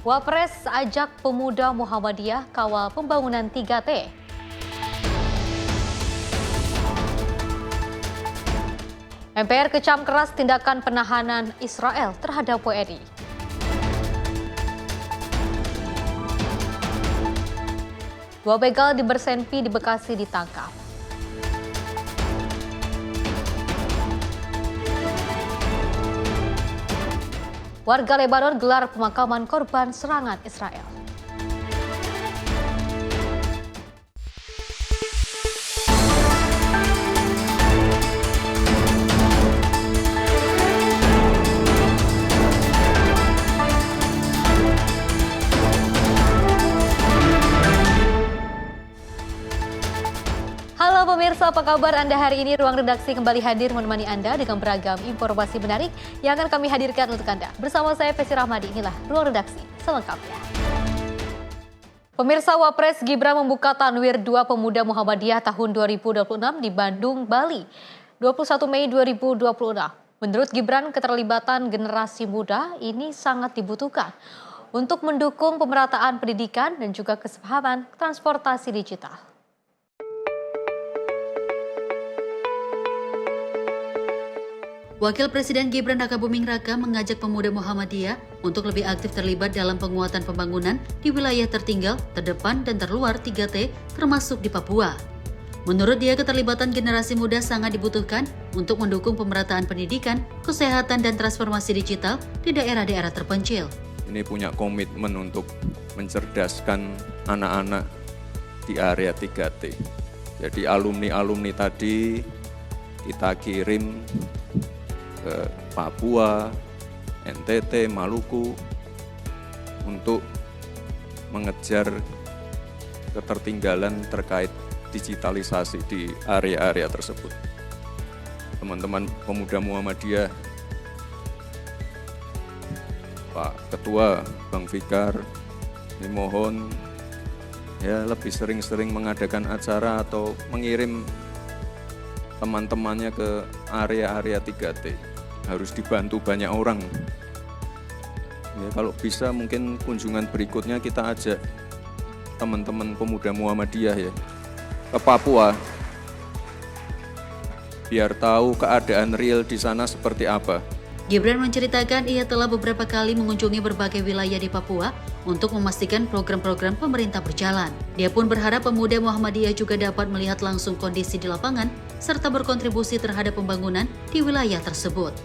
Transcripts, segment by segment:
Wapres ajak pemuda Muhammadiyah kawal pembangunan 3T. MPR kecam keras tindakan penahanan Israel terhadap WNI. Dua begal di Bersenpi di Bekasi ditangkap. Warga Lebanon gelar pemakaman korban serangan Israel. Halo pemirsa, apa kabar Anda hari ini? Ruang Redaksi kembali hadir menemani Anda dengan beragam informasi menarik yang akan kami hadirkan untuk Anda. Bersama saya, Pesi Rahmadi, inilah Ruang Redaksi selengkapnya. Pemirsa, Wapres Gibran membuka Tanwir 2 Pemuda Muhammadiyah tahun 2026 di Bandung, Bali, 21 Mei 2026. Menurut Gibran, keterlibatan generasi muda ini sangat dibutuhkan untuk mendukung pemerataan pendidikan dan juga kesepahaman transportasi digital. Wakil Presiden Gibran Rakabuming Raka mengajak pemuda Muhammadiyah untuk lebih aktif terlibat dalam penguatan pembangunan di wilayah tertinggal, terdepan, dan terluar 3T termasuk di Papua. Menurut dia, keterlibatan generasi muda sangat dibutuhkan untuk mendukung pemerataan pendidikan, kesehatan, dan transformasi digital di daerah-daerah terpencil. Ini punya komitmen untuk mencerdaskan anak-anak di area 3T. Jadi alumni-alumni tadi kita kirim ke Papua, NTT, Maluku untuk mengejar ketertinggalan terkait digitalisasi di area-area tersebut. Teman-teman pemuda Muhammadiyah, Pak Ketua, Bang Fikar, ini mohon ya lebih sering-sering mengadakan acara atau mengirim teman-temannya ke area-area 3T. Harus dibantu banyak orang. Ya, kalau bisa mungkin kunjungan berikutnya kita ajak teman-teman pemuda Muhammadiyah ya ke Papua. Biar tahu keadaan real di sana seperti apa. Gibran menceritakan ia telah beberapa kali mengunjungi berbagai wilayah di Papua untuk memastikan program-program pemerintah berjalan. Dia pun berharap pemuda Muhammadiyah juga dapat melihat langsung kondisi di lapangan serta berkontribusi terhadap pembangunan di wilayah tersebut.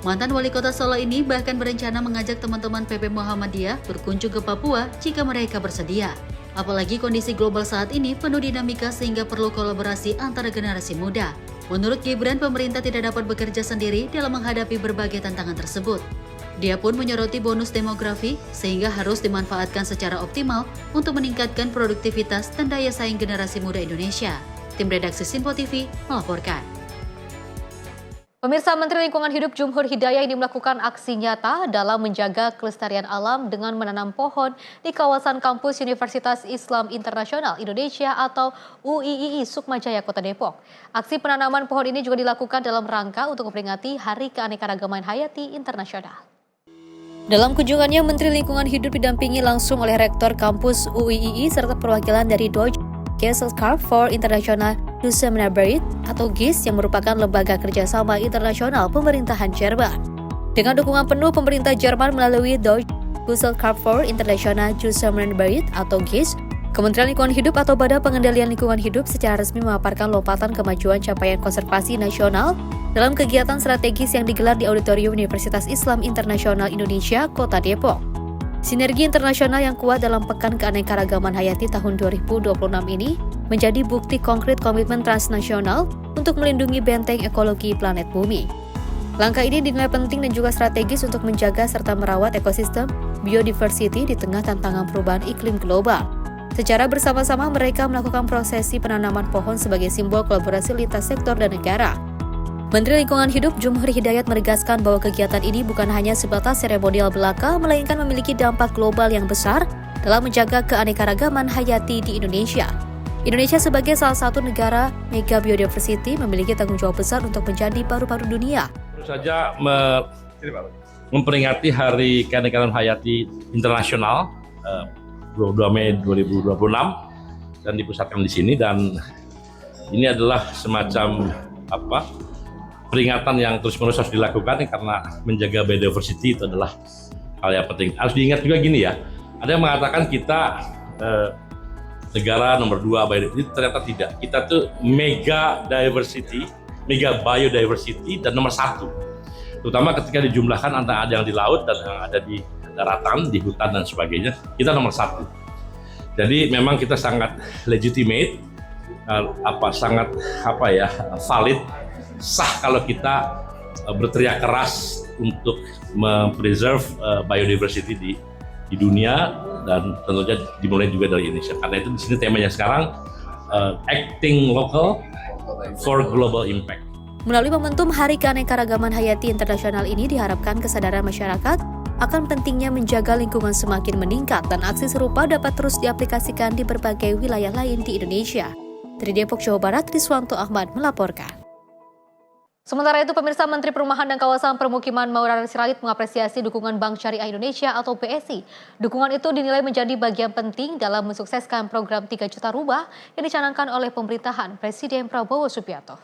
Mantan Wali Kota Solo ini bahkan berencana mengajak teman-teman PP Muhammadiyah berkunjung ke Papua jika mereka bersedia. Apalagi kondisi global saat ini penuh dinamika sehingga perlu kolaborasi antara generasi muda. Menurut Gibran, pemerintah tidak dapat bekerja sendiri dalam menghadapi berbagai tantangan tersebut. Dia pun menyoroti bonus demografi sehingga harus dimanfaatkan secara optimal untuk meningkatkan produktivitas dan daya saing generasi muda Indonesia. Tim Redaksi Simpo TV melaporkan. Pemirsa, Menteri Lingkungan Hidup Jumhur Hidayah ini melakukan aksi nyata dalam menjaga kelestarian alam dengan menanam pohon di kawasan kampus Universitas Islam Internasional Indonesia atau UIII Sukmajaya, Kota Depok. Aksi penanaman pohon ini juga dilakukan dalam rangka untuk memperingati Hari Keanekaragaman Hayati Internasional. Dalam kunjungannya, Menteri Lingkungan Hidup didampingi langsung oleh Rektor Kampus UIII serta perwakilan dari Deutsche Gesellschaft for International Zusammenarbeit atau GIZ yang merupakan lembaga kerjasama internasional pemerintahan Jerman. Dengan dukungan penuh pemerintah Jerman melalui Deutsche Gesellschaft for International Zusammenarbeit atau GIZ, Kementerian Lingkungan Hidup atau Badan Pengendalian Lingkungan Hidup secara resmi memaparkan lompatan kemajuan capaian konservasi nasional dalam kegiatan strategis yang digelar di Auditorium Universitas Islam Internasional Indonesia, Kota Depok. Sinergi internasional yang kuat dalam Pekan Keanekaragaman Hayati tahun 2026 ini menjadi bukti konkret komitmen transnasional untuk melindungi benteng ekologi planet bumi. Langkah ini dinilai penting dan juga strategis untuk menjaga serta merawat ekosistem biodiversity di tengah tantangan perubahan iklim global. Secara bersama-sama mereka melakukan prosesi penanaman pohon sebagai simbol kolaborasi lintas sektor dan negara. Menteri Lingkungan Hidup Jumhur Hidayat menegaskan bahwa kegiatan ini bukan hanya sebatas seremonial belaka, melainkan memiliki dampak global yang besar dalam menjaga keanekaragaman hayati di Indonesia. Indonesia sebagai salah satu negara mega biodiversity memiliki tanggung jawab besar untuk menjadi paru-paru dunia. Tentu saja memperingati Hari Keanekaragaman Hayati Internasional 22 Mei 2026 dan dipusatkan di sini, dan ini adalah semacam peringatan yang terus-menerus harus dilakukan karena menjaga biodiversity itu adalah hal yang penting. Harus diingat juga gini ya, ada yang mengatakan kita negara nomor 2 biodiversity, ternyata tidak. Kita tuh mega biodiversity dan nomor 1. Terutama ketika dijumlahkan antara ada yang di laut dan yang ada di daratan, di hutan dan sebagainya, kita nomor 1. Jadi memang kita sangat legitimate, sangat valid, sah kalau kita berteriak keras untuk mempreserve biodiversity di dunia, dan tentunya dimulai juga dari Indonesia. Karena itu di sini temanya sekarang acting local for global impact. Melalui momentum Hari Keanekaragaman Hayati Internasional ini diharapkan kesadaran masyarakat akan pentingnya menjaga lingkungan semakin meningkat dan aksi serupa dapat terus diaplikasikan di berbagai wilayah lain di Indonesia. Dari Depok, Jawa Barat, Riswanto Ahmad melaporkan. Sementara itu, pemirsa, Menteri Perumahan dan Kawasan Permukiman Maurarar Sirait mengapresiasi dukungan Bank Syariah Indonesia atau BSI. Dukungan itu dinilai menjadi bagian penting dalam mensukseskan program 3 juta rumah yang dicanangkan oleh pemerintahan Presiden Prabowo Subianto.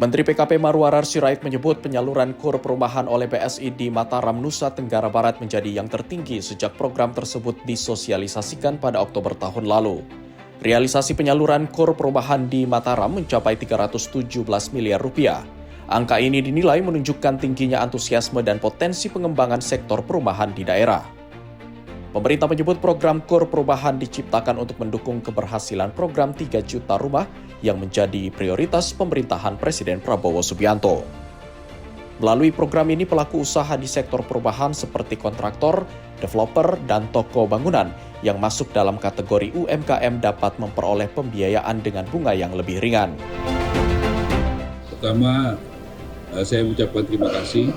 Menteri PKP Maurarar Sirait menyebut penyaluran KUR perumahan oleh BSI di Mataram, Nusa Tenggara Barat menjadi yang tertinggi sejak program tersebut disosialisasikan pada Oktober tahun lalu. Realisasi penyaluran KUR perumahan di Mataram mencapai 317 miliar rupiah. Angka ini dinilai menunjukkan tingginya antusiasme dan potensi pengembangan sektor perumahan di daerah. Pemerintah menyebut program KUR perumahan diciptakan untuk mendukung keberhasilan program 3 juta rumah yang menjadi prioritas pemerintahan Presiden Prabowo Subianto. Melalui program ini, pelaku usaha di sektor perumahan seperti kontraktor, developer, dan toko bangunan yang masuk dalam kategori UMKM dapat memperoleh pembiayaan dengan bunga yang lebih ringan. Pertama, saya mengucapkan terima kasih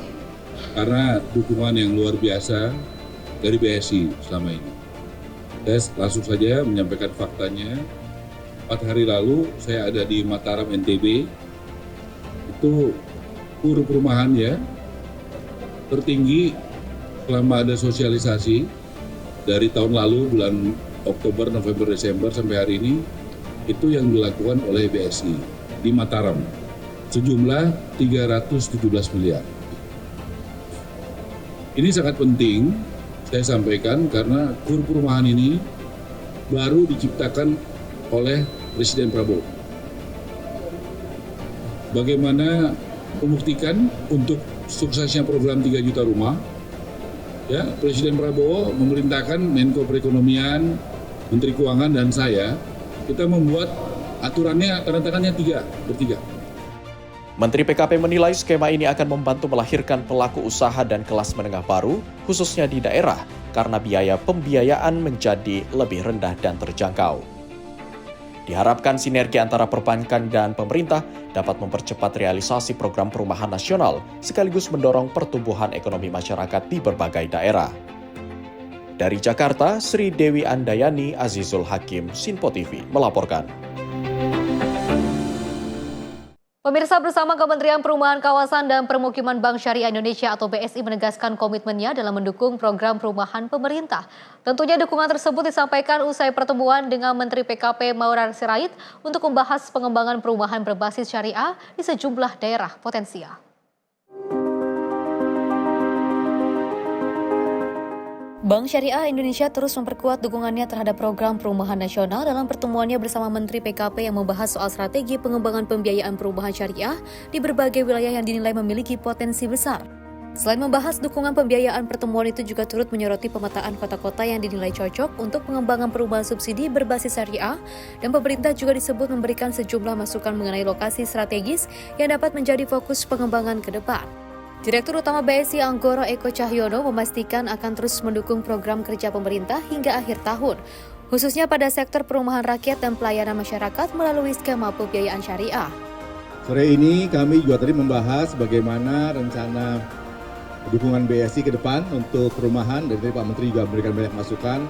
karena dukungan yang luar biasa dari BSI selama ini. Saya langsung saja menyampaikan faktanya. 4 hari lalu saya ada di Mataram, NTB. Itu KUR perumahan ya tertinggi selama ada sosialisasi dari tahun lalu bulan Oktober, November, Desember sampai hari ini, itu yang dilakukan oleh BSI di Mataram sejumlah 317 miliar. Ini sangat penting saya sampaikan karena KUR perumahan ini baru diciptakan oleh Presiden Prabowo. Bagaimana membuktikan untuk suksesnya program 3 juta rumah, ya, Presiden Prabowo memerintahkan Menko Perekonomian, Menteri Keuangan, dan saya, kita membuat aturannya, tanda tangannya bertiga. Menteri PKP menilai skema ini akan membantu melahirkan pelaku usaha dan kelas menengah baru, khususnya di daerah, karena biaya pembiayaan menjadi lebih rendah dan terjangkau. Diharapkan sinergi antara perbankan dan pemerintah dapat mempercepat realisasi program perumahan nasional sekaligus mendorong pertumbuhan ekonomi masyarakat di berbagai daerah. Dari Jakarta, Sri Dewi Andayani, Azizul Hakim, Sinpo TV melaporkan. Pemirsa, bersama Kementerian Perumahan Kawasan dan Permukiman Bank Syariah Indonesia atau BSI menegaskan komitmennya dalam mendukung program perumahan pemerintah. Tentunya dukungan tersebut disampaikan usai pertemuan dengan Menteri PKP Maurarar Sirait untuk membahas pengembangan perumahan berbasis syariah di sejumlah daerah potensial. Bank Syariah Indonesia terus memperkuat dukungannya terhadap program perumahan nasional dalam pertemuannya bersama Menteri PKP yang membahas soal strategi pengembangan pembiayaan perumahan syariah di berbagai wilayah yang dinilai memiliki potensi besar. Selain membahas dukungan pembiayaan, pertemuan itu juga turut menyoroti pemetaan kota-kota yang dinilai cocok untuk pengembangan perumahan subsidi berbasis syariah, dan pemerintah juga disebut memberikan sejumlah masukan mengenai lokasi strategis yang dapat menjadi fokus pengembangan ke depan. Direktur Utama BSI Anggoro Eko Cahyono memastikan akan terus mendukung program kerja pemerintah hingga akhir tahun, khususnya pada sektor perumahan rakyat dan pelayanan masyarakat melalui skema pembiayaan syariah. Sore ini kami juga tadi membahas bagaimana rencana dukungan BSI ke depan untuk perumahan, dan tadi Pak Menteri juga memberikan banyak masukan,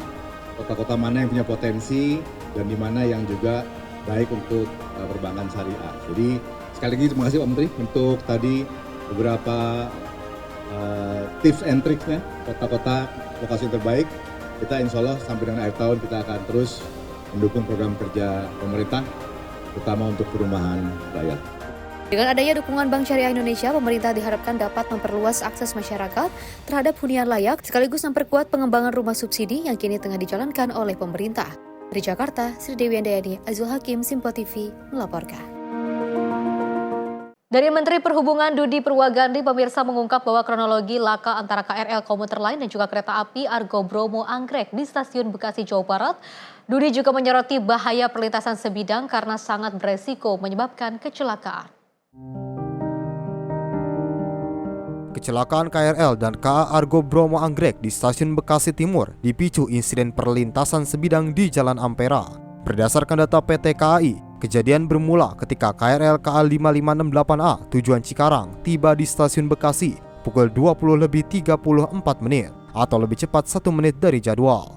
kota-kota mana yang punya potensi dan di mana yang juga baik untuk perbankan syariah. Jadi sekali lagi terima kasih Pak Menteri untuk tadi beberapa tips and tricksnya, kota-kota lokasi terbaik. Kita insya Allah sampai dengan akhir tahun kita akan terus mendukung program kerja pemerintah, terutama untuk perumahan rakyat. Dengan adanya dukungan Bank Syariah Indonesia, pemerintah diharapkan dapat memperluas akses masyarakat terhadap hunian layak, sekaligus memperkuat pengembangan rumah subsidi yang kini tengah dijalankan oleh pemerintah. Dari Jakarta, Sri Dewi Andayani, Azul Hakim, Simpo TV, melaporkan. Dari Menteri Perhubungan Dudi Purwagandi, pemirsa mengungkap bahwa kronologi laka antara KRL komuter lain dan juga kereta api Argo Bromo Anggrek di stasiun Bekasi, Jawa Barat. Dudi juga menyoroti bahaya perlintasan sebidang karena sangat beresiko menyebabkan kecelakaan. Kecelakaan KRL dan KA Argo Bromo Anggrek di stasiun Bekasi Timur dipicu insiden perlintasan sebidang di Jalan Ampera. Berdasarkan data PT KAI, kejadian bermula ketika KRL KA 5568A tujuan Cikarang tiba di stasiun Bekasi pukul 20:34 atau lebih cepat 1 menit dari jadwal.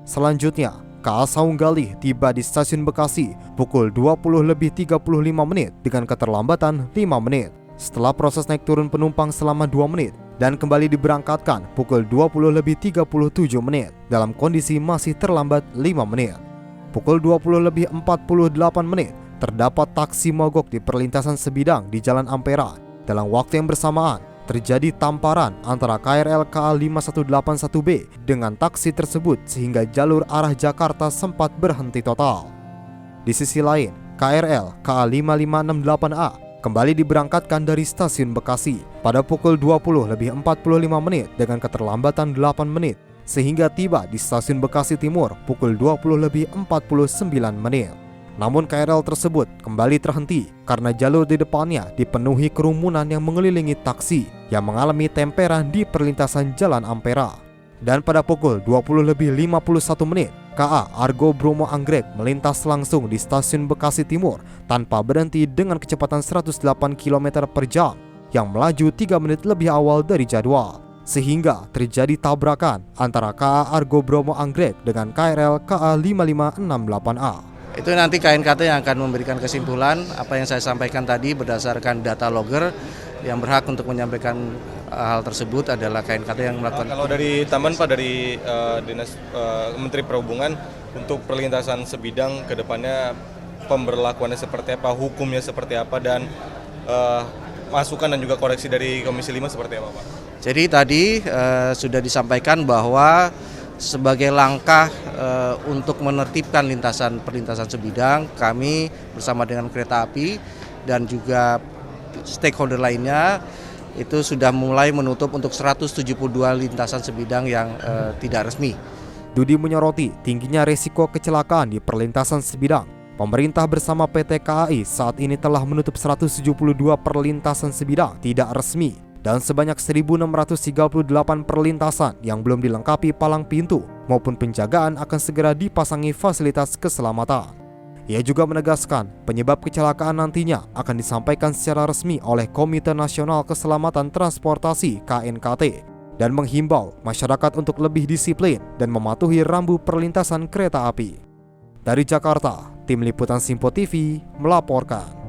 Selanjutnya, KA Saung Galih tiba di stasiun Bekasi pukul 20:35 dengan keterlambatan 5 menit. Setelah proses naik turun penumpang selama 2 menit dan kembali diberangkatkan pukul 20:37 dalam kondisi masih terlambat 5 menit. Pukul 20:48 terdapat taksi mogok di perlintasan sebidang di Jalan Ampera. Dalam waktu yang bersamaan, terjadi tamparan antara KRL KA 5181B dengan taksi tersebut sehingga jalur arah Jakarta sempat berhenti total. Di sisi lain, KRL KA 5568A kembali diberangkatkan dari stasiun Bekasi pada pukul 20:45 dengan keterlambatan 8 menit sehingga tiba di stasiun Bekasi Timur pukul 20:49. Namun KRL tersebut kembali terhenti karena jalur di depannya dipenuhi kerumunan yang mengelilingi taksi yang mengalami temperan di perlintasan Jalan Ampera. Dan pada pukul 20:51, KA Argo Bromo Anggrek melintas langsung di stasiun Bekasi Timur tanpa berhenti dengan kecepatan 108 km per jam yang melaju 3 menit lebih awal dari jadwal. Sehingga terjadi tabrakan antara KA Argo Bromo Anggrek dengan KRL KA 5568A. Itu nanti KNKT yang akan memberikan kesimpulan. Apa yang saya sampaikan tadi berdasarkan data logger, yang berhak untuk menyampaikan hal tersebut adalah KNKT yang melakukan. Kalau dari Taman Pak, dari Dinas Menteri Perhubungan untuk perlintasan sebidang ke depannya pemberlakuannya seperti apa, hukumnya seperti apa, dan masukan dan juga koreksi dari Komisi 5 seperti apa Pak? Jadi tadi sudah disampaikan bahwa sebagai langkah untuk menertibkan perlintasan sebidang, kami bersama dengan kereta api dan juga stakeholder lainnya itu sudah mulai menutup untuk 172 lintasan sebidang yang tidak resmi. Dudi menyoroti tingginya resiko kecelakaan di perlintasan sebidang. Pemerintah bersama PT KAI saat ini telah menutup 172 perlintasan sebidang tidak resmi dan sebanyak 1.638 perlintasan yang belum dilengkapi palang pintu maupun penjagaan akan segera dipasangi fasilitas keselamatan. Ia juga menegaskan penyebab kecelakaan nantinya akan disampaikan secara resmi oleh Komite Nasional Keselamatan Transportasi KNKT dan menghimbau masyarakat untuk lebih disiplin dan mematuhi rambu perlintasan kereta api. Dari Jakarta, Tim Liputan Simpo TV melaporkan.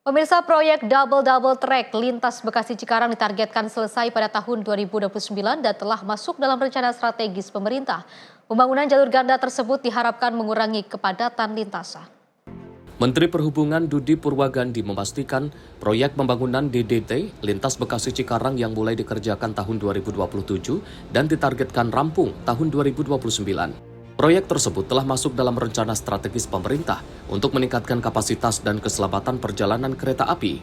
Pemirsa, proyek double track lintas Bekasi Cikarang ditargetkan selesai pada tahun 2029 dan telah masuk dalam rencana strategis pemerintah. Pembangunan jalur ganda tersebut diharapkan mengurangi kepadatan lintasan. Menteri Perhubungan Dudi Purwagandi memastikan proyek pembangunan DDT lintas Bekasi Cikarang yang mulai dikerjakan tahun 2027 dan ditargetkan rampung tahun 2029. Proyek tersebut telah masuk dalam rencana strategis pemerintah untuk meningkatkan kapasitas dan keselamatan perjalanan kereta api.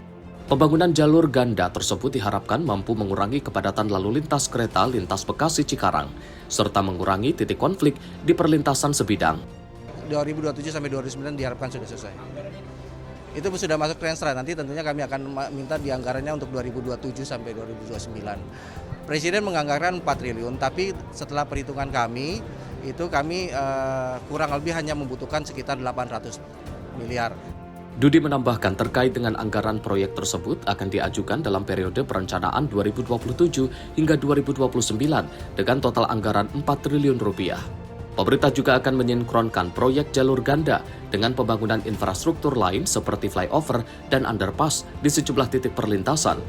Pembangunan jalur ganda tersebut diharapkan mampu mengurangi kepadatan lalu lintas kereta lintas Bekasi Cikarang, serta mengurangi titik konflik di perlintasan sebidang. 2027 sampai 2029 diharapkan sudah selesai. Itu sudah masuk Renstra, nanti tentunya kami akan minta dianggarannya untuk 2027 sampai 2029. Presiden menganggarkan 4 triliun, tapi setelah perhitungan kami, itu kami kurang lebih hanya membutuhkan sekitar 800 miliar. Dudi menambahkan terkait dengan anggaran proyek tersebut akan diajukan dalam periode perencanaan 2027 hingga 2029 dengan total anggaran 4 triliun rupiah. Pemerintah juga akan menyinkronkan proyek jalur ganda dengan pembangunan infrastruktur lain seperti flyover dan underpass di sejumlah titik perlintasan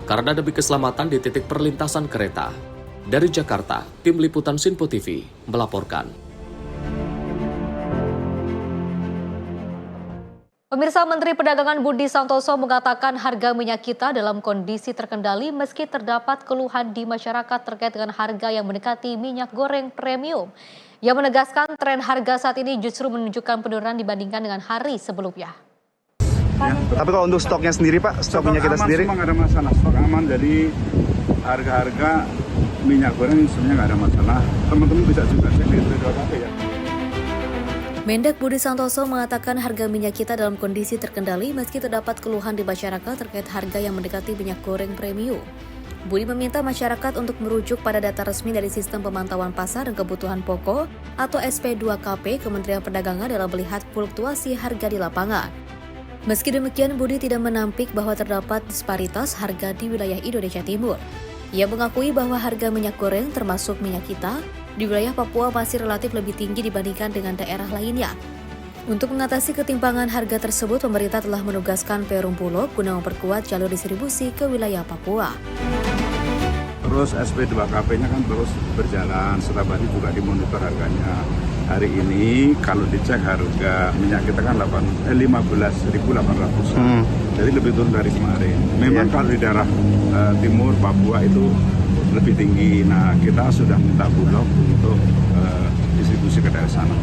karena demi keselamatan di titik perlintasan kereta. Dari Jakarta, Tim Liputan Sinpo TV melaporkan. Pemirsa, Menteri Perdagangan Budi Santoso mengatakan harga minyak kita dalam kondisi terkendali meski terdapat keluhan di masyarakat terkait dengan harga yang mendekati minyak goreng premium. Ia menegaskan tren harga saat ini justru menunjukkan penurunan dibandingkan dengan hari sebelumnya. Ya, tapi kalau untuk stoknya sendiri Pak, stok minyak kita sendiri? Semua nggak ada masalah, stok aman, jadi harga-harga minyak goreng sebenarnya nggak ada masalah. Teman-teman bisa juga cek di www.kp ya. Mendak Budi Santoso mengatakan harga minyak kita dalam kondisi terkendali meski terdapat keluhan di masyarakat terkait harga yang mendekati minyak goreng premium. Budi meminta masyarakat untuk merujuk pada data resmi dari Sistem Pemantauan Pasar dan Kebutuhan Pokok atau SP2KP Kementerian Perdagangan dalam melihat fluktuasi harga di lapangan. Meski demikian, Budi tidak menampik bahwa terdapat disparitas harga di wilayah Indonesia Timur. Ia mengakui bahwa harga minyak goreng termasuk minyak kita di wilayah Papua masih relatif lebih tinggi dibandingkan dengan daerah lainnya. Untuk mengatasi ketimpangan harga tersebut, pemerintah telah menugaskan Perum Bulog guna memperkuat jalur distribusi ke wilayah Papua. Terus SP2KP-nya kan terus berjalan, setelah berarti juga dimonitor harganya. Hari ini kalau dicek harga minyak kita kan 15.800. Jadi lebih turun dari kemarin. Memang kalau di daerah timur Papua itu lebih tinggi. Nah, kita sudah minta Bulog untuk distribusi ke daerah sana.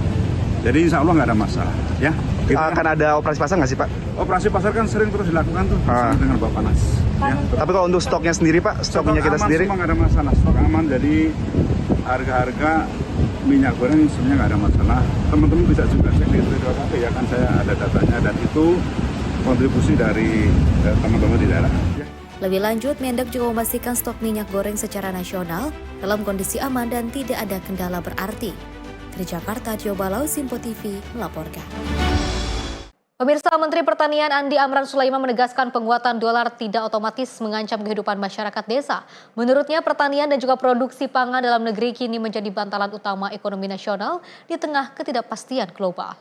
Jadi insya Allah nggak ada masalah. Ya. Akan ada operasi pasar nggak sih Pak? Operasi pasar kan sering terus dilakukan tuh dengan Bapak Nas. Ya. Tapi kalau untuk stoknya sendiri Pak, stok minyak kita sendiri? Semua nggak ada masalah, stok aman. Jadi harga-harga minyak goreng sebenarnya nggak ada masalah. Teman-teman bisa juga cek di www.kp ya, kan saya ada datanya dan itu kontribusi dari teman-teman di daerah. Ya. Lebih lanjut, Mendak juga memastikan stok minyak goreng secara nasional dalam kondisi aman dan tidak ada kendala berarti. Dari Jakarta, Dio Balau, Sinpo TV melaporkan. Pemirsa, Menteri Pertanian Andi Amran Sulaiman menegaskan penguatan dolar tidak otomatis mengancam kehidupan masyarakat desa. Menurutnya, pertanian dan juga produksi pangan dalam negeri kini menjadi bantalan utama ekonomi nasional di tengah ketidakpastian global.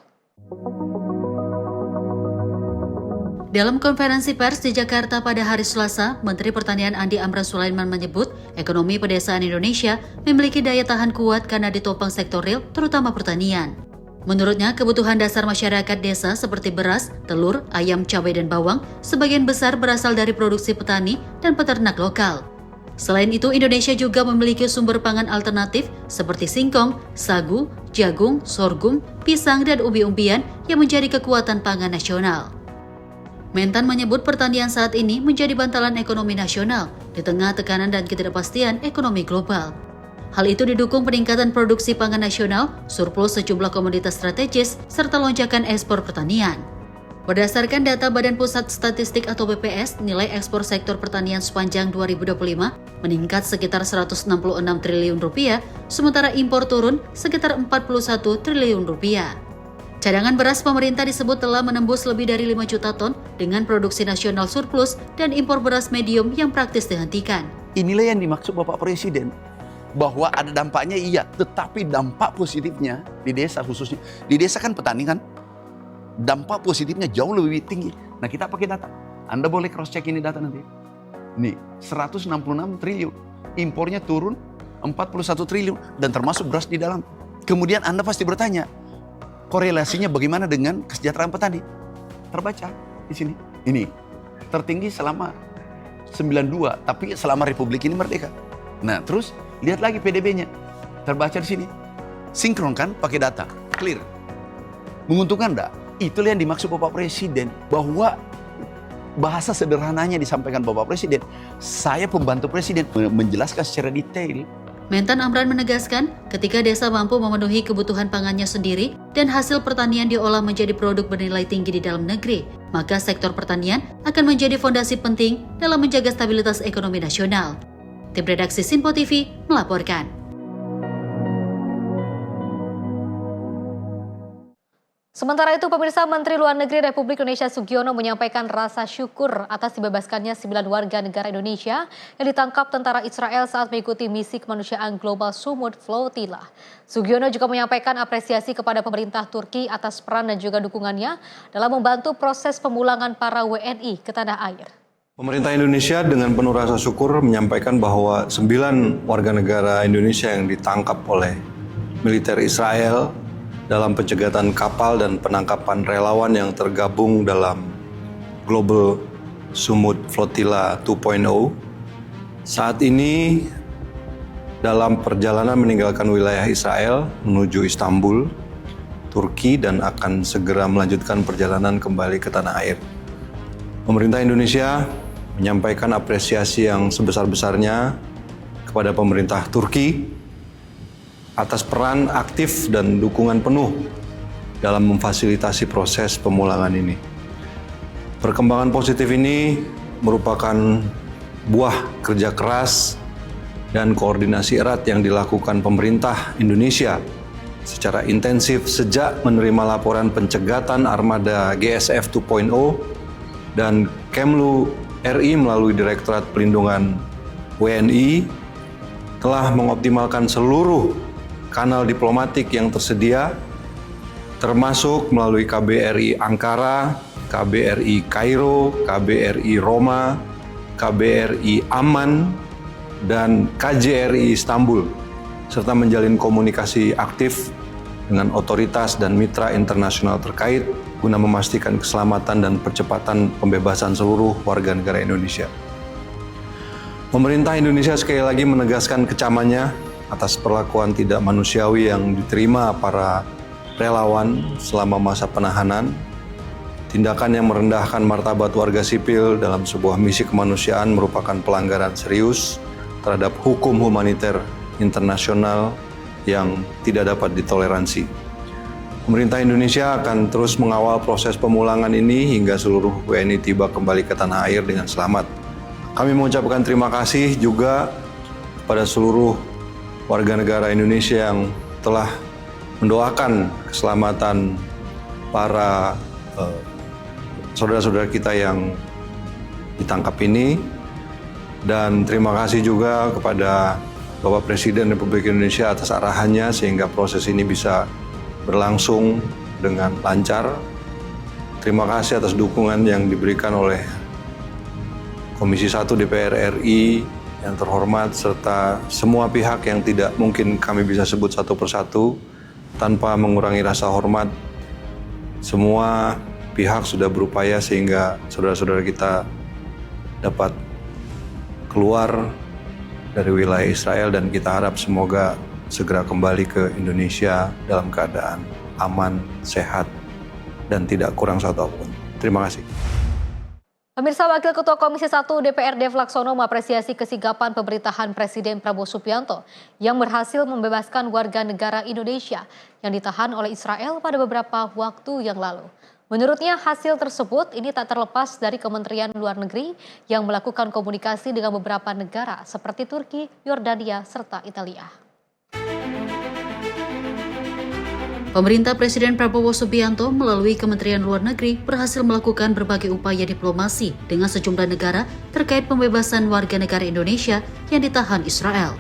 Dalam konferensi pers di Jakarta pada hari Selasa, Menteri Pertanian Andi Amran Sulaiman menyebut ekonomi pedesaan Indonesia memiliki daya tahan kuat karena ditopang sektor real, terutama pertanian. Menurutnya, kebutuhan dasar masyarakat desa seperti beras, telur, ayam, cabai, dan bawang sebagian besar berasal dari produksi petani dan peternak lokal. Selain itu, Indonesia juga memiliki sumber pangan alternatif seperti singkong, sagu, jagung, sorghum, pisang, dan umbi-umbian yang menjadi kekuatan pangan nasional. Mentan menyebut pertanian saat ini menjadi bantalan ekonomi nasional di tengah tekanan dan ketidakpastian ekonomi global. Hal itu didukung peningkatan produksi pangan nasional, surplus sejumlah komoditas strategis, serta lonjakan ekspor pertanian. Berdasarkan data Badan Pusat Statistik atau BPS, nilai ekspor sektor pertanian sepanjang 2025 meningkat sekitar 166 triliun rupiah, sementara impor turun sekitar 41 triliun rupiah. Cadangan beras pemerintah disebut telah menembus lebih dari 5 juta ton dengan produksi nasional surplus dan impor beras medium yang praktis dihentikan. Inilah yang dimaksud Bapak Presiden, bahwa ada dampaknya iya, tetapi dampak positifnya di desa khususnya. Di desa kan petani kan, dampak positifnya jauh lebih tinggi. Nah kita pakai data, Anda boleh cross check ini data nanti. Nih, 166 triliun, impornya turun 41 triliun dan termasuk beras di dalam. Kemudian Anda pasti bertanya, korelasinya bagaimana dengan kesejahteraan petani? Terbaca di sini. Ini tertinggi selama 92, tapi selama Republik ini merdeka. Nah, terus lihat lagi PDB-nya. Terbaca di sini. Sinkronkan pakai data. Clear. Menguntungkan enggak? Itulah yang dimaksud Bapak Presiden, bahwa bahasa sederhananya disampaikan Bapak Presiden. Saya pembantu Presiden menjelaskan secara detail. Mentan Amran menegaskan, ketika desa mampu memenuhi kebutuhan pangannya sendiri dan hasil pertanian diolah menjadi produk bernilai tinggi di dalam negeri, maka sektor pertanian akan menjadi fondasi penting dalam menjaga stabilitas ekonomi nasional. Tim redaksi Sinpo TV melaporkan. Sementara itu, pemirsa, Menteri Luar Negeri Republik Indonesia Sugiono menyampaikan rasa syukur atas dibebaskannya 9 warga negara Indonesia yang ditangkap tentara Israel saat mengikuti misi kemanusiaan Global Sumut Flotilla. Sugiono juga menyampaikan apresiasi kepada pemerintah Turki atas peran dan juga dukungannya dalam membantu proses pemulangan para WNI ke tanah air. Pemerintah Indonesia dengan penuh rasa syukur menyampaikan bahwa 9 warga negara Indonesia yang ditangkap oleh militer Israel dalam pencegatan kapal dan penangkapan relawan yang tergabung dalam Global Sumut Flotilla 2.0 saat ini dalam perjalanan meninggalkan wilayah Israel menuju Istanbul, Turki, dan akan segera melanjutkan perjalanan kembali ke tanah air. Pemerintah Indonesia menyampaikan apresiasi yang sebesar-besarnya kepada pemerintah Turki atas peran aktif dan dukungan penuh dalam memfasilitasi proses pemulangan ini. Perkembangan positif ini merupakan buah kerja keras dan koordinasi erat yang dilakukan pemerintah Indonesia secara intensif sejak menerima laporan pencegatan armada GSF 2.0 dan Kemlu RI melalui Direktorat Pelindungan WNI telah mengoptimalkan seluruh kanal diplomatik yang tersedia, termasuk melalui KBRI Ankara, KBRI Kairo, KBRI Roma, KBRI Amman, dan KJRI Istanbul, serta menjalin komunikasi aktif dengan otoritas dan mitra internasional terkait guna memastikan keselamatan dan percepatan pembebasan seluruh warga negara Indonesia. Pemerintah Indonesia sekali lagi menegaskan kecamannya atas perlakuan tidak manusiawi yang diterima para relawan selama masa penahanan, tindakan yang merendahkan martabat warga sipil dalam sebuah misi kemanusiaan merupakan pelanggaran serius terhadap hukum humaniter internasional yang tidak dapat ditoleransi. Pemerintah Indonesia akan terus mengawal proses pemulangan ini hingga seluruh WNI tiba kembali ke tanah air dengan selamat. Kami mengucapkan terima kasih juga kepada seluruh warga negara Indonesia yang telah mendoakan keselamatan para saudara-saudara kita yang ditangkap ini. Dan terima kasih juga kepada Bapak Presiden Republik Indonesia atas arahannya sehingga proses ini bisa berlangsung dengan lancar. Terima kasih atas dukungan yang diberikan oleh Komisi 1 DPR RI yang terhormat, serta semua pihak yang tidak mungkin kami bisa sebut satu persatu tanpa mengurangi rasa hormat. Semua pihak sudah berupaya sehingga saudara-saudara kita dapat keluar dari wilayah Israel dan kita harap semoga segera kembali ke Indonesia dalam keadaan aman, sehat, dan tidak kurang satu apapun. Terima kasih. Pemirsa, Wakil Ketua Komisi 1 DPR Dev Laksono mengapresiasi kesigapan pemerintahan Presiden Prabowo Subianto yang berhasil membebaskan warga negara Indonesia yang ditahan oleh Israel pada beberapa waktu yang lalu. Menurutnya hasil tersebut ini tak terlepas dari Kementerian Luar Negeri yang melakukan komunikasi dengan beberapa negara seperti Turki, Yordania, serta Italia. Pemerintah Presiden Prabowo Subianto melalui Kementerian Luar Negeri berhasil melakukan berbagai upaya diplomasi dengan sejumlah negara terkait pembebasan warga negara Indonesia yang ditahan Israel.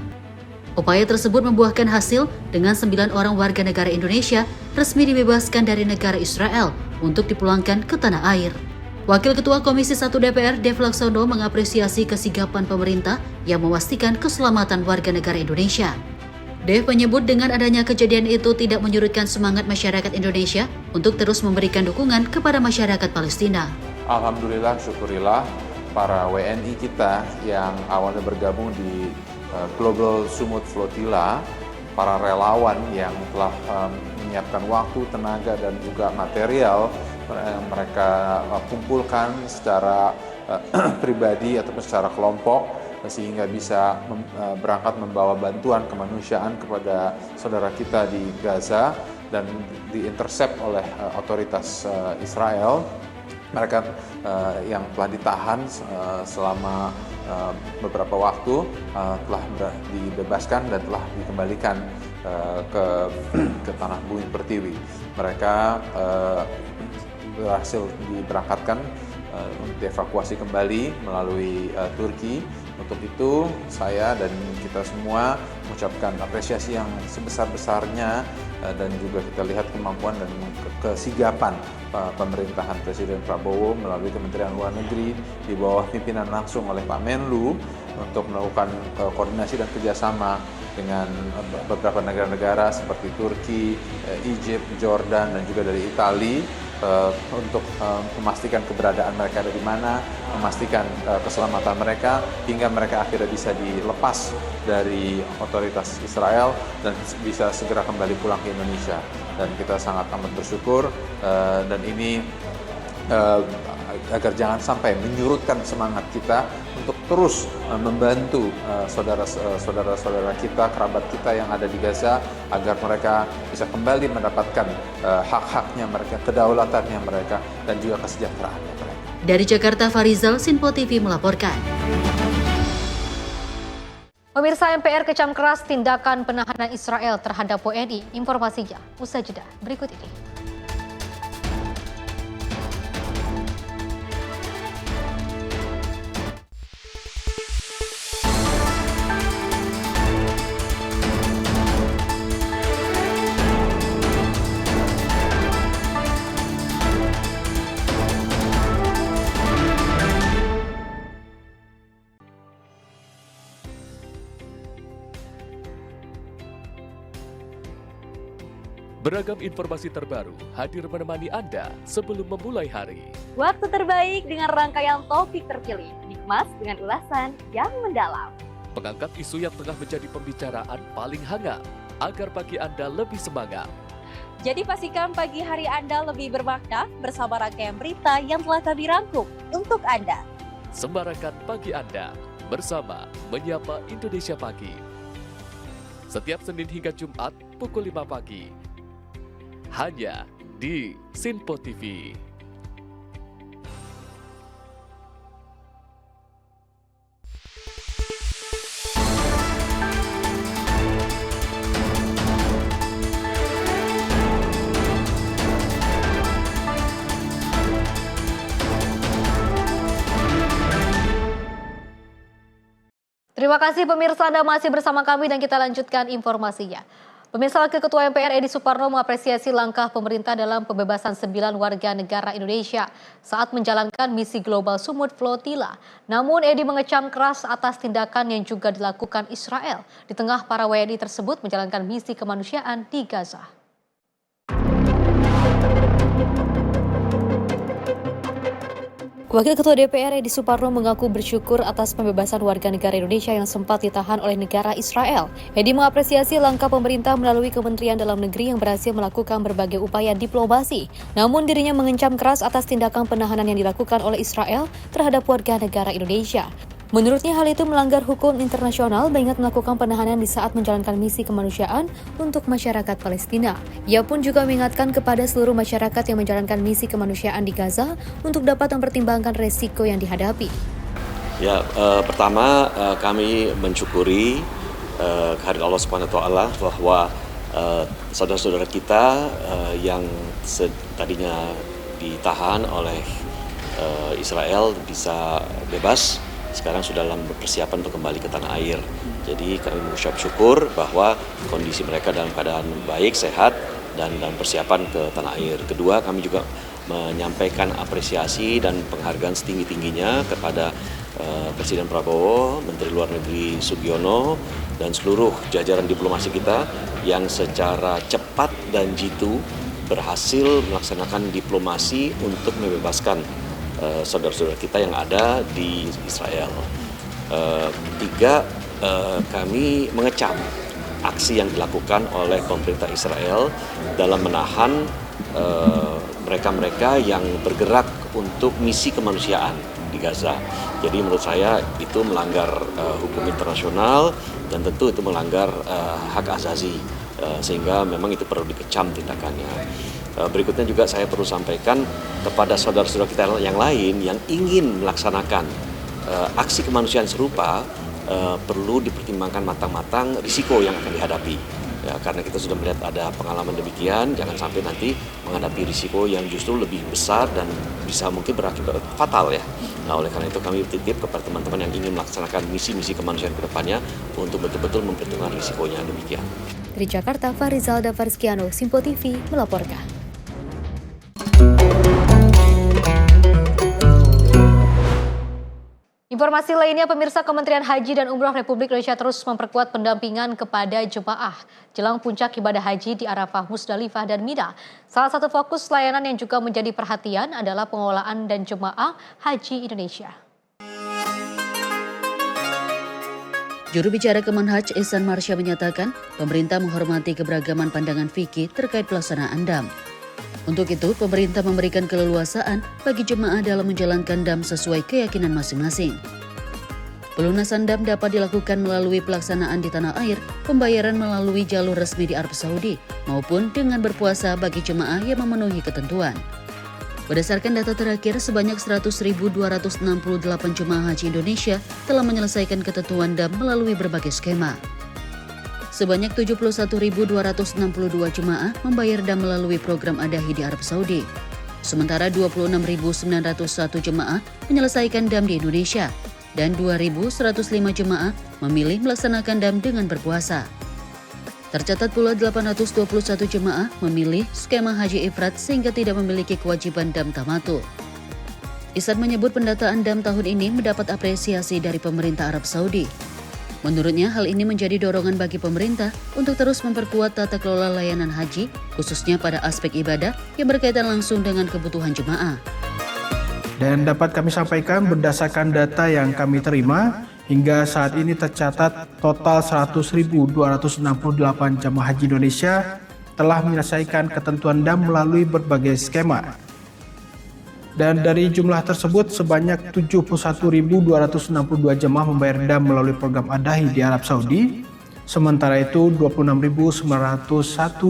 Upaya tersebut membuahkan hasil dengan 9 orang warga negara Indonesia resmi dibebaskan dari negara Israel untuk dipulangkan ke tanah air. Wakil Ketua Komisi 1 DPR Dev Laksono mengapresiasi kesigapan pemerintah yang memastikan keselamatan warga negara Indonesia. Dev menyebut dengan adanya kejadian itu tidak menyurutkan semangat masyarakat Indonesia untuk terus memberikan dukungan kepada masyarakat Palestina. Alhamdulillah, syukurilah para WNI kita yang awalnya bergabung di Global Sumut Flotilla, para relawan yang telah menyiapkan waktu, tenaga, dan juga material yang mereka kumpulkan secara pribadi ataupun secara kelompok sehingga bisa berangkat membawa bantuan kemanusiaan kepada saudara kita di Gaza dan diintercept oleh otoritas Israel. Mereka yang telah ditahan selama beberapa waktu telah dibebaskan dan telah dikembalikan ke tanah bumi pertiwi. Mereka berhasil diberangkatkan dievakuasi kembali melalui Turki. Untuk itu saya dan kita semua mengucapkan apresiasi yang sebesar-besarnya dan juga kita lihat kemampuan dan kesigapan pemerintahan Presiden Prabowo melalui Kementerian Luar Negeri di bawah pimpinan langsung oleh Pak Menlu untuk melakukan koordinasi dan kerjasama dengan beberapa negara-negara seperti Turki, Egypt, Jordan, dan juga dari Italia untuk memastikan keberadaan mereka ada di mana, memastikan keselamatan mereka hingga mereka akhirnya bisa dilepas dari otoritas Israel dan bisa segera kembali pulang ke Indonesia. Dan kita sangat amat bersyukur dan ini agar jangan sampai menyurutkan semangat kita untuk terus membantu saudara-saudara kita, kerabat kita yang ada di Gaza agar mereka bisa kembali mendapatkan hak-haknya mereka, kedaulatannya mereka, dan juga kesejahteraannya mereka. Dari Jakarta, Farizal, Sinpo TV melaporkan. Pemirsa, MPR kecam keras tindakan penahanan Israel terhadap WNI. Informasinya usai jeda berikut ini. Beragam informasi terbaru hadir menemani Anda sebelum memulai hari. Waktu terbaik dengan rangkaian topik terpilih, dikemas dengan ulasan yang mendalam. Mengangkat isu yang tengah menjadi pembicaraan paling hangat, agar pagi Anda lebih semangat. Jadi pastikan pagi hari Anda lebih bermakna bersama rangkaian berita yang telah kami rangkum untuk Anda. Sembarakan pagi Anda bersama Menyapa Indonesia Pagi. Setiap Senin hingga Jumat pukul 5 pagi. Hanya di Sinpo TV. Terima kasih pemirsa, Anda masih bersama kami dan kita lanjutkan informasinya. Pemirsa, Wakil Ketua MPR Edi Suparno mengapresiasi langkah pemerintah dalam pembebasan 9 warga negara Indonesia saat menjalankan misi Global Sumut Flotilla. Namun Edi mengecam keras atas tindakan yang juga dilakukan Israel di tengah para WNI tersebut menjalankan misi kemanusiaan di Gaza. Wakil Ketua DPR Edi Suparno mengaku bersyukur atas pembebasan warga negara Indonesia yang sempat ditahan oleh negara Israel. Edi mengapresiasi langkah pemerintah melalui Kementerian Dalam Negeri yang berhasil melakukan berbagai upaya diplomasi. Namun dirinya mengecam keras atas tindakan penahanan yang dilakukan oleh Israel terhadap warga negara Indonesia. Menurutnya hal itu melanggar hukum internasional mengingat melakukan penahanan di saat menjalankan misi kemanusiaan untuk masyarakat Palestina. Ia pun juga mengingatkan kepada seluruh masyarakat yang menjalankan misi kemanusiaan di Gaza untuk dapat mempertimbangkan resiko yang dihadapi. Ya, pertama kami mensyukuri kehadirat Allah Subhanahu wa taala bahwa saudara-saudara kita yang tadinya ditahan oleh Israel bisa bebas. Sekarang sudah dalam persiapan untuk kembali ke tanah air. Jadi kami mengucap syukur bahwa kondisi mereka dalam keadaan baik, sehat, dan dalam persiapan ke tanah air. Kedua, kami juga menyampaikan apresiasi dan penghargaan setinggi-tingginya kepada Presiden Prabowo, Menteri Luar Negeri Sugiono, dan seluruh jajaran diplomasi kita yang secara cepat dan jitu berhasil melaksanakan diplomasi untuk membebaskan saudara-saudara kita yang ada di Israel. Tiga, kami mengecam aksi yang dilakukan oleh pemerintah Israel dalam menahan mereka-mereka yang bergerak untuk misi kemanusiaan di Gaza. Jadi menurut saya itu melanggar hukum internasional dan tentu itu melanggar hak asasi, sehingga memang itu perlu dikecam tindakannya. Berikutnya juga saya perlu sampaikan kepada saudara-saudara kita yang lain yang ingin melaksanakan aksi kemanusiaan serupa, perlu dipertimbangkan matang-matang risiko yang akan dihadapi. Ya, karena kita sudah melihat ada pengalaman demikian, jangan sampai nanti menghadapi risiko yang justru lebih besar dan bisa mungkin berakibat fatal ya. Nah, oleh karena itu kami titip kepada teman-teman yang ingin melaksanakan misi-misi kemanusiaan ke depannya untuk betul-betul memperhitungkan risikonya demikian. Dari Jakarta, Farizal dan Farizkiano, Simpo TV melaporkan. Informasi lainnya, pemirsa, Kementerian Haji dan Umroh Republik Indonesia terus memperkuat pendampingan kepada jemaah jelang puncak ibadah haji di Arafah, Musdalifah, dan Mina. Salah satu fokus layanan yang juga menjadi perhatian adalah pengelolaan dan jemaah haji Indonesia. Juru bicara Kemenhaj Ihsan Marsya menyatakan, pemerintah menghormati keberagaman pandangan fikih terkait pelaksanaan DAM. Untuk itu, pemerintah memberikan keleluasaan bagi jemaah dalam menjalankan DAM sesuai keyakinan masing-masing. Pelunasan DAM dapat dilakukan melalui pelaksanaan di tanah air, pembayaran melalui jalur resmi di Arab Saudi, maupun dengan berpuasa bagi jemaah yang memenuhi ketentuan. Berdasarkan data terakhir, sebanyak 100.268 jemaah haji Indonesia telah menyelesaikan ketentuan DAM melalui berbagai skema. Sebanyak 71.262 jemaah membayar DAM melalui program Adahi di Arab Saudi. Sementara 26.901 jemaah menyelesaikan DAM di Indonesia dan 2.105 jemaah memilih melaksanakan DAM dengan berpuasa. Tercatat pula 821 jemaah memilih skema haji ifrat sehingga tidak memiliki kewajiban DAM tamatu. Ihsan menyebut pendataan DAM tahun ini mendapat apresiasi dari pemerintah Arab Saudi. Menurutnya, hal ini menjadi dorongan bagi pemerintah untuk terus memperkuat tata kelola layanan haji, khususnya pada aspek ibadah yang berkaitan langsung dengan kebutuhan jemaah. Dan dapat kami sampaikan berdasarkan data yang kami terima, hingga saat ini tercatat total 100.268 jemaah haji Indonesia telah menyelesaikan ketentuan DAM melalui berbagai skema. Dan dari jumlah tersebut, sebanyak 71.262 jemaah membayar DAM melalui program Adahi di Arab Saudi. Sementara itu, 26.901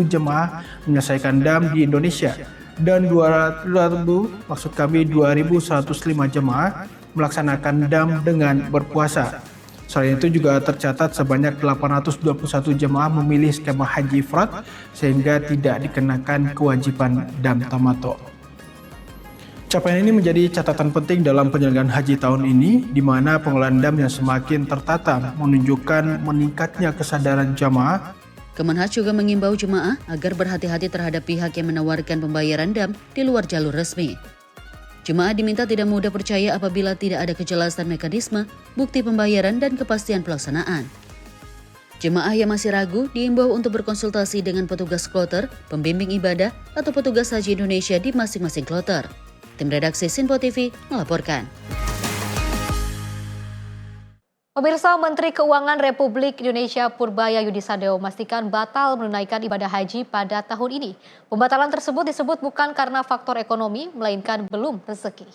jemaah menyelesaikan DAM di Indonesia. Dan 2.105 jemaah melaksanakan DAM dengan berpuasa. Selain itu juga tercatat sebanyak 821 jemaah memilih skema haji ifrat sehingga tidak dikenakan kewajiban DAM tamato. Capaian ini menjadi catatan penting dalam penyelenggaraan haji tahun ini, di mana pengelolaan DAM yang semakin tertata menunjukkan meningkatnya kesadaran jamaah. Kemenhaj juga mengimbau jemaah agar berhati-hati terhadap pihak yang menawarkan pembayaran DAM di luar jalur resmi. Jemaah diminta tidak mudah percaya apabila tidak ada kejelasan mekanisme, bukti pembayaran, dan kepastian pelaksanaan. Jemaah yang masih ragu diimbau untuk berkonsultasi dengan petugas kloter, pembimbing ibadah, atau petugas haji Indonesia di masing-masing kloter. Tim redaksi Simpo TV melaporkan. Pemirsa, Menteri Keuangan Republik Indonesia Purbaya Yudisadeo memastikan batal menunaikan ibadah haji pada tahun ini. Pembatalan tersebut disebut bukan karena faktor ekonomi, melainkan belum rezeki.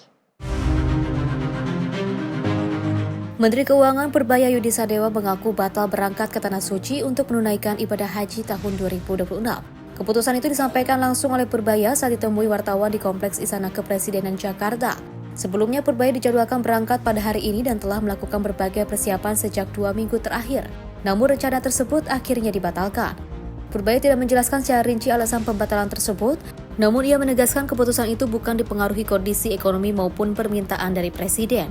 Menteri Keuangan Purbaya Yudisadeo mengaku batal berangkat ke Tanah Suci untuk menunaikan ibadah haji tahun 2026. Keputusan itu disampaikan langsung oleh Purbaya saat ditemui wartawan di Kompleks Istana Kepresidenan Jakarta. Sebelumnya Purbaya dijadwalkan berangkat pada hari ini dan telah melakukan berbagai persiapan sejak 2 minggu terakhir. Namun rencana tersebut akhirnya dibatalkan. Purbaya tidak menjelaskan secara rinci alasan pembatalan tersebut, namun ia menegaskan keputusan itu bukan dipengaruhi kondisi ekonomi maupun permintaan dari Presiden.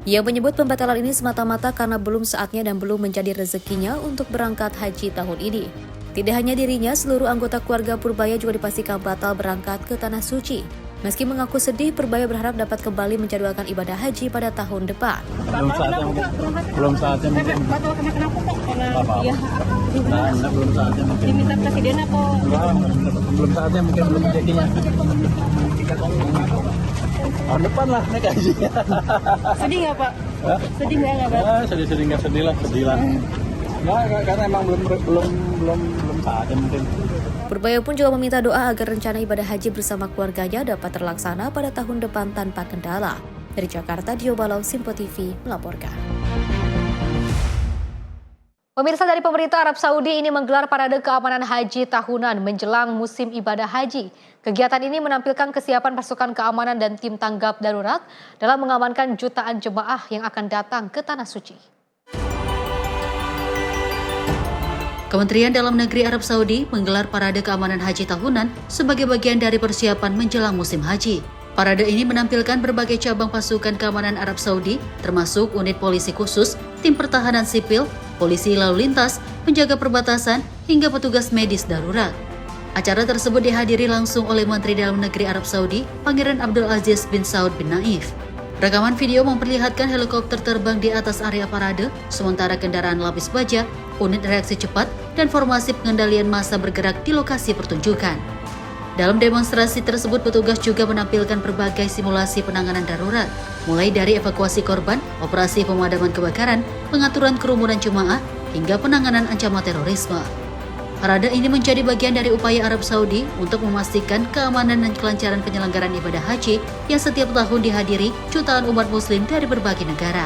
Ia menyebut pembatalan ini semata-mata karena belum saatnya dan belum menjadi rezekinya untuk berangkat haji tahun ini. Tidak hanya dirinya, seluruh anggota keluarga Purbaya juga dipastikan batal berangkat ke Tanah Suci. Meski mengaku sedih, Purbaya berharap dapat kembali menjadwalkan ibadah haji pada tahun depan. Belum saatnya mungkin. Batal kenapa Pak? Karena belum saatnya mungkin. Diminta presiden atau? Belum saatnya mungkin, belum rezekinya. Tahun depan lah naik hajinya. Sedih nggak Pak? Sedih nggak Pak? Sedih nggak sedih lah, sedih lah. Nggak, karena emang belum saatnya mungkin. Purbaya pun juga meminta doa agar rencana ibadah haji bersama keluarganya dapat terlaksana pada tahun depan tanpa kendala. Dari Jakarta, Dio Balau, Simpo TV melaporkan. Pemirsa, dari pemerintah Arab Saudi ini menggelar parade keamanan haji tahunan menjelang musim ibadah haji. Kegiatan ini menampilkan kesiapan pasukan keamanan dan tim tanggap darurat dalam mengamankan jutaan jemaah yang akan datang ke Tanah Suci. Kementerian Dalam Negeri Arab Saudi menggelar parade keamanan haji tahunan sebagai bagian dari persiapan menjelang musim haji. Parade ini menampilkan berbagai cabang pasukan keamanan Arab Saudi, termasuk unit polisi khusus, tim pertahanan sipil, polisi lalu lintas, penjaga perbatasan, hingga petugas medis darurat. Acara tersebut dihadiri langsung oleh Menteri Dalam Negeri Arab Saudi, Pangeran Abdul Aziz bin Saud bin Naif. Rekaman video memperlihatkan helikopter terbang di atas area parade, sementara kendaraan lapis baja, unit reaksi cepat, dan formasi pengendalian massa bergerak di lokasi pertunjukan. Dalam demonstrasi tersebut, petugas juga menampilkan berbagai simulasi penanganan darurat, mulai dari evakuasi korban, operasi pemadaman kebakaran, pengaturan kerumunan jemaah, hingga penanganan ancaman terorisme. Parade ini menjadi bagian dari upaya Arab Saudi untuk memastikan keamanan dan kelancaran penyelenggaraan ibadah haji yang setiap tahun dihadiri jutaan umat muslim dari berbagai negara.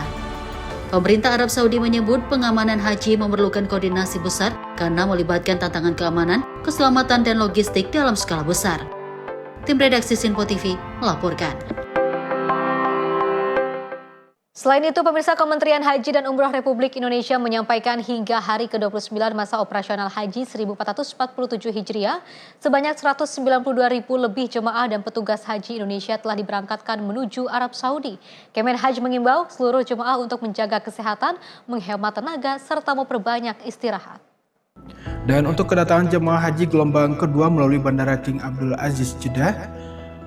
Pemerintah Arab Saudi menyebut pengamanan haji memerlukan koordinasi besar karena melibatkan tantangan keamanan, keselamatan, dan logistik dalam skala besar. Tim redaksi Sinpo TV melaporkan. Selain itu, pemirsa, Kementerian Haji dan Umroh Republik Indonesia menyampaikan hingga hari ke-29 masa operasional Haji 1447 Hijriah, sebanyak 192.000 lebih jemaah dan petugas haji Indonesia telah diberangkatkan menuju Arab Saudi. Kemenhaj mengimbau seluruh jemaah untuk menjaga kesehatan, menghemat tenaga, serta memperbanyak istirahat. Dan untuk kedatangan jemaah haji gelombang kedua melalui Bandara King Abdul Aziz Jeddah,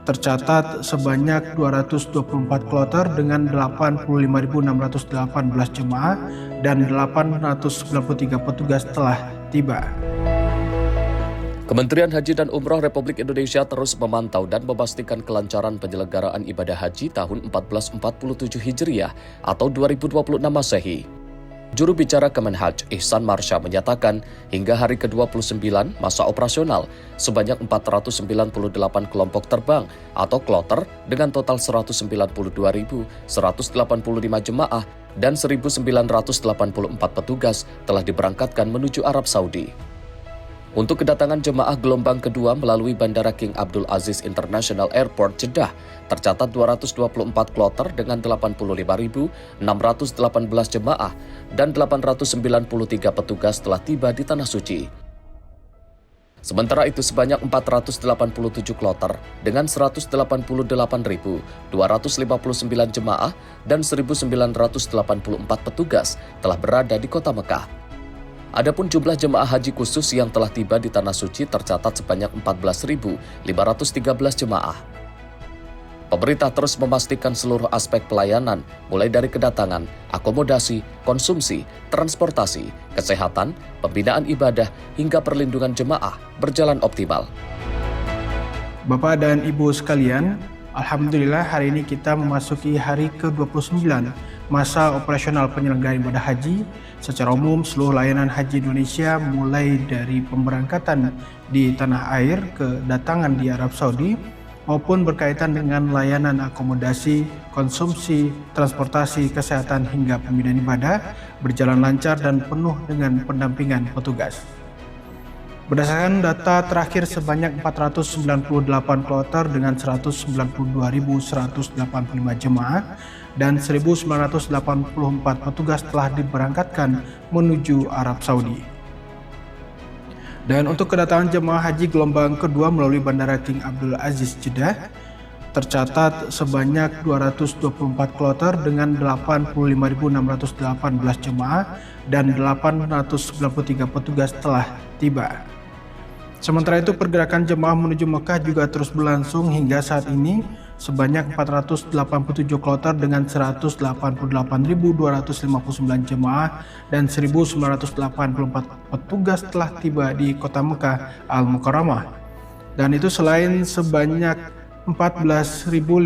tercatat sebanyak 224 kloter dengan 85.618 jemaah dan 893 petugas telah tiba. Kementerian Haji dan Umroh Republik Indonesia terus memantau dan memastikan kelancaran penyelenggaraan ibadah haji tahun 1447 Hijriah atau 2026 Masehi. Juru bicara Kemenhaj, Ihsan Marsha, menyatakan hingga hari ke-29 masa operasional, sebanyak 498 kelompok terbang atau kloter dengan total 192.185 jemaah dan 1.984 petugas telah diberangkatkan menuju Arab Saudi. Untuk kedatangan jemaah gelombang kedua melalui Bandara King Abdul Aziz International Airport Jeddah, tercatat 224 kloter dengan 85.618 jemaah dan 893 petugas telah tiba di Tanah Suci. Sementara itu, sebanyak 487 kloter dengan 188.259 jemaah dan 1.984 petugas telah berada di kota Mekah. Adapun jumlah jemaah haji khusus yang telah tiba di Tanah Suci tercatat sebanyak 14.513 jemaah. Pemerintah terus memastikan seluruh aspek pelayanan, mulai dari kedatangan, akomodasi, konsumsi, transportasi, kesehatan, pembinaan ibadah, hingga perlindungan jemaah berjalan optimal. Bapak dan Ibu sekalian, alhamdulillah hari ini kita memasuki hari ke-29 masa operasional penyelenggaraan ibadah haji. Secara umum, seluruh layanan haji Indonesia mulai dari pemberangkatan di tanah air, kedatangan di Arab Saudi, maupun berkaitan dengan layanan akomodasi, konsumsi, transportasi, kesehatan, hingga pembinaan ibadah berjalan lancar dan penuh dengan pendampingan petugas. Berdasarkan data terakhir, sebanyak 498 kloter dengan 192.185 jemaah dan 1.984 petugas telah diberangkatkan menuju Arab Saudi. Dan untuk kedatangan jemaah haji gelombang kedua melalui Bandara King Abdul Aziz Jeddah, tercatat sebanyak 224 kloter dengan 85.618 jemaah dan 893 petugas telah tiba. Sementara itu, pergerakan jemaah menuju Mekah juga terus berlangsung hingga saat ini. Sebanyak 487 kloter dengan 188.259 jemaah dan 1.984 petugas telah tiba di kota Mekah Al-Mukarramah. Dan itu selain sebanyak 14.513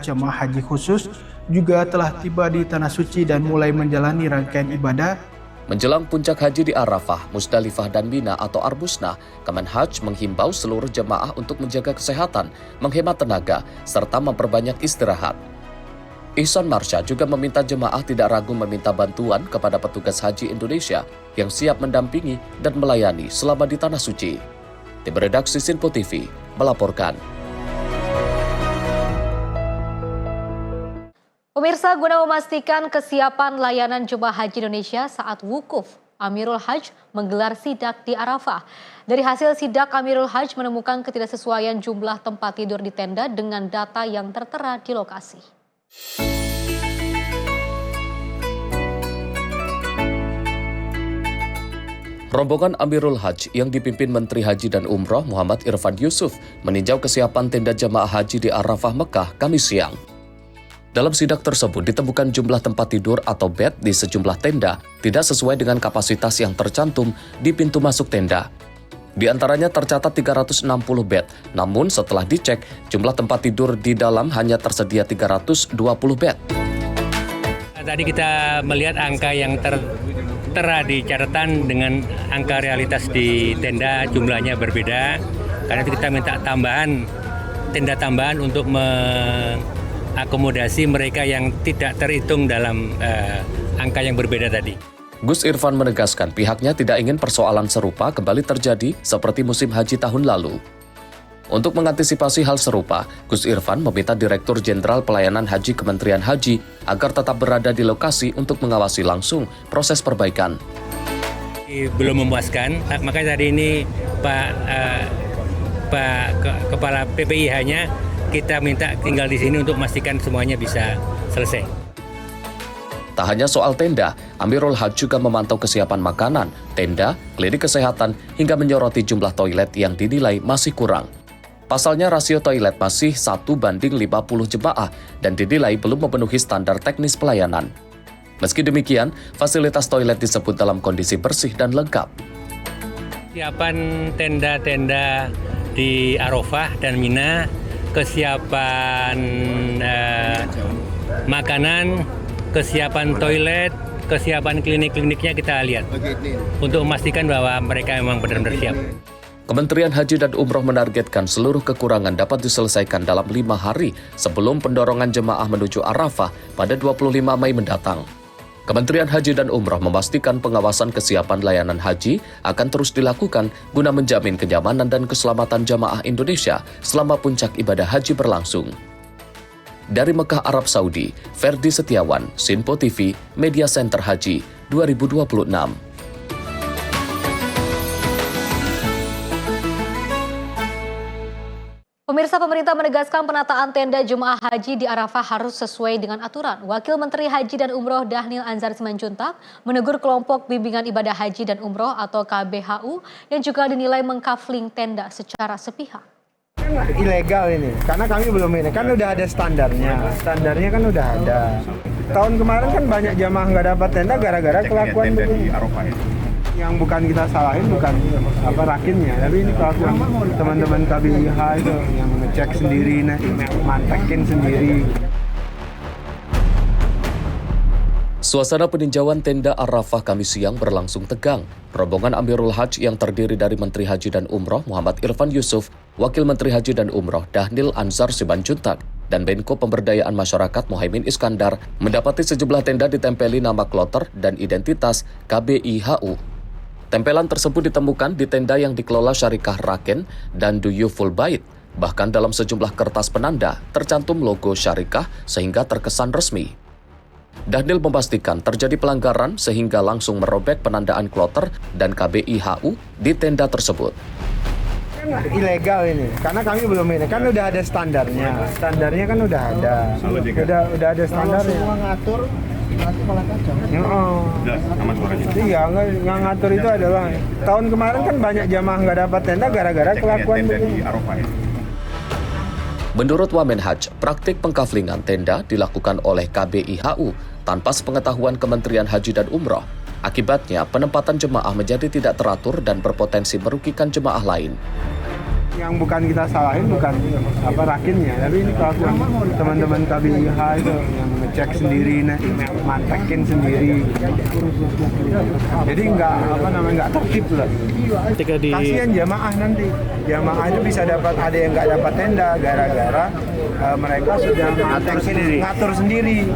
jemaah haji khusus juga telah tiba di Tanah Suci dan mulai menjalani rangkaian ibadah. Menjelang puncak haji di Arafah, Musdalifah, dan Mina atau Arbusnah, Kemenhaj menghimbau seluruh jemaah untuk menjaga kesehatan, menghemat tenaga, serta memperbanyak istirahat. Ihsan Marsha juga meminta jemaah tidak ragu meminta bantuan kepada petugas haji Indonesia yang siap mendampingi dan melayani selama di Tanah Suci. Tim redaksi Sinpo TV melaporkan. Pemirsa, guna memastikan kesiapan layanan jemaah haji Indonesia saat wukuf Amirul Hajj menggelar sidak di Arafah. Dari hasil sidak, Amirul Hajj menemukan ketidaksesuaian jumlah tempat tidur di tenda dengan data yang tertera di lokasi. Rombongan Amirul Hajj yang dipimpin Menteri Haji dan Umroh Muhammad Irfan Yusuf meninjau kesiapan tenda jamaah haji di Arafah, Mekah, Kamis siang. Dalam sidak tersebut ditemukan jumlah tempat tidur atau bed di sejumlah tenda tidak sesuai dengan kapasitas yang tercantum di pintu masuk tenda. Di antaranya tercatat 360 bed, namun setelah dicek, jumlah tempat tidur di dalam hanya tersedia 320 bed. Tadi kita melihat angka yang tertera di catatan dengan angka realitas di tenda jumlahnya berbeda. Karena itu kita minta tenda tambahan untuk mengakomodasi mereka yang tidak terhitung dalam angka yang berbeda tadi. Gus Irfan menegaskan pihaknya tidak ingin persoalan serupa kembali terjadi seperti musim haji tahun lalu. Untuk mengantisipasi hal serupa, Gus Irfan meminta Direktur Jenderal Pelayanan Haji Kementerian Haji agar tetap berada di lokasi untuk mengawasi langsung proses perbaikan. Belum memuaskan, makanya tadi ini Pak Kepala PPIH-nya kita minta tinggal di sini untuk memastikan semuanya bisa selesai. Tak hanya soal tenda, Amirul Hajj juga memantau kesiapan makanan, tenda, klinik kesehatan, hingga menyoroti jumlah toilet yang dinilai masih kurang. Pasalnya rasio toilet masih 1:50 jemaah dan dinilai belum memenuhi standar teknis pelayanan. Meski demikian, fasilitas toilet disebut dalam kondisi bersih dan lengkap. Kesiapan tenda-tenda di Arafah dan Mina, kesiapan makanan, kesiapan toilet, kesiapan klinik-kliniknya kita lihat untuk memastikan bahwa mereka memang benar-benar siap. Kementerian Haji dan Umroh menargetkan seluruh kekurangan dapat diselesaikan dalam 5 hari sebelum pendorongan jemaah menuju Arafah pada 25 Mei mendatang. Kementerian Haji dan Umroh memastikan pengawasan kesiapan layanan haji akan terus dilakukan guna menjamin kenyamanan dan keselamatan jamaah Indonesia selama puncak ibadah haji berlangsung. Dari Mekah, Arab Saudi, Ferdi Setiawan, Sinpo TV, Media Center Haji 2026. Pemirsa, pemerintah menegaskan penataan tenda jemaah haji di Arafah harus sesuai dengan aturan. Wakil Menteri Haji dan Umroh Dhanil Anzar Simanjuntak menegur kelompok bimbingan ibadah haji dan umroh atau KBHU yang juga dinilai mengkafling tenda secara sepihak. Ilegal ini, karena kami belum ini, kan udah ada standarnya kan udah ada. Tahun kemarin kan banyak jamaah nggak dapat tenda gara-gara kelakuan begini. Yang bukan kita salahin bukan rakinnya, tapi ini kelakuan teman-teman KBIH itu yang ngecek sendiri, mantekin sendiri. Suasana peninjauan tenda Arafah Kamis siang berlangsung tegang. Rombongan Amirul Hajj yang terdiri dari Menteri Haji dan Umroh Muhammad Irfan Yusuf, Wakil Menteri Haji dan Umroh Dhanil Anzar Simanjuntak, dan Menko Pemberdayaan Masyarakat Muhaimin Iskandar mendapati sejumlah tenda ditempeli nama kloter dan identitas KBIHU. Tempelan tersebut ditemukan di tenda yang dikelola Syarikah Raken dan Duyuful Bait. Bahkan dalam sejumlah kertas penanda tercantum logo Syarikah sehingga terkesan resmi. Dhanil memastikan terjadi pelanggaran sehingga langsung merobek penandaan kloter dan KBIHU di tenda tersebut. Ilegal ini, karena kami belum ini, kan udah ada standarnya kan udah ada standarnya. Semua ngatur nanti malah kacau. Iya, nggak ngatur itu adalah tahun kemarin kan banyak jamaah nggak dapat tenda gara-gara kelakuan begini. Menurut Wamenhaj, praktik pengkaflingan tenda dilakukan oleh KBIHU tanpa sepengetahuan Kementerian Haji dan Umroh. Akibatnya, penempatan jemaah menjadi tidak teratur dan berpotensi merugikan jemaah lain. Yang bukan kita salahin bukan rakinnya, tapi ini kelakuan teman-teman KBIH itu yang ngecek sendiri, mantekin sendiri. Jadi nggak tertib lah. Kasihan jamaah nanti, jamaah itu bisa dapat, ada yang nggak dapat tenda gara-gara mereka sudah ngatur sendiri.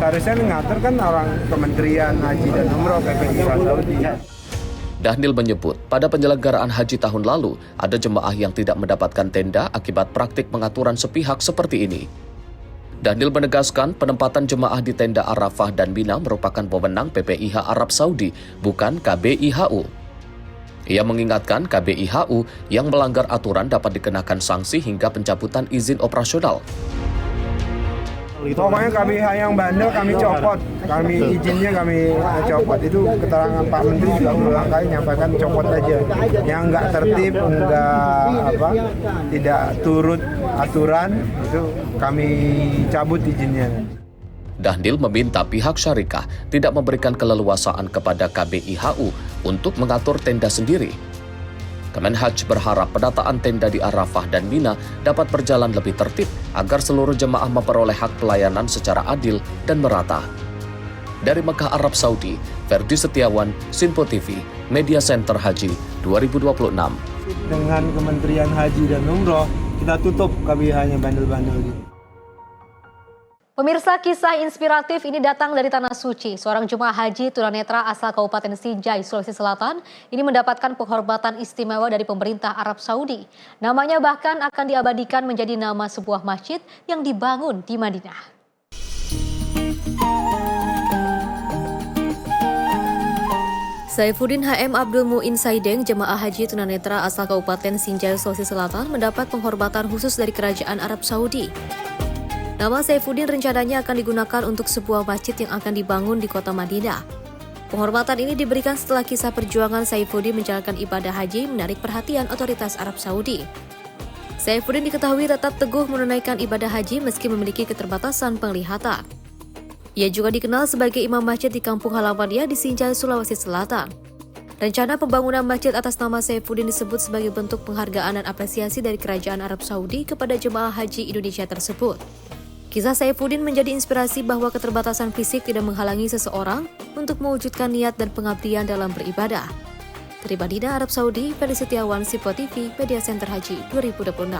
Seharusnya ngatur kan orang Kementerian Haji dan Umroh PPI Arab Saudi. Dhanil menyebut, pada penyelenggaraan haji tahun lalu, ada jemaah yang tidak mendapatkan tenda akibat praktik pengaturan sepihak seperti ini. Dhanil menegaskan penempatan jemaah di tenda Arafah dan Mina merupakan wewenang PPIH Arab Saudi, bukan KBIHU. Ia mengingatkan KBIHU yang melanggar aturan dapat dikenakan sanksi hingga pencabutan izin operasional. Pokoknya KBIH yang bandel kami copot, izinnya kami copot. Itu keterangan Pak Menteri juga berulang kali nyampaikan copot aja. Yang nggak tertib, tidak turut aturan itu kami cabut izinnya. Dhanil meminta pihak syarikah tidak memberikan keleluasaan kepada KBIHU untuk mengatur tenda sendiri. Kemenhaj berharap penataan tenda di Arafah dan Mina dapat berjalan lebih tertib agar seluruh jemaah memperoleh hak pelayanan secara adil dan merata. Dari Mekah, Arab Saudi, Ferdi Setiawan, Sinpo TV, Media Center Haji 2026. Dengan Kementerian Haji dan Umroh, kita tutup KBIH-nya bandel-bandel gitu. Pemirsa, kisah inspiratif ini datang dari Tanah Suci. Seorang jemaah haji tunanetra asal Kabupaten Sinjai, Sulawesi Selatan, ini mendapatkan penghormatan istimewa dari pemerintah Arab Saudi. Namanya bahkan akan diabadikan menjadi nama sebuah masjid yang dibangun di Madinah. Saifuddin HM Abdul Mu'in Saideng, jemaah haji tunanetra asal Kabupaten Sinjai, Sulawesi Selatan, mendapat penghormatan khusus dari Kerajaan Arab Saudi. Nama Saifuddin rencananya akan digunakan untuk sebuah masjid yang akan dibangun di kota Madinah. Penghormatan ini diberikan setelah kisah perjuangan Saifuddin menjalankan ibadah haji menarik perhatian otoritas Arab Saudi. Saifuddin diketahui tetap teguh menunaikan ibadah haji meski memiliki keterbatasan penglihatan. Ia juga dikenal sebagai imam masjid di kampung halamannya di Sinjai, Sulawesi Selatan. Rencana pembangunan masjid atas nama Saifuddin disebut sebagai bentuk penghargaan dan apresiasi dari Kerajaan Arab Saudi kepada jemaah haji Indonesia tersebut. Kisah Saifuddin menjadi inspirasi bahwa keterbatasan fisik tidak menghalangi seseorang untuk mewujudkan niat dan pengabdian dalam beribadah. Dari Madinah, Arab Saudi, Ferdi Setiawan, Sinpo TV, Media Center Haji 2026.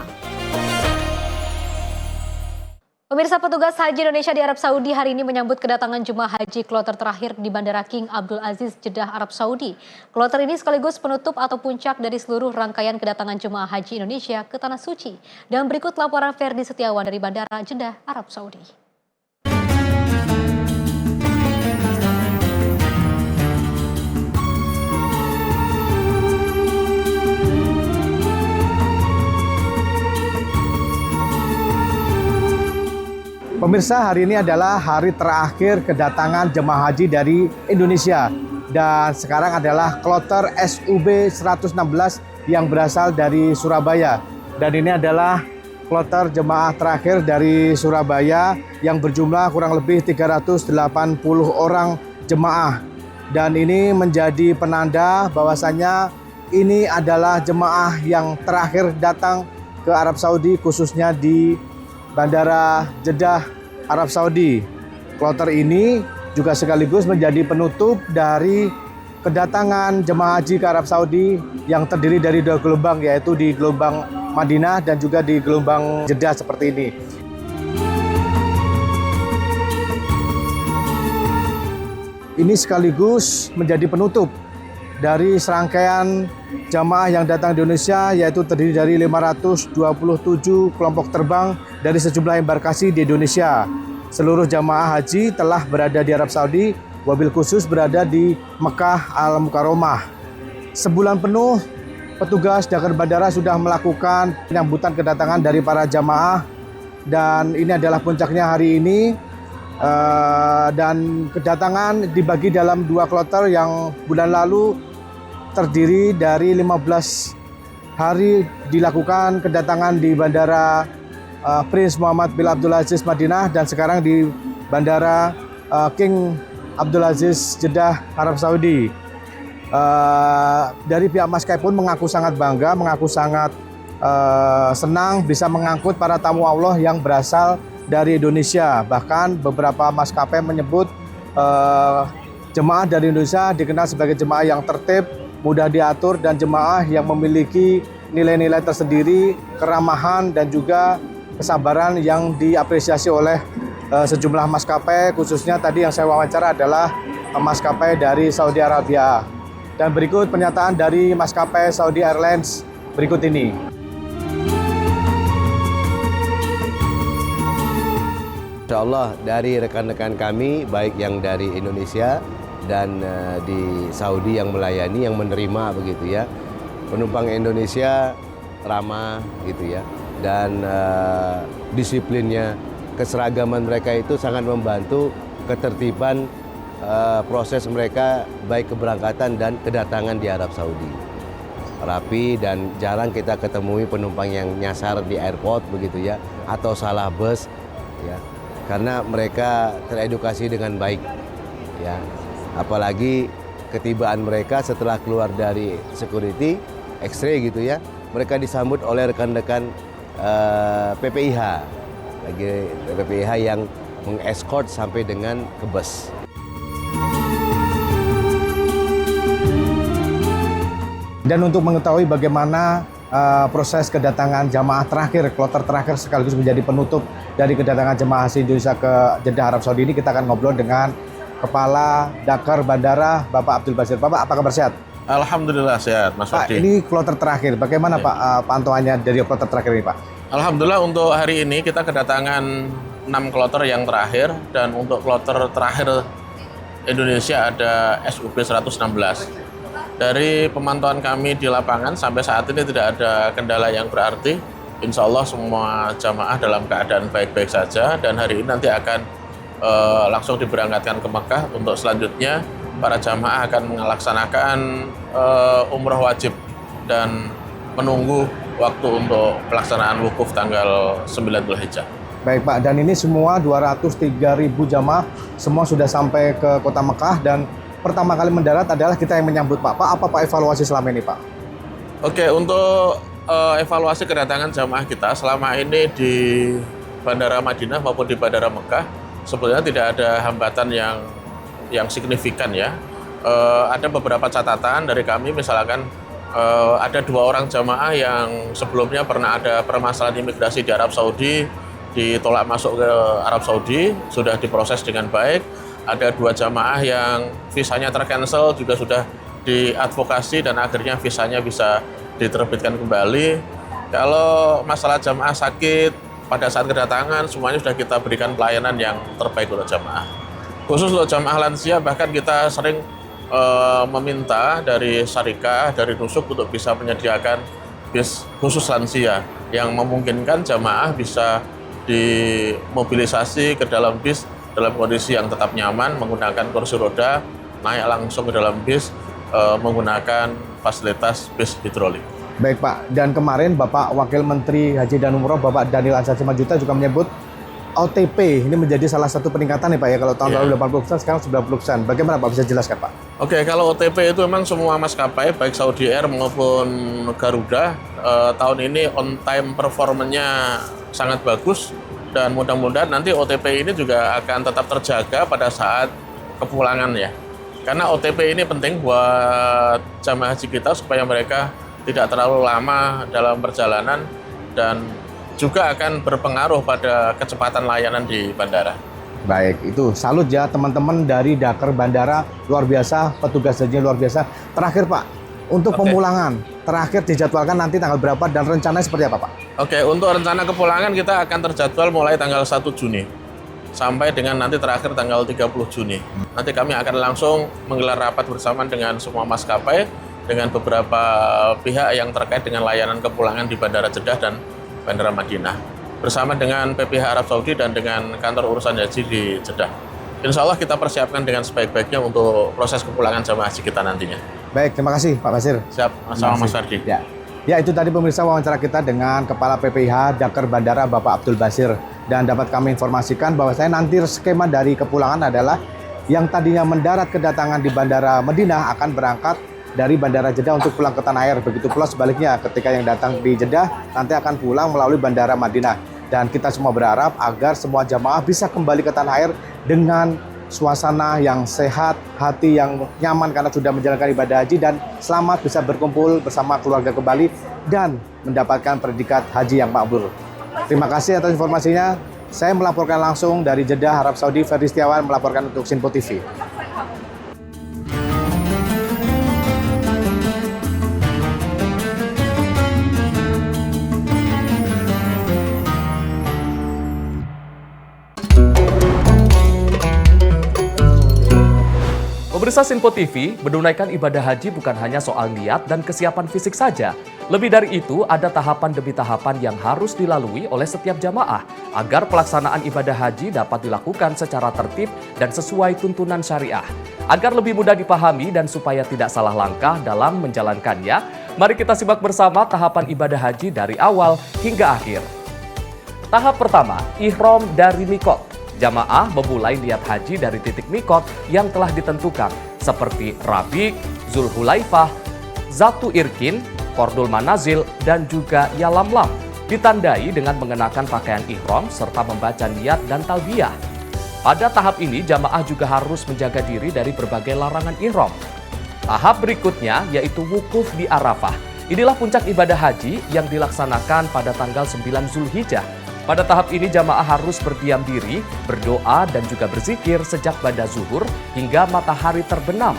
Pemirsa, petugas haji Indonesia di Arab Saudi hari ini menyambut kedatangan jemaah haji kloter terakhir di Bandara King Abdul Aziz, Jeddah, Arab Saudi. Kloter ini sekaligus penutup atau puncak dari seluruh rangkaian kedatangan jemaah haji Indonesia ke Tanah Suci. Dan berikut laporan Ferdi Setiawan dari Bandara Jeddah, Arab Saudi. Pemirsa, hari ini adalah hari terakhir kedatangan jemaah haji dari Indonesia. Dan sekarang adalah kloter SUB 116 yang berasal dari Surabaya. Dan ini adalah kloter jemaah terakhir dari Surabaya yang berjumlah kurang lebih 380 orang jemaah. Dan ini menjadi penanda bahwasannya ini adalah jemaah yang terakhir datang ke Arab Saudi, khususnya di Bandara Jeddah, Arab Saudi. Kloter ini juga sekaligus menjadi penutup dari kedatangan jemaah haji ke Arab Saudi yang terdiri dari 2 gelombang, yaitu di gelombang Madinah dan juga di gelombang Jeddah seperti ini. Ini sekaligus menjadi penutup dari serangkaian jamaah yang datang di Indonesia, yaitu terdiri dari 527 kelompok terbang dari sejumlah embarkasi di Indonesia. Seluruh jamaah haji telah berada di Arab Saudi, wabil khusus berada di Mekah Al-Mukarramah. Sebulan penuh, petugas jaga bandara sudah melakukan penyambutan kedatangan dari para jamaah, dan ini adalah puncaknya hari ini. Dan kedatangan dibagi dalam 2 kloter yang bulan lalu terdiri dari 15 hari dilakukan kedatangan di Bandara Prince Muhammad bin Abdul Aziz Madinah, dan sekarang di Bandara King Abdul Aziz Jeddah, Arab Saudi. Dari pihak maskapai pun mengaku sangat bangga, mengaku sangat senang bisa mengangkut para tamu Allah yang berasal dari Indonesia. Bahkan beberapa maskapai menyebut jemaah dari Indonesia dikenal sebagai jemaah yang tertib, mudah diatur, dan jemaah yang memiliki nilai-nilai tersendiri, keramahan, dan juga kesabaran yang diapresiasi oleh sejumlah maskapai, khususnya tadi yang saya wawancara adalah maskapai dari Saudi Arabia. Dan berikut pernyataan dari maskapai Saudi Airlines berikut ini. Masya Allah, dari rekan-rekan kami, baik yang dari Indonesia dan di Saudi yang melayani, yang menerima begitu ya. Penumpang Indonesia ramah gitu ya, dan disiplinnya, keseragaman mereka itu sangat membantu ketertiban proses mereka baik keberangkatan dan kedatangan di Arab Saudi. Rapi dan jarang kita ketemui penumpang yang nyasar di airport begitu ya, atau salah bus ya, karena mereka teredukasi dengan baik ya. Apalagi ketibaan mereka setelah keluar dari security X-ray gitu ya, mereka disambut oleh rekan-rekan PPIH, lagi PPIH yang mengescort sampai dengan ke bus. Dan untuk mengetahui bagaimana proses kedatangan jamaah terakhir, kloter terakhir sekaligus menjadi penutup dari kedatangan jemaah haji Indonesia ke Jeddah Arab Saudi ini, kita akan ngobrol dengan Kepala Dakar Bandara Bapak Abdul Basir. Bapak, apa kabar, sehat? Alhamdulillah sehat, Mas Pak, Fardi. ini kloter terakhir. Bagaimana Ya. Pak pantauannya dari kloter terakhir ini, Pak? Alhamdulillah untuk hari ini kita kedatangan 6 kloter yang terakhir, dan untuk kloter terakhir Indonesia ada SUB 116. Dari pemantauan kami di lapangan sampai saat ini tidak ada kendala yang berarti. Insya Allah semua jamaah dalam keadaan baik-baik saja, dan hari ini nanti akan langsung diberangkatkan ke Mekah. Untuk selanjutnya para jamaah akan melaksanakan umroh wajib dan menunggu waktu untuk pelaksanaan wukuf tanggal 9 Dzulhijjah. Baik Pak, dan ini semua 203.000 jamaah semua sudah sampai ke kota Mekah, dan pertama kali mendarat adalah kita yang menyambut Pak. Pak, apa Pak evaluasi selama ini Pak? Oke, untuk evaluasi kedatangan jamaah kita selama ini di Bandara Madinah maupun di Bandara Mekah, sebetulnya tidak ada hambatan yang signifikan ya. Ada beberapa catatan dari kami, misalkan ada 2 orang jamaah yang sebelumnya pernah ada permasalahan imigrasi di Arab Saudi, ditolak masuk ke Arab Saudi, sudah diproses dengan baik. Ada 2 jamaah yang visanya tercancel, juga sudah diadvokasi dan akhirnya visanya bisa diterbitkan kembali. Kalau masalah jamaah sakit pada saat kedatangan, semuanya sudah kita berikan pelayanan yang terbaik untuk jamaah. Khusus untuk jamaah lansia, bahkan kita sering meminta dari Syarikah, dari Nusuk untuk bisa menyediakan bis khusus lansia yang memungkinkan jamaah bisa dimobilisasi ke dalam bis dalam kondisi yang tetap nyaman, menggunakan kursi roda, naik langsung ke dalam bis menggunakan fasilitas bis hidrolik. Baik Pak, dan kemarin Bapak Wakil Menteri Haji dan Umroh Bapak Daniel Ansar Simanjuntak juga menyebut OTP ini menjadi salah satu peningkatan nih Pak ya, kalau tahun lalu 80%, sekarang 90%. Bagaimana Pak, bisa jelaskan Pak? Oke, kalau OTP itu memang semua maskapai, baik Saudi Air maupun Garuda, tahun ini on time performanya sangat bagus, dan mudah-mudahan nanti OTP ini juga akan tetap terjaga pada saat kepulangan ya. Karena OTP ini penting buat jamaah haji kita supaya mereka tidak terlalu lama dalam perjalanan, dan juga akan berpengaruh pada kecepatan layanan di bandara. Baik, itu salut ya teman-teman dari Dakar Bandara, luar biasa, petugas hajinya luar biasa. Terakhir Pak, untuk pemulangan terakhir dijadwalkan nanti tanggal berapa dan rencananya seperti apa Pak? Oke, untuk rencana kepulangan kita akan terjadwal mulai tanggal 1 Juni sampai dengan nanti terakhir tanggal 30 Juni. Nanti kami akan langsung menggelar rapat bersama dengan semua maskapai, dengan beberapa pihak yang terkait dengan layanan kepulangan di Bandara Jeddah dan Bandara Madinah, bersama dengan PPH Arab Saudi dan dengan kantor urusan haji di Jeddah. Insya Allah kita persiapkan dengan sebaik-baiknya untuk proses kepulangan jamaah haji kita nantinya. Baik, terima kasih Pak Basir. Siap, sama Mas Fardi. Ya, itu tadi pemirsa wawancara kita dengan Kepala PPIH Dakar Bandara Bapak Abdul Basir. Dan dapat kami informasikan bahwa saya nanti skema dari kepulangan adalah yang tadinya mendarat kedatangan di Bandara Madinah akan berangkat dari Bandara Jeddah untuk pulang ke tanah air. Begitu pula sebaliknya, ketika yang datang di Jeddah nanti akan pulang melalui Bandara Madinah. Dan kita semua berharap agar semua jamaah bisa kembali ke tanah air dengan suasana yang sehat, hati yang nyaman karena sudah menjalankan ibadah haji, dan selamat bisa berkumpul bersama keluarga kembali dan mendapatkan predikat haji yang makbul. Terima kasih atas informasinya. Saya melaporkan langsung dari Jeddah, Arab Saudi. Ferdi Setiawan melaporkan untuk Sinpo TV. Pemirsa Sinpo TV, menunaikan ibadah haji bukan hanya soal niat dan kesiapan fisik saja. Lebih dari itu, ada tahapan demi tahapan yang harus dilalui oleh setiap jamaah agar pelaksanaan ibadah haji dapat dilakukan secara tertib dan sesuai tuntunan syariah. Agar lebih mudah dipahami dan supaya tidak salah langkah dalam menjalankannya, mari kita simak bersama tahapan ibadah haji dari awal hingga akhir. Tahap pertama, ihram dari mikot. Jamaah memulai niat haji dari titik mikot yang telah ditentukan seperti Rabiq, Zulhulaifah, Zatu Irkin, Qordul Manazil, dan juga Yalamlam. Ditandai dengan mengenakan pakaian ihram serta membaca niat dan talbiyah. Pada tahap ini jamaah juga harus menjaga diri dari berbagai larangan ihram. Tahap berikutnya yaitu wukuf di Arafah. Inilah puncak ibadah haji yang dilaksanakan pada tanggal 9 Zulhijjah. Pada tahap ini jamaah harus berdiam diri, berdoa dan juga berzikir sejak pada zuhur hingga matahari terbenam.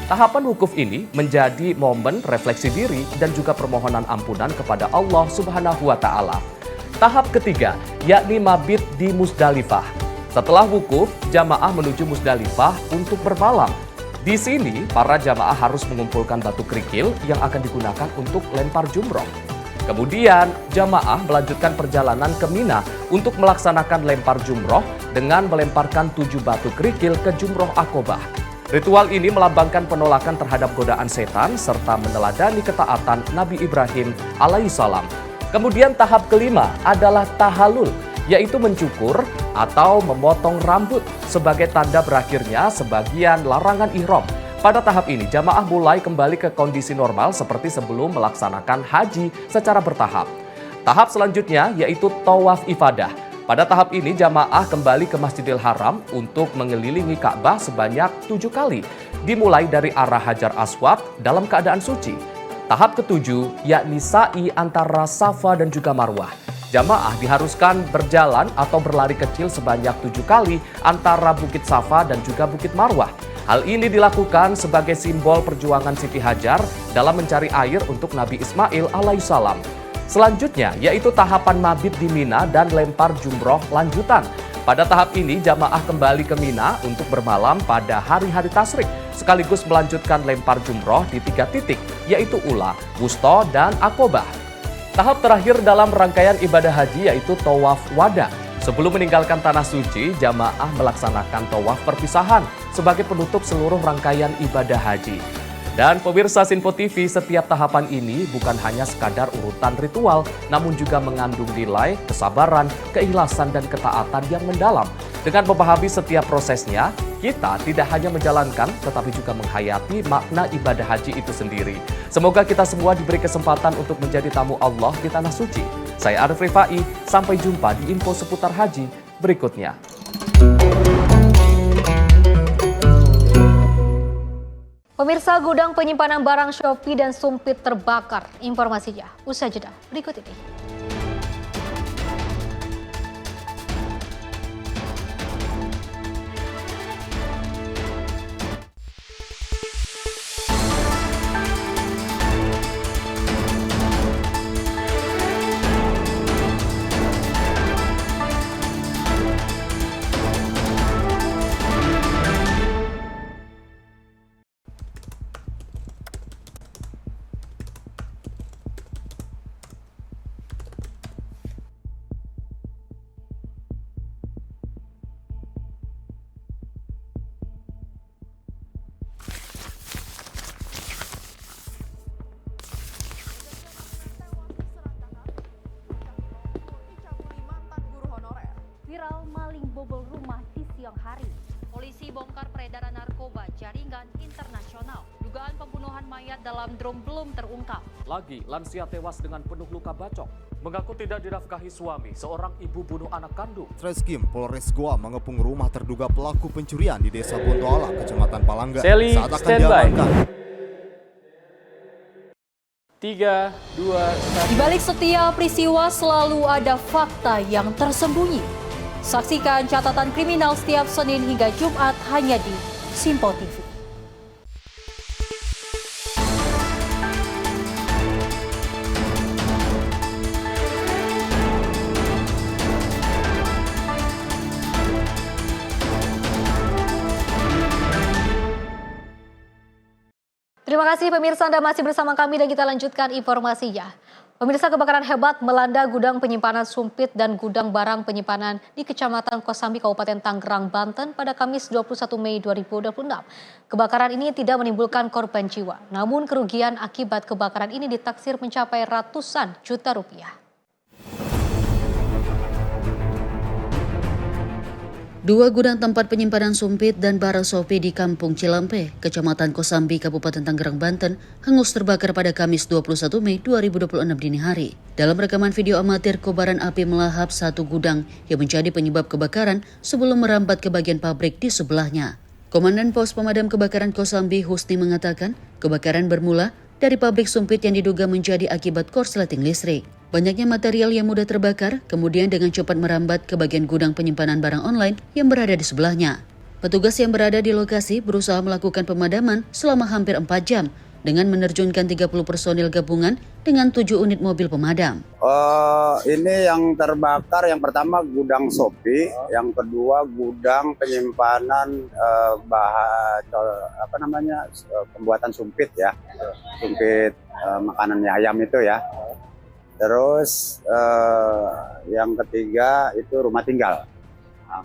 Tahapan wukuf ini menjadi momen refleksi diri dan juga permohonan ampunan kepada Allah Subhanahu wa Ta'ala. Tahap ketiga, yakni mabit di Musdalifah. Setelah wukuf, jamaah menuju Musdalifah untuk bermalam. Di sini, para jamaah harus mengumpulkan batu kerikil yang akan digunakan untuk lempar jumroh. Kemudian, jamaah melanjutkan perjalanan ke Mina untuk melaksanakan lempar jumroh dengan melemparkan 7 batu kerikil ke jumroh Aqobah. Ritual ini melambangkan penolakan terhadap godaan setan serta meneladani ketaatan Nabi Ibrahim alaihissalam. Kemudian tahap kelima adalah tahalul, yaitu mencukur atau memotong rambut sebagai tanda berakhirnya sebagian larangan ihram. Pada tahap ini, jamaah mulai kembali ke kondisi normal seperti sebelum melaksanakan haji secara bertahap. Tahap selanjutnya yaitu tawaf ifadah. Pada tahap ini, jamaah kembali ke Masjidil Haram untuk mengelilingi Ka'bah sebanyak 7 kali, dimulai dari arah Hajar Aswad dalam keadaan suci. Tahap ketujuh yakni sa'i antara Safa dan juga Marwah. Jamaah diharuskan berjalan atau berlari kecil sebanyak 7 kali antara Bukit Safa dan juga Bukit Marwah. Hal ini dilakukan sebagai simbol perjuangan Siti Hajar dalam mencari air untuk Nabi Ismail alaihissalam. Selanjutnya yaitu tahapan mabit di Mina dan lempar jumroh lanjutan. Pada tahap ini jamaah kembali ke Mina untuk bermalam pada hari-hari tasyrik, sekaligus melanjutkan lempar jumroh di 3 titik, yaitu Ula, Wusta, dan Aqobah. Tahap terakhir dalam rangkaian ibadah haji yaitu tawaf wada. Sebelum meninggalkan tanah suci, jamaah melaksanakan tawaf perpisahan sebagai penutup seluruh rangkaian ibadah haji. Dan pemirsa Sinpo TV, setiap tahapan ini bukan hanya sekadar urutan ritual, namun juga mengandung nilai, kesabaran, keikhlasan, dan ketaatan yang mendalam. Dengan memahami setiap prosesnya, kita tidak hanya menjalankan, tetapi juga menghayati makna ibadah haji itu sendiri. Semoga kita semua diberi kesempatan untuk menjadi tamu Allah di Tanah Suci. Saya Arif Rifai, sampai jumpa di info seputar haji berikutnya. Pemirsa, gudang penyimpanan barang Shopee dan Sumpit terbakar. Informasinya usai jeda berikut ini. Viral maling bobol rumah di siang hari. Polisi bongkar peredaran narkoba jaringan internasional. Dugaan pembunuhan mayat dalam drum belum terungkap. Lagi, lansia tewas dengan penuh luka bacok. Mengaku tidak dinafkahi suami, seorang ibu bunuh anak kandung. Treskrim Polres Goa mengepung rumah terduga pelaku pencurian di Desa Bontoala, Kecamatan Palangga. Sally, saat akan standby. diamankan. 3, 2, 1. Di balik setiap peristiwa selalu ada fakta yang tersembunyi. Saksikan catatan kriminal setiap Senin hingga Jumat hanya di Sinpo TV. Terima kasih pemirsa, Anda masih bersama kami dan kita lanjutkan informasinya. Pemirsa, kebakaran hebat melanda gudang penyimpanan sumpit dan gudang barang penyimpanan di Kecamatan Kosambi, Kabupaten Tangerang, Banten pada Kamis 21 Mei 2026. Kebakaran ini tidak menimbulkan korban jiwa, namun kerugian akibat kebakaran ini ditaksir mencapai ratusan juta rupiah. Dua gudang tempat penyimpanan sumpit dan bara sopi di Kampung Cilampe, Kecamatan Kosambi, Kabupaten Tangerang, Banten, hangus terbakar pada Kamis 21 Mei 2026 dini hari. Dalam rekaman video amatir, kobaran api melahap satu gudang yang menjadi penyebab kebakaran sebelum merambat ke bagian pabrik di sebelahnya. Komandan Pos Pemadam Kebakaran Kosambi, Husni, mengatakan kebakaran bermula dari pabrik sumpit yang diduga menjadi akibat korsleting listrik. Banyaknya material yang mudah terbakar, kemudian dengan cepat merambat ke bagian gudang penyimpanan barang online yang berada di sebelahnya. Petugas yang berada di lokasi berusaha melakukan pemadaman selama hampir 4 jam dengan menerjunkan 30 personil gabungan dengan 7 unit mobil pemadam. Ini yang terbakar, yang pertama gudang sopi, yang kedua gudang penyimpanan pembuatan sumpit ya, sumpit makanannya ayam itu ya. Terus yang ketiga itu rumah tinggal,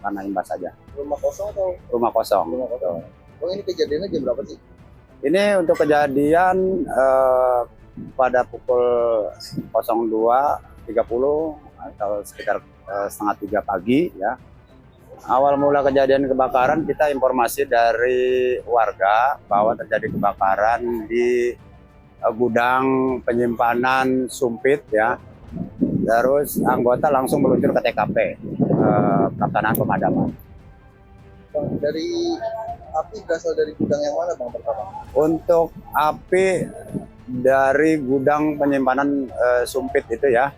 karena imbas saja. Rumah kosong atau? Rumah kosong. Rumah kosong. Oh, ini kejadiannya jam berapa sih? Ini untuk kejadian pada pukul 02.30 atau sekitar setengah 3 pagi ya. Awal mula kejadian kebakaran kita informasi dari warga bahwa terjadi kebakaran di gudang penyimpanan sumpit ya. Terus anggota langsung meluncur ke TKP pelaksanaan pemadaman. Bang, dari api berasal dari gudang yang mana Bang pertama? Untuk api dari gudang penyimpanan sumpit itu ya,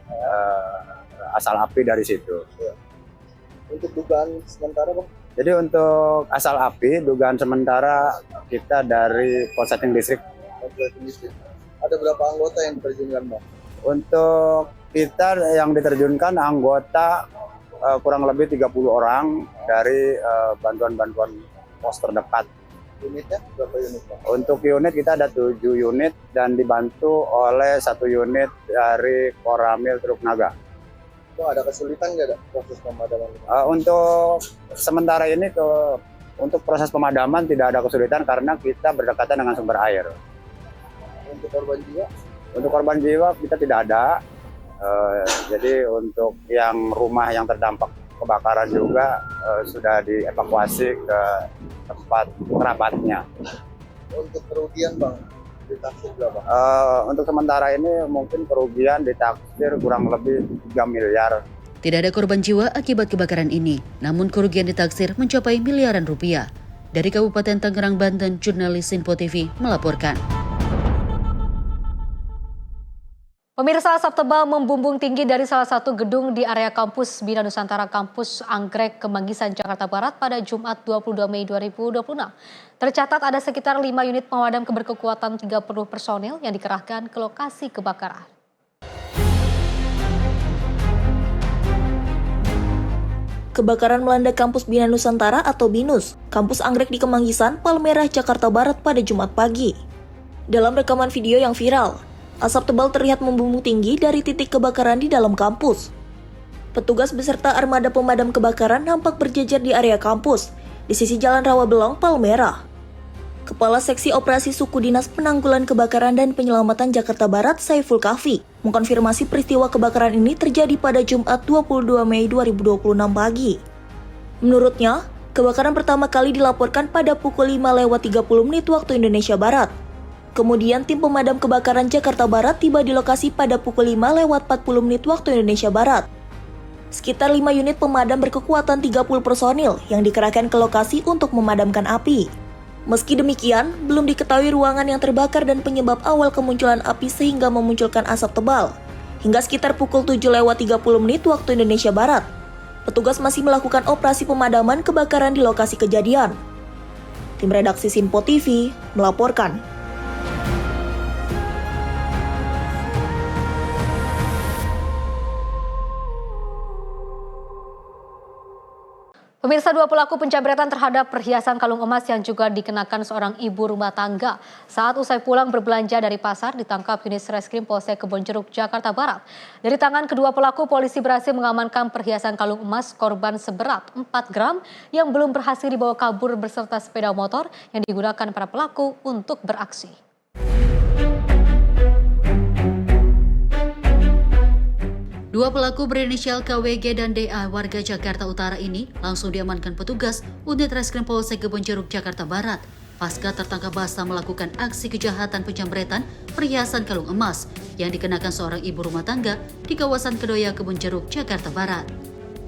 asal api dari situ. Ya. Untuk dugaan sementara Bang? Jadi untuk asal api, dugaan sementara kita dari Korsleting Listrik. Ada berapa anggota yang diterjunkan Bang? Untuk kita yang diterjunkan anggota kurang lebih 30 orang dari bantuan-bantuan pos terdekat. Unitnya berapa unit Bang? Untuk unit kita ada 7 unit dan dibantu oleh 1 unit dari Koramil Truk Naga. Bang, ada kesulitan nggak proses pemadaman? Untuk sementara ini untuk proses pemadaman tidak ada kesulitan karena kita berdekatan dengan sumber air. Untuk korban jiwa? Untuk korban jiwa kita tidak ada. Jadi untuk yang rumah yang terdampak kebakaran juga sudah dievakuasi ke tempat kerabatnya. Untuk kerugian Bang, ditaksir berapa? Untuk sementara ini mungkin kerugian ditaksir kurang lebih 3 miliar. Tidak ada korban jiwa akibat kebakaran ini, namun kerugian ditaksir mencapai miliaran rupiah. Dari Kabupaten Tangerang, Banten, jurnalis Sinpo TV melaporkan. Pemirsa, asap tebal membumbung tinggi dari salah satu gedung di area kampus Bina Nusantara Kampus Anggrek, Kemanggisan, Jakarta Barat pada Jumat 22 Mei 2026. Tercatat ada sekitar 5 unit pemadam berkekuatan 30 personil yang dikerahkan ke lokasi kebakaran. Kebakaran melanda kampus Bina Nusantara atau BINUS, Kampus Anggrek di Kemanggisan, Palmerah, Jakarta Barat pada Jumat pagi. Dalam rekaman video yang viral, asap tebal terlihat membumbung tinggi dari titik kebakaran di dalam kampus. Petugas beserta armada pemadam kebakaran nampak berjejer di area kampus, di sisi Jalan Rawabelong, Palmerah. Kepala Seksi Operasi Suku Dinas Penanggulangan Kebakaran dan Penyelamatan Jakarta Barat, Saiful Kafi, mengkonfirmasi peristiwa kebakaran ini terjadi pada Jumat 22 Mei 2026 pagi. Menurutnya, kebakaran pertama kali dilaporkan pada pukul 5:30 waktu Indonesia Barat. Kemudian tim pemadam kebakaran Jakarta Barat tiba di lokasi pada pukul 5:40 waktu Indonesia Barat. Sekitar 5 unit pemadam berkekuatan 30 personil yang dikerahkan ke lokasi untuk memadamkan api. Meski demikian, belum diketahui ruangan yang terbakar dan penyebab awal kemunculan api sehingga memunculkan asap tebal. Hingga sekitar pukul 7:30 waktu Indonesia Barat, petugas masih melakukan operasi pemadaman kebakaran di lokasi kejadian. Tim redaksi Sinpo TV melaporkan. Pemirsa, 2 pelaku penjamretan terhadap perhiasan kalung emas yang juga dikenakan seorang ibu rumah tangga saat usai pulang berbelanja dari pasar ditangkap unit Reskrim Polsek Kebonjeruk, Jakarta Barat. Dari tangan kedua pelaku, polisi berhasil mengamankan perhiasan kalung emas korban seberat 4 gram yang belum berhasil dibawa kabur beserta sepeda motor yang digunakan para pelaku untuk beraksi. Dua pelaku berinisial KWG dan DA warga Jakarta Utara ini langsung diamankan petugas unit Reskrim Polsek Kebonjeruk, Jakarta Barat pasca tertangkap basah melakukan aksi kejahatan penjamretan perhiasan kalung emas yang dikenakan seorang ibu rumah tangga di kawasan Kedoya, Kebonjeruk, Jakarta Barat.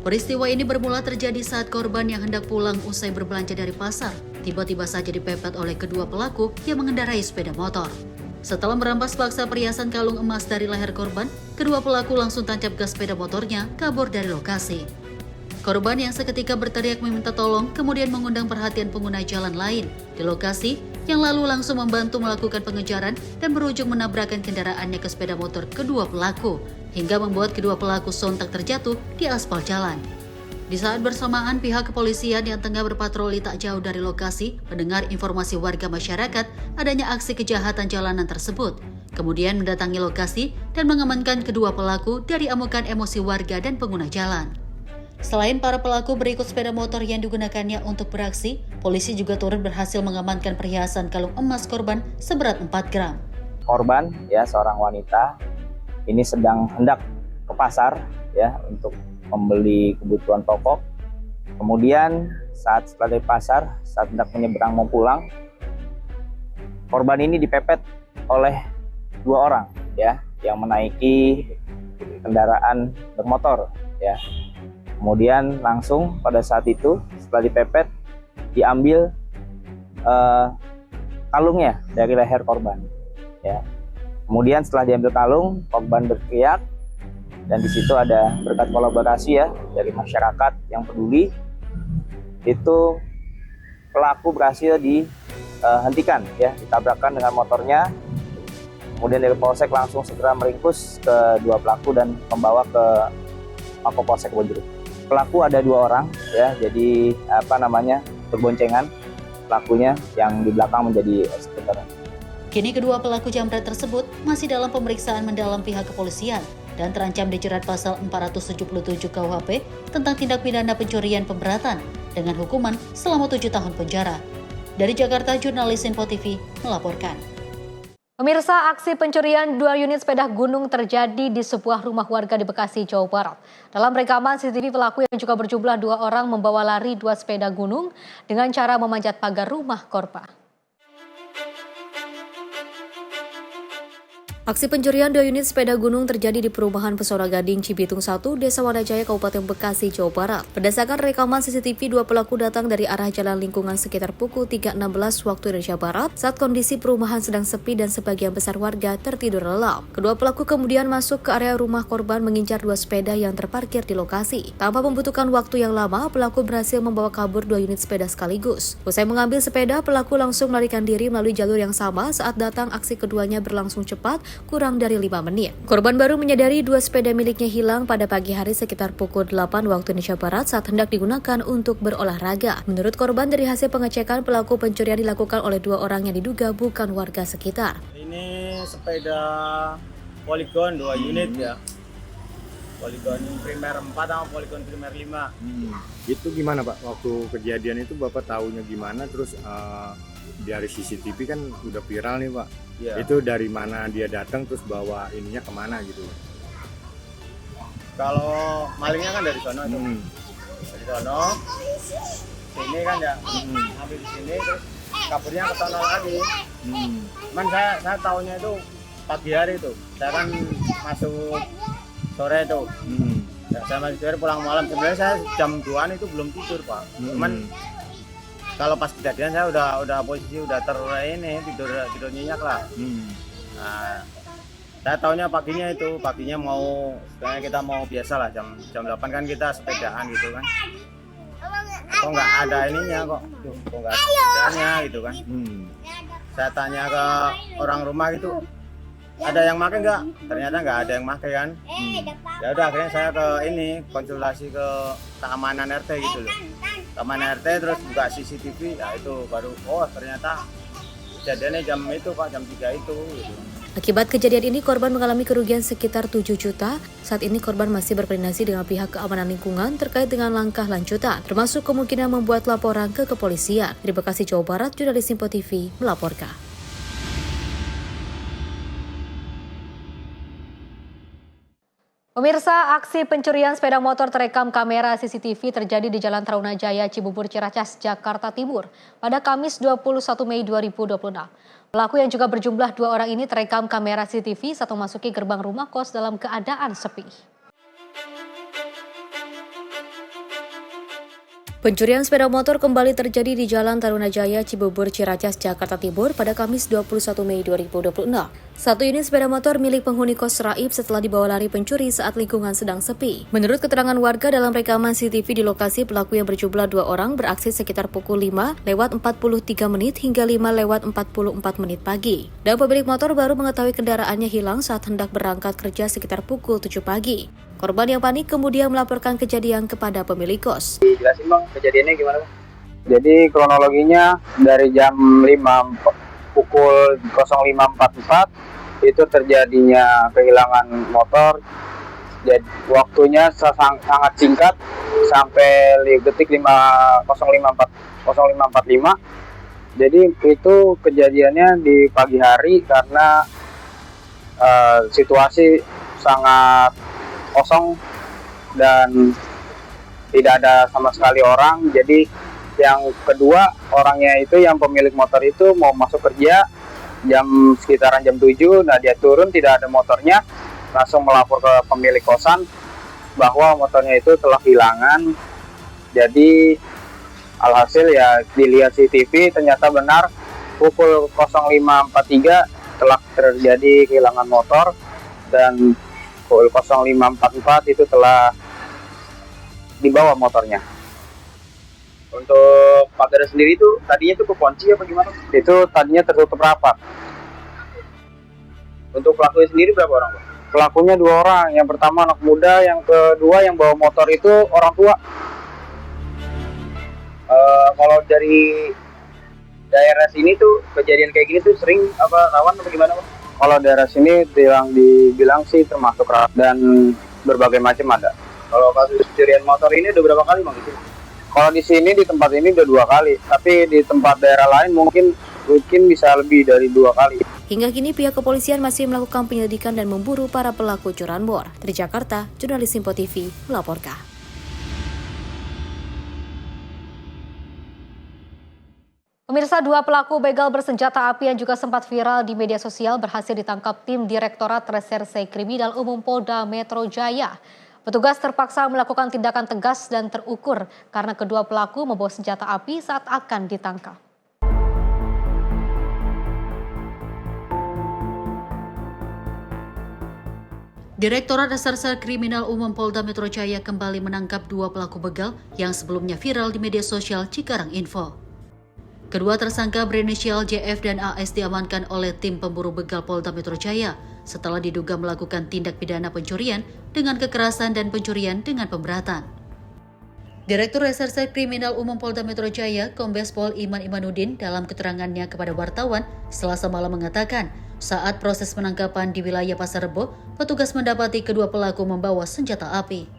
Peristiwa ini bermula terjadi saat korban yang hendak pulang usai berbelanja dari pasar tiba-tiba saja dipepet oleh kedua pelaku yang mengendarai sepeda motor. Setelah merampas paksa perhiasan kalung emas dari leher korban, kedua pelaku langsung tancap gas sepeda motornya kabur dari lokasi. Korban yang seketika berteriak meminta tolong kemudian mengundang perhatian pengguna jalan lain di lokasi yang lalu langsung membantu melakukan pengejaran dan berujung menabrakkan kendaraannya ke sepeda motor kedua pelaku hingga membuat kedua pelaku sontak terjatuh di aspal jalan. Di saat bersamaan, pihak kepolisian yang tengah berpatroli tak jauh dari lokasi mendengar informasi warga masyarakat adanya aksi kejahatan jalanan tersebut. Kemudian mendatangi lokasi dan mengamankan kedua pelaku dari amukan emosi warga dan pengguna jalan. Selain para pelaku berikut sepeda motor yang digunakannya untuk beraksi, polisi juga turut berhasil mengamankan perhiasan kalung emas korban seberat 4 gram. Korban, ya seorang wanita, ini sedang hendak ke pasar ya untuk membeli kebutuhan pokok. Kemudian saat setelah dari pasar, saat hendak menyeberang mau pulang, korban ini dipepet oleh 2 orang ya yang menaiki kendaraan bermotor ya. Kemudian langsung pada saat itu setelah dipepet diambil kalungnya dari leher korban ya. Kemudian setelah diambil kalung, korban berteriak. Dan di situ ada berkat kolaborasi ya dari masyarakat yang peduli, itu pelaku berhasil dihentikan ya, ditabrakkan dengan motornya. Kemudian dari Polsek langsung segera meringkus kedua pelaku dan membawa ke Mapolsek Kebonjeruk. Pelaku ada 2 orang ya, jadi berboncengan pelakunya yang di belakang menjadi eksekutor. Kini kedua pelaku jambret tersebut masih dalam pemeriksaan mendalam pihak kepolisian dan terancam dijerat pasal 477 KUHP tentang tindak pidana pencurian pemberatan dengan hukuman selama 7 tahun penjara. Dari Jakarta, jurnalis Info TV melaporkan. Pemirsa, aksi pencurian 2 unit sepeda gunung terjadi di sebuah rumah warga di Bekasi, Jawa Barat. Dalam rekaman CCTV, pelaku yang juga berjumlah 2 orang membawa lari 2 sepeda gunung dengan cara memanjat pagar rumah korban. Aksi pencurian 2 unit sepeda gunung terjadi di perumahan Pesona Gading, Cibitung 1, Desa Wadajaya, Kabupaten Bekasi, Jawa Barat. Berdasarkan rekaman CCTV, 2 pelaku datang dari arah jalan lingkungan sekitar pukul 3.16 waktu Indonesia Barat saat kondisi perumahan sedang sepi dan sebagian besar warga tertidur lelap. Kedua pelaku kemudian masuk ke area rumah korban mengincar 2 sepeda yang terparkir di lokasi. Tanpa membutuhkan waktu yang lama, pelaku berhasil membawa kabur 2 unit sepeda sekaligus. Usai mengambil sepeda, pelaku langsung melarikan diri melalui jalur yang sama saat datang aksi keduanya berlangsung cepat kurang dari 5 menit. Korban baru menyadari 2 sepeda miliknya hilang pada pagi hari sekitar pukul 8 waktu Indonesia Barat saat hendak digunakan untuk berolahraga. Menurut korban, dari hasil pengecekan, pelaku pencurian dilakukan oleh 2 orang yang diduga bukan warga sekitar. Ini sepeda Polygon 2 unit ya. Polygon primer 4 sama Polygon primer 5. Itu gimana Pak? Waktu kejadian itu Bapak tahunya gimana? Terus dari CCTV kan udah viral nih Pak. Ya. Itu dari mana dia datang terus bawa ininya kemana gitu? Kalau malingnya kan dari sono itu. Dari sono. Sini kan ya. Ambil di sini terus kaburnya ke sono lagi. Cuman saya tahunya itu pagi hari itu. Saya kan masuk sore itu. Saya masuk sore pulang malam. Sebenarnya saya jam 2-an itu belum tidur Pak. Cuman kalau pas kejadian saya udah posisi udah tidur nyenyak lah. Nah, saya taunya paginya mau sebenarnya kita mau biasa lah jam 8 kan kita sepedaan gitu kan. Kok nggak ada ininya kok nggak ada sepedanya gitu kan. Saya tanya ke orang rumah gitu, ada yang pakai nggak? Ternyata nggak ada yang pakai kan. Ya udah akhirnya saya ke ini konsultasi ke keamanan RT gitu loh. Keamanan RT terus buka CCTV, ya itu baru ternyata kejadiannya jam itu Pak, jam 3 itu gitu. Akibat kejadian ini, korban mengalami kerugian sekitar 7 juta. Saat ini korban masih berkoordinasi dengan pihak keamanan lingkungan terkait dengan langkah lanjutan, termasuk kemungkinan membuat laporan ke kepolisian. Dari Bekasi, Jawa Barat, jurnalis Simpo TV melaporkan. Pemirsa, aksi pencurian sepeda motor terekam kamera CCTV terjadi di Jalan Tarunajaya, Cibubur, Ciracas, Jakarta Timur pada Kamis 21 Mei 2026. Pelaku yang juga berjumlah 2 orang ini terekam kamera CCTV saat memasuki gerbang rumah kos dalam keadaan sepi. Pencurian sepeda motor kembali terjadi di Jalan Tarunajaya, Cibubur, Ciracas, Jakarta Timur pada Kamis 21 Mei 2026. Satu unit sepeda motor milik penghuni kos raib setelah dibawa lari pencuri saat lingkungan sedang sepi. Menurut keterangan warga dalam rekaman CCTV di lokasi, pelaku yang berjumlah 2 orang beraksi sekitar pukul 5:43 menit hingga 5:44 menit pagi. Dan pemilik motor baru mengetahui kendaraannya hilang saat hendak berangkat kerja sekitar pukul 7 pagi. Korban yang panik kemudian melaporkan kejadian kepada pemilik kos. Jelasin Bang, kejadiannya gimana Bang? Jadi kronologinya dari jam 5 pukul 05.44 itu terjadinya kehilangan motor. Jadi waktunya sangat singkat sampai detik 05.45. Jadi itu kejadiannya di pagi hari karena situasi sangat kosong dan tidak ada sama sekali orang. Jadi yang kedua, orangnya itu yang pemilik motor itu mau masuk kerja sekitaran jam 7. Nah dia turun tidak ada motornya, langsung melapor ke pemilik kosan bahwa motornya itu telah kehilangan. Jadi alhasil ya dilihat CCTV ternyata benar pukul 05.43 telah terjadi kehilangan motor, dan pukul 05.44 itu telah dibawa motornya. Untuk pagar sendiri itu tadinya itu kekunci apa gimana? Itu tadinya tertutup rapat. Untuk pelakunya sendiri berapa orang Pak? Pelakunya 2 orang, yang pertama anak muda, yang kedua yang bawa motor itu orang tua. Kalau dari daerah sini tuh kejadian kayak gini tuh sering rawan apa gimana Pak? Kalau daerah sini dibilang sih termasuk rawan dan berbagai macam ada. Kalau kasus curian motor ini udah berapa kali Bang di sini? Kalau di sini di tempat ini udah 2 kali, tapi di tempat daerah lain mungkin bisa lebih dari 2 kali. Hingga kini pihak kepolisian masih melakukan penyelidikan dan memburu para pelaku curanmor. Dari Jakarta, jurnalis Simpo TV melaporkan. Pemirsa, 2 pelaku begal bersenjata api yang juga sempat viral di media sosial berhasil ditangkap tim Direktorat Reserse Kriminal Umum Polda Metro Jaya. Petugas terpaksa melakukan tindakan tegas dan terukur karena kedua pelaku membawa senjata api saat akan ditangkap. Direktorat Reserse Kriminal Umum Polda Metro Jaya kembali menangkap 2 pelaku begal yang sebelumnya viral di media sosial Cikarang Info. Kedua tersangka berinisial JF dan AS diamankan oleh tim pemburu begal Polda Metro Jaya setelah diduga melakukan tindak pidana pencurian dengan kekerasan dan pencurian dengan pemberatan. Direktur Reserse Kriminal Umum Polda Metro Jaya, Kombes Pol Iman Imanuddin, dalam keterangannya kepada wartawan Selasa malam mengatakan, saat proses penangkapan di wilayah Pasar Rebo, petugas mendapati kedua pelaku membawa senjata api.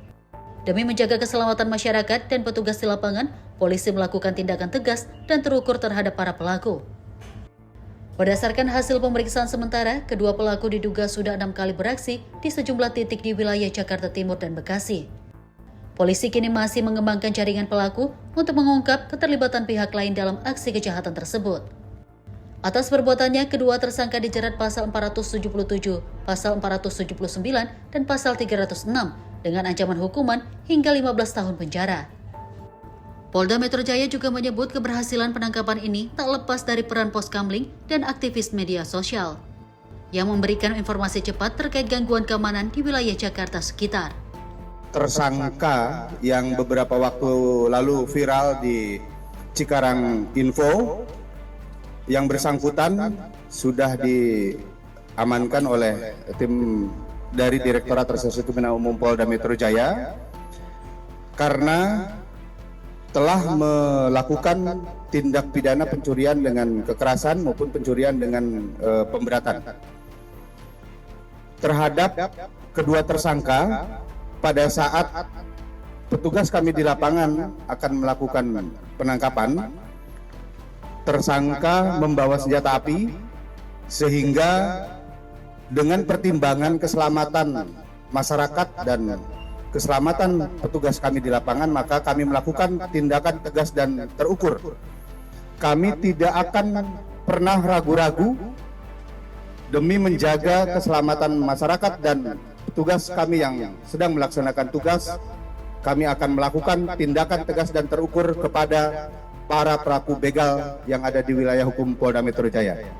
Demi menjaga keselamatan masyarakat dan petugas di lapangan, polisi melakukan tindakan tegas dan terukur terhadap para pelaku. Berdasarkan hasil pemeriksaan sementara, kedua pelaku diduga sudah 6 kali beraksi di sejumlah titik di wilayah Jakarta Timur dan Bekasi. Polisi kini masih mengembangkan jaringan pelaku untuk mengungkap keterlibatan pihak lain dalam aksi kejahatan tersebut. Atas perbuatannya, kedua tersangka dijerat pasal 477, pasal 479, dan pasal 306 dengan ancaman hukuman hingga 15 tahun penjara. Polda Metro Jaya juga menyebut keberhasilan penangkapan ini tak lepas dari peran Poskamling dan aktivis media sosial yang memberikan informasi cepat terkait gangguan keamanan di wilayah Jakarta sekitar. Tersangka yang beberapa waktu lalu viral di Cikarang Info, yang bersangkutan sudah diamankan oleh tim dari Direktorat Reserse Kriminal Umum Polda Metro Jaya karena telah melakukan tindak pidana pencurian dengan kekerasan maupun pencurian dengan pemberatan. Terhadap kedua tersangka, pada saat petugas kami di lapangan akan melakukan penangkapan, tersangka membawa senjata api sehingga dengan pertimbangan keselamatan masyarakat dan keselamatan petugas kami di lapangan, maka kami melakukan tindakan tegas dan terukur. Kami tidak akan pernah ragu-ragu demi menjaga keselamatan masyarakat dan petugas kami yang sedang melaksanakan tugas. Kami akan melakukan tindakan tegas dan terukur kepada para pelaku begal yang ada di wilayah hukum Polda Metro Jaya.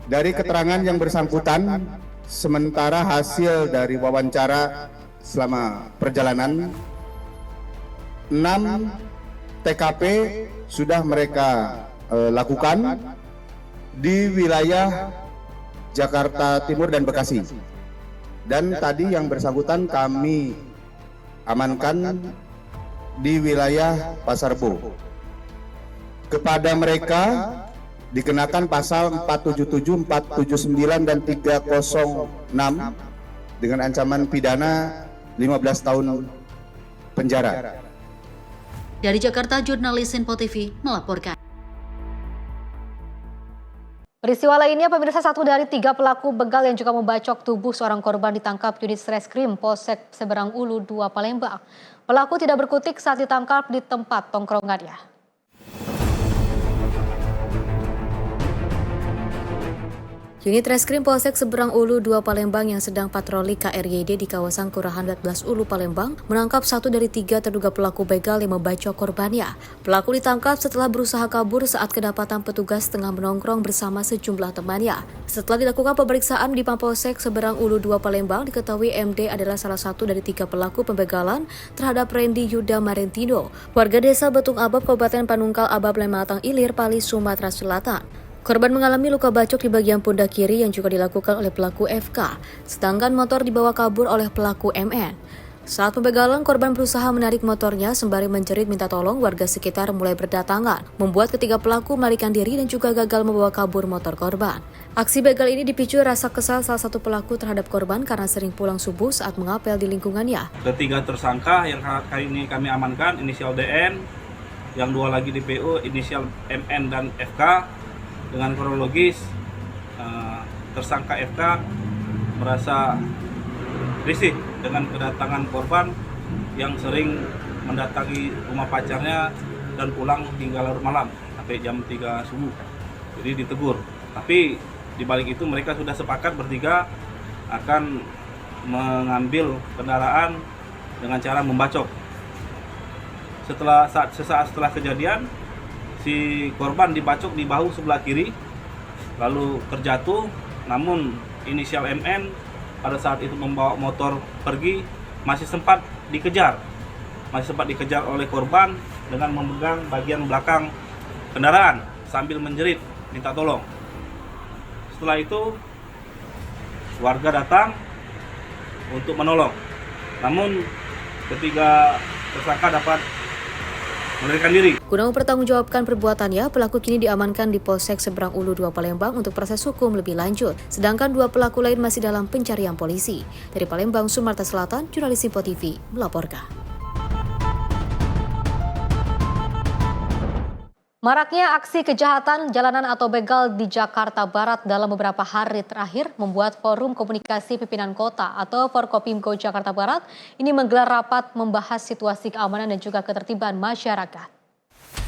Dari keterangan yang bersangkutan, sementara hasil dari wawancara selama perjalanan, 6 TKP sudah mereka lakukan di wilayah Jakarta Timur dan Bekasi. Dan tadi yang bersangkutan kami amankan di wilayah Pasar Bo. Kepada mereka dikenakan pasal 477, 479 dan 306 dengan ancaman pidana 15 tahun penjara. Dari Jakarta, jurnalis Info TV melaporkan. Peristiwa lainnya, pemirsa, 1 dari 3 pelaku begal yang juga membacok tubuh seorang korban ditangkap unit Reskrim Polsek Seberang Ulu 2 Palembang. Pelaku tidak berkutik saat ditangkap di tempat tongkrongannya. Unit Reskrim Polsek Seberang Ulu 2 Palembang yang sedang patroli KRYD di kawasan Kelurahan 14 Ulu Palembang menangkap 1 dari 3 terduga pelaku begal yang membacok korbannya. Pelaku ditangkap setelah berusaha kabur saat kedapatan petugas tengah menongkrong bersama sejumlah temannya. Setelah dilakukan pemeriksaan di Mapolsek Seberang Ulu 2 Palembang, diketahui MD adalah salah satu dari 3 pelaku pembegalan terhadap Randy Yuda Marentino, warga desa Betung Abab, Kabupaten Panungkal Abab, Lematang Ilir, Pali, Sumatera Selatan. Korban mengalami luka bacok di bagian pundak kiri yang juga dilakukan oleh pelaku FK, sedangkan motor dibawa kabur oleh pelaku MN. Saat pembegalan, korban berusaha menarik motornya sembari menjerit minta tolong. Warga sekitar mulai berdatangan, membuat ketiga pelaku melarikan diri dan juga gagal membawa kabur motor korban. Aksi begal ini dipicu rasa kesal salah satu pelaku terhadap korban karena sering pulang subuh saat mengapel di lingkungannya. Ketiga tersangka yang kali ini kami amankan, inisial DN, yang 2 lagi di PU, inisial MN dan FK. Dengan kronologis, tersangka FK merasa risih dengan kedatangan korban yang sering mendatangi rumah pacarnya dan pulang hingga larut malam sampai jam 3 subuh. Jadi ditegur. Tapi di balik itu mereka sudah sepakat bertiga akan mengambil kendaraan dengan cara membacok. Sesaat setelah kejadian, si korban dibacok di bahu sebelah kiri, lalu terjatuh. Namun inisial MN pada saat itu membawa motor pergi, masih sempat dikejar oleh korban dengan memegang bagian belakang kendaraan sambil menjerit minta tolong. Setelah itu warga datang untuk menolong, namun ketiga tersangka dapat melarikan diri. Guna mempertanggungjawabkan perbuatannya, pelaku kini diamankan di Polsek Seberang Ulu 2 Palembang untuk proses hukum lebih lanjut. Sedangkan 2 pelaku lain masih dalam pencarian polisi. Dari Palembang, Sumatera Selatan, jurnalis Info TV melaporkan. Maraknya aksi kejahatan jalanan atau begal di Jakarta Barat dalam beberapa hari terakhir membuat Forum Komunikasi Pimpinan Kota atau Forkopimko Jakarta Barat ini menggelar rapat membahas situasi keamanan dan juga ketertiban masyarakat.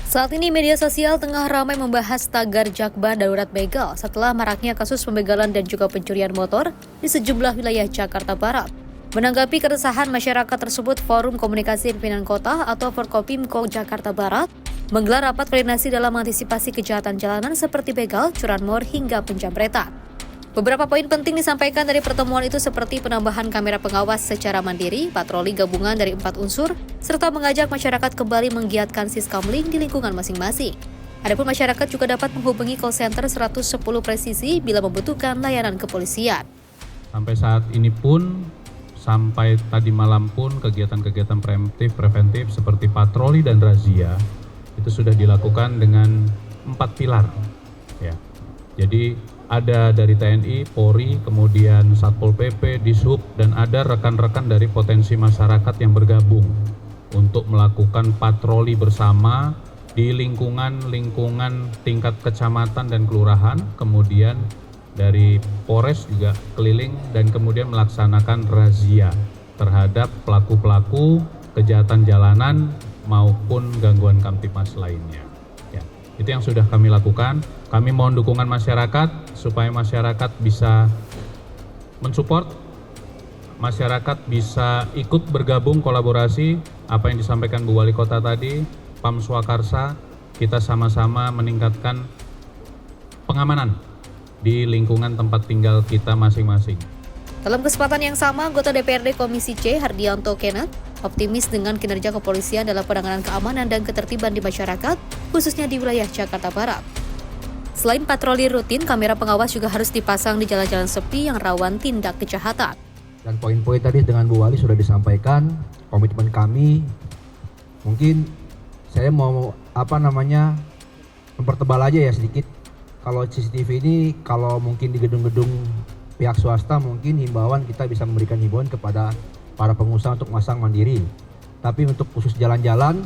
Saat ini media sosial tengah ramai membahas tagar Jakbar darurat begal setelah maraknya kasus pembegalan dan juga pencurian motor di sejumlah wilayah Jakarta Barat. Menanggapi keresahan masyarakat tersebut, Forum Komunikasi Pimpinan Kota atau Forkopimko Jakarta Barat menggelar rapat koordinasi dalam mengantisipasi kejahatan jalanan seperti begal, curanmor, hingga penjamretan. Beberapa poin penting disampaikan dari pertemuan itu seperti penambahan kamera pengawas secara mandiri, patroli gabungan dari 4 unsur, serta mengajak masyarakat kembali menggiatkan Siskamling di lingkungan masing-masing. Adapun masyarakat juga dapat menghubungi call center 110 presisi bila membutuhkan layanan kepolisian. Sampai saat ini pun, sampai tadi malam pun kegiatan-kegiatan preventif seperti patroli dan razia itu sudah dilakukan dengan 4 pilar. Ya. Jadi ada dari TNI, Polri, kemudian Satpol PP, Dishub, dan ada rekan-rekan dari potensi masyarakat yang bergabung untuk melakukan patroli bersama di lingkungan tingkat kecamatan dan kelurahan, kemudian dari Polres juga keliling dan kemudian melaksanakan razia terhadap pelaku-pelaku kejahatan jalanan maupun gangguan kamtipmas lainnya. Ya, itu yang sudah kami lakukan. Kami mohon dukungan masyarakat supaya masyarakat bisa mensupport, masyarakat bisa ikut bergabung kolaborasi apa yang disampaikan Bu Wali Kota tadi. Pam Swakarsa, kita sama-sama meningkatkan pengamanan di lingkungan tempat tinggal kita masing-masing. Dalam kesempatan yang sama, anggota DPRD Komisi C, Hardianto Kenneth, optimis dengan kinerja kepolisian dalam penanganan keamanan dan ketertiban di masyarakat, khususnya di wilayah Jakarta Barat. Selain patroli rutin, kamera pengawas juga harus dipasang di jalan-jalan sepi yang rawan tindak kejahatan. Dan poin-poin tadi dengan Bu Wali sudah disampaikan, komitmen kami, mungkin saya mau mempertebal aja ya sedikit. Kalau CCTV ini, kalau mungkin di gedung-gedung pihak swasta, mungkin himbauan kita bisa memberikan himbauan kepada para pengusaha untuk masang mandiri. Tapi untuk khusus jalan-jalan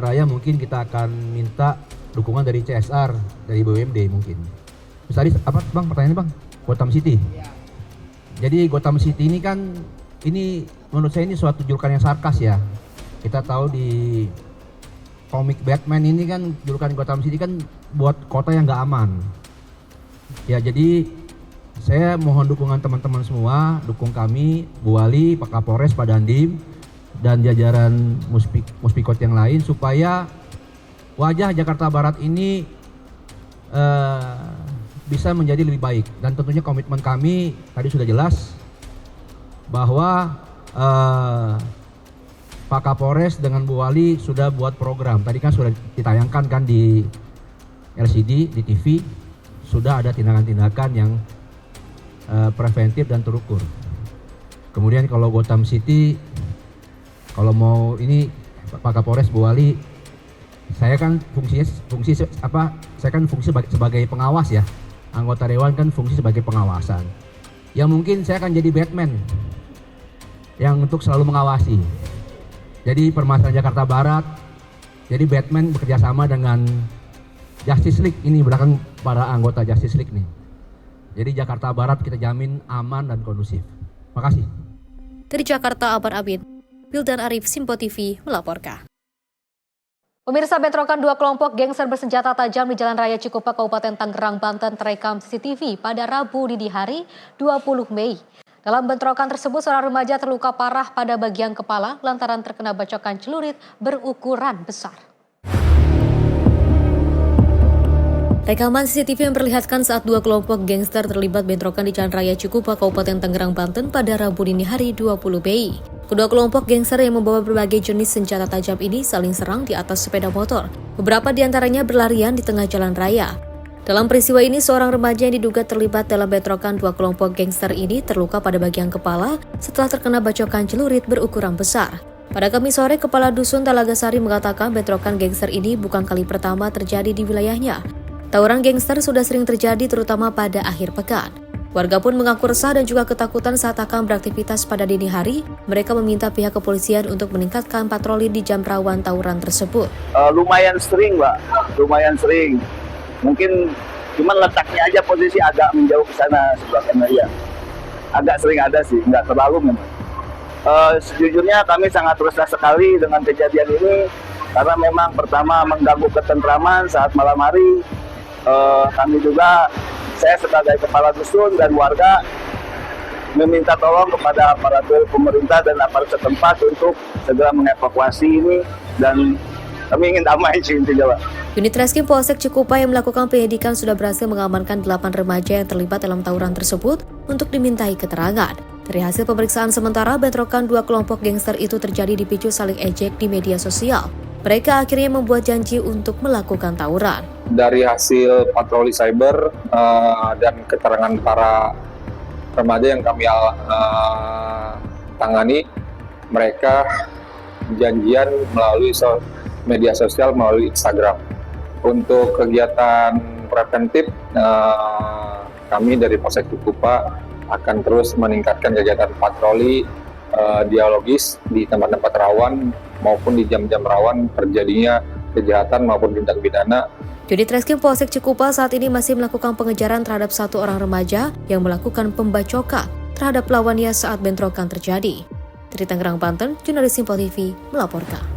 raya mungkin kita akan minta dukungan dari CSR, dari BUMD mungkin. Terus tadi apa Bang pertanyaannya Bang? Gotham City. Jadi Gotham City ini kan, ini menurut saya ini suatu julukan yang sarkas ya. Kita tahu di komik Batman ini kan julukan Gotham City kan buat kota yang nggak aman. Ya jadi saya mohon dukungan teman-teman semua, dukung kami, Bu Wali, Pak Kapolres, Pak Dandim, dan jajaran Muspikot yang lain supaya wajah Jakarta Barat ini bisa menjadi lebih baik. Dan tentunya komitmen kami tadi sudah jelas bahwa Pak Kapolres dengan Bu Wali sudah buat program. Tadi kan sudah ditayangkan kan di LCD, di TV. Sudah ada tindakan-tindakan yang preventif dan terukur. Kemudian kalau Gotham City, kalau mau ini Pak Kapolres, Bu Wali, saya kan fungsi sebagai pengawas ya. Anggota dewan kan fungsi sebagai pengawasan. Ya mungkin saya akan jadi Batman yang untuk selalu mengawasi. Jadi permasalahan Jakarta Barat, jadi Batman bekerja sama dengan Justice League ini, belakang para anggota Justice League nih. Jadi Jakarta Barat kita jamin aman dan kondusif. Makasih. Dari Jakarta, Abar Abid, Wildan Arif, Simpo TV melaporkan. Pemirsa, bentrokan dua kelompok gangster bersenjata tajam di Jalan Raya Cikupa, Kabupaten Tangerang, Banten terekam CCTV pada Rabu dini hari 20 Mei. Dalam bentrokan tersebut, seorang remaja terluka parah pada bagian kepala lantaran terkena bacokan celurit berukuran besar. Rekaman CCTV memperlihatkan saat dua kelompok gangster terlibat bentrokan di Jalan Raya Cikupa, Kabupaten Tangerang, Banten pada Rabu dini hari 20 Mei. Kedua kelompok gangster yang membawa berbagai jenis senjata tajam ini saling serang di atas sepeda motor. Beberapa di antaranya berlarian di tengah jalan raya. Dalam peristiwa ini, seorang remaja yang diduga terlibat dalam bentrokan dua kelompok gangster ini terluka pada bagian kepala setelah terkena bacokan celurit berukuran besar. Pada Kamis sore, Kepala Dusun Talagasari mengatakan bentrokan gangster ini bukan kali pertama terjadi di wilayahnya. Tawuran gangster sudah sering terjadi terutama pada akhir pekan. Warga pun mengaku resah dan juga ketakutan saat akan beraktivitas pada dini hari. Mereka meminta pihak kepolisian untuk meningkatkan patroli di jam rawan tawuran tersebut. Lumayan sering, Mbak. Lumayan sering. Mungkin cuman letaknya aja posisi agak menjauh ke sana sebelah kanan ya. Agak sering ada sih, nggak terlalu memang. Sejujurnya kami sangat resah sekali dengan kejadian ini karena memang pertama mengganggu ketentraman saat malam hari. Kami juga, saya sebagai kepala dusun dan warga meminta tolong kepada aparatur pemerintah dan aparat setempat untuk segera mengevakuasi ini dan kami ingin damai sih intinya, Pak. Unit Reskrim Polsek Cikupa yang melakukan penyidikan sudah berhasil mengamankan 8 remaja yang terlibat dalam tawuran tersebut untuk dimintai keterangan. Dari hasil pemeriksaan sementara, bentrokan dua kelompok gangster itu terjadi dipicu saling ejek di media sosial. Mereka akhirnya membuat janji untuk melakukan tawuran. Dari hasil patroli cyber dan keterangan para remaja yang kami tangani, mereka janjian melalui media sosial, melalui Instagram. Untuk kegiatan preventif, kami dari Polsek Cikupa akan terus meningkatkan kegiatan patroli dialogis di tempat-tempat rawan maupun di jam-jam rawan terjadinya kejahatan maupun tindak pidana. Unit Reskrim Polsek Cikupa saat ini masih melakukan pengejaran terhadap 1 orang remaja yang melakukan pembacokan terhadap lawannya saat bentrokan terjadi. Dari Tangerang, Banten, jurnalis Simpo TV melaporkan.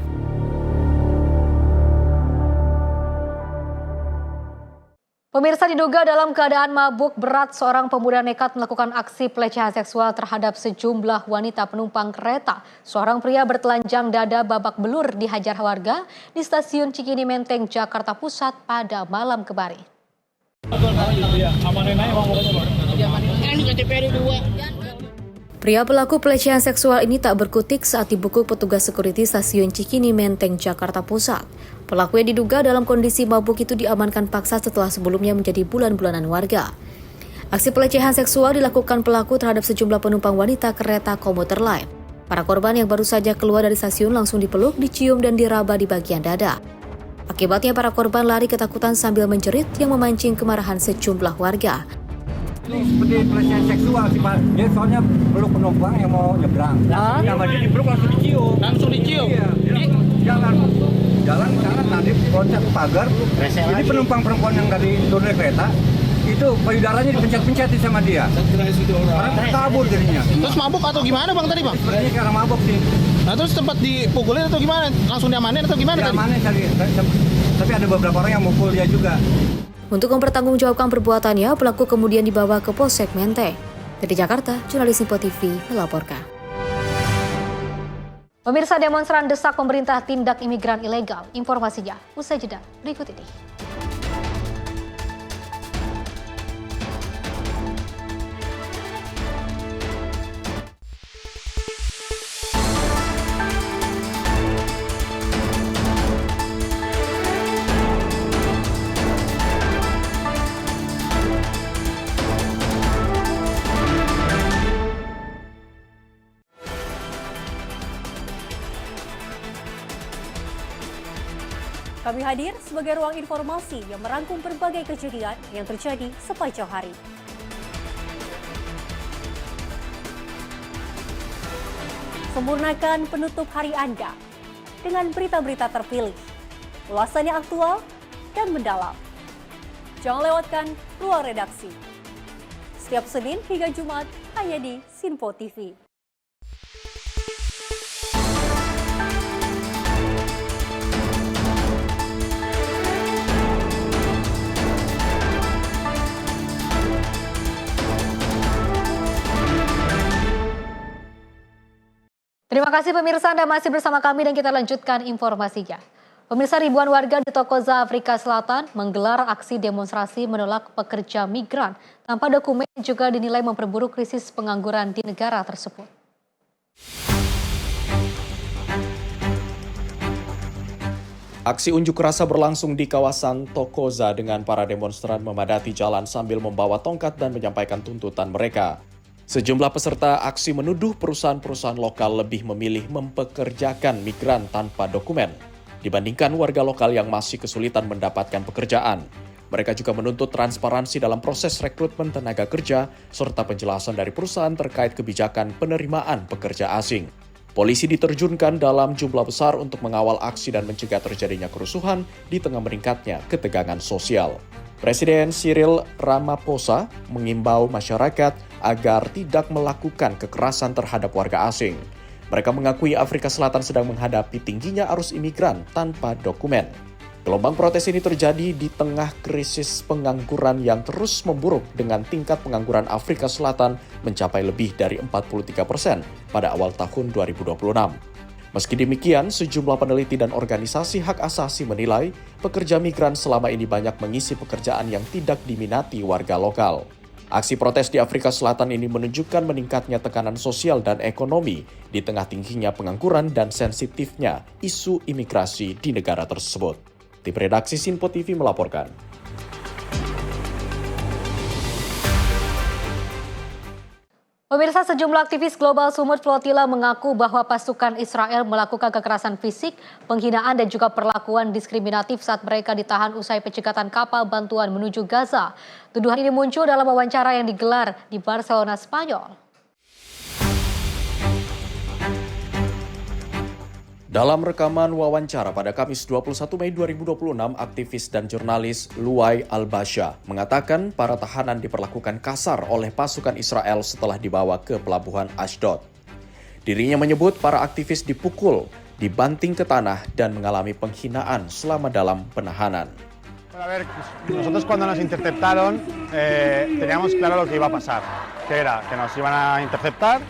Pemirsa, diduga dalam keadaan mabuk berat, seorang pemuda nekat melakukan aksi pelecehan seksual terhadap sejumlah wanita penumpang kereta. Seorang pria bertelanjang dada babak belur dihajar warga di stasiun Cikini Menteng, Jakarta Pusat pada malam kemarin. Pria pelaku pelecehan seksual ini tak berkutik saat dibekuk petugas security stasiun Cikini Menteng, Jakarta Pusat. Pelaku yang diduga dalam kondisi mabuk itu diamankan paksa setelah sebelumnya menjadi bulan-bulanan warga. Aksi pelecehan seksual dilakukan pelaku terhadap sejumlah penumpang wanita kereta komuter lain. Para korban yang baru saja keluar dari stasiun langsung dipeluk, dicium, dan diraba di bagian dada. Akibatnya para korban lari ketakutan sambil menjerit yang memancing kemarahan sejumlah warga. Ini seperti pelecehan seksual sih Pak. Dia soalnya peluk penumpang yang mau nyebrang. Sama dia dipeluk langsung dicium. Langsung dicium? Iya. Jalan nanti loncat ke pagar. Jadi penumpang perempuan yang dari turun dari kereta itu payudaranya dipencet-pencet sama dia. Orang kabur jadinya. Terus mabuk atau gimana Bang tadi Bang? Sebenarnya karena mabuk sih. Nah terus tempat dipukulin atau gimana? Langsung diamanin atau gimana tadi? Diamanin tadi. Tapi ada beberapa orang yang mukul dia juga. Untuk mempertanggungjawabkan perbuatannya, pelaku kemudian dibawa ke Polsek Menteng. Dari Jakarta, jurnalis Simpo TV melaporkan. Pemirsa, demonstran desak pemerintah tindak imigran ilegal. Informasinya usai jeda berikut ini. Kami hadir sebagai ruang informasi yang merangkum berbagai kejadian yang terjadi sepanjang hari. Sempurnakan penutup hari Anda dengan berita-berita terpilih, ulasan yang aktual dan mendalam. Jangan lewatkan ruang redaksi. Setiap Senin hingga Jumat hanya di Simpo TV. Terima kasih pemirsa, Anda masih bersama kami dan kita lanjutkan informasinya. Pemirsa, ribuan warga di Tokoza, Afrika Selatan menggelar aksi demonstrasi menolak pekerja migran tanpa dokumen juga dinilai memperburuk krisis pengangguran di negara tersebut. Aksi unjuk rasa berlangsung di kawasan Tokoza dengan para demonstran memadati jalan sambil membawa tongkat dan menyampaikan tuntutan mereka. Sejumlah peserta aksi menuduh perusahaan-perusahaan lokal lebih memilih mempekerjakan migran tanpa dokumen dibandingkan warga lokal yang masih kesulitan mendapatkan pekerjaan. Mereka juga menuntut transparansi dalam proses rekrutmen tenaga kerja serta penjelasan dari perusahaan terkait kebijakan penerimaan pekerja asing. Polisi diterjunkan dalam jumlah besar untuk mengawal aksi dan mencegah terjadinya kerusuhan di tengah meningkatnya ketegangan sosial. Presiden Cyril Ramaphosa mengimbau masyarakat agar tidak melakukan kekerasan terhadap warga asing. Mereka mengakui Afrika Selatan sedang menghadapi tingginya arus imigran tanpa dokumen. Gelombang protes ini terjadi di tengah krisis pengangguran yang terus memburuk dengan tingkat pengangguran Afrika Selatan mencapai lebih dari 43% pada awal tahun 2026. Meski demikian, sejumlah peneliti dan organisasi hak asasi menilai pekerja migran selama ini banyak mengisi pekerjaan yang tidak diminati warga lokal. Aksi protes di Afrika Selatan ini menunjukkan meningkatnya tekanan sosial dan ekonomi di tengah tingginya pengangguran dan sensitifnya isu imigrasi di negara tersebut. Tim redaksi Sinpo TV melaporkan. Pemirsa, sejumlah aktivis Global Sumut Flotilla mengaku bahwa pasukan Israel melakukan kekerasan fisik, penghinaan dan juga perlakuan diskriminatif saat mereka ditahan usai pencekatan kapal bantuan menuju Gaza. Tuduhan ini muncul dalam wawancara yang digelar di Barcelona, Spanyol. Dalam rekaman wawancara pada Kamis 21 Mei 2026, aktivis dan jurnalis Luay Al-Basha mengatakan para tahanan diperlakukan kasar oleh pasukan Israel setelah dibawa ke pelabuhan Ashdod. Dirinya menyebut para aktivis dipukul, dibanting ke tanah dan mengalami penghinaan selama dalam penahanan. A ver, nosotros cuando nos interceptaron teníamos claro lo que iba a pasar, que era que nos iban a interceptar,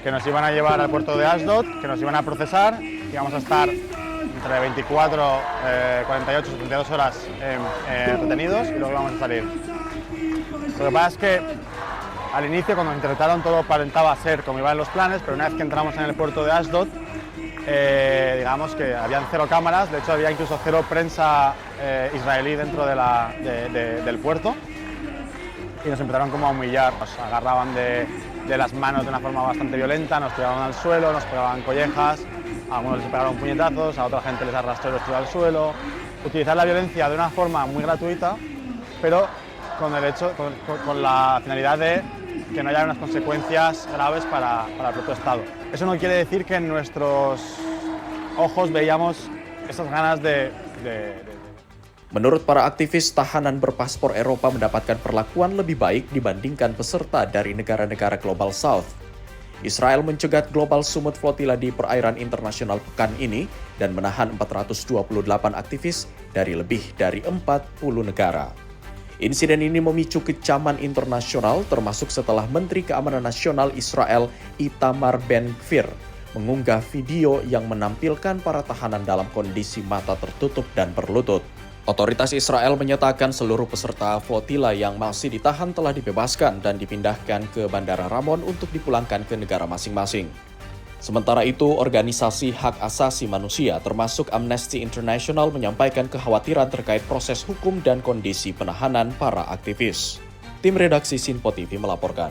que nos iban a llevar al puerto de Ashdod, que nos iban a procesar, y vamos a estar entre 24, 48, 72 horas retenidos y luego íbamos a salir. Lo que pasa es que al inicio, cuando nos interceptaron, todo aparentaba ser como iban los planes, pero una vez que entramos en el puerto de Ashdod, digamos que habían 0 cámaras, de hecho había incluso 0 prensa israelí dentro del puerto, y nos empezaron como a humillar, nos agarraban de las manos de una forma bastante violenta, nos tiraban al suelo, nos pegaban collejas, a algunos les pegaron puñetazos, a otra gente les arrastró y los tiró al suelo. Utilizar la violencia de una forma muy gratuita, pero con la finalidad de que no haya unas consecuencias graves para el propio Estado. Eso no quiere decir que en nuestros ojos veíamos esas ganas de Menurut para aktivis, tahanan berpaspor Eropa mendapatkan perlakuan lebih baik dibandingkan peserta dari negara-negara Global South. Israel mencegat Global Sumut Flotilla di perairan internasional pekan ini dan menahan 428 aktivis dari lebih dari 40 negara. Insiden ini memicu kecaman internasional termasuk setelah Menteri Keamanan Nasional Israel Itamar Ben-Gvir mengunggah video yang menampilkan para tahanan dalam kondisi mata tertutup dan berlutut. Otoritas Israel menyatakan seluruh peserta flotilla yang masih ditahan telah dibebaskan dan dipindahkan ke Bandara Ramon untuk dipulangkan ke negara masing-masing. Sementara itu, organisasi hak asasi manusia termasuk Amnesty International menyampaikan kekhawatiran terkait proses hukum dan kondisi penahanan para aktivis. Tim redaksi Sinpo TV melaporkan.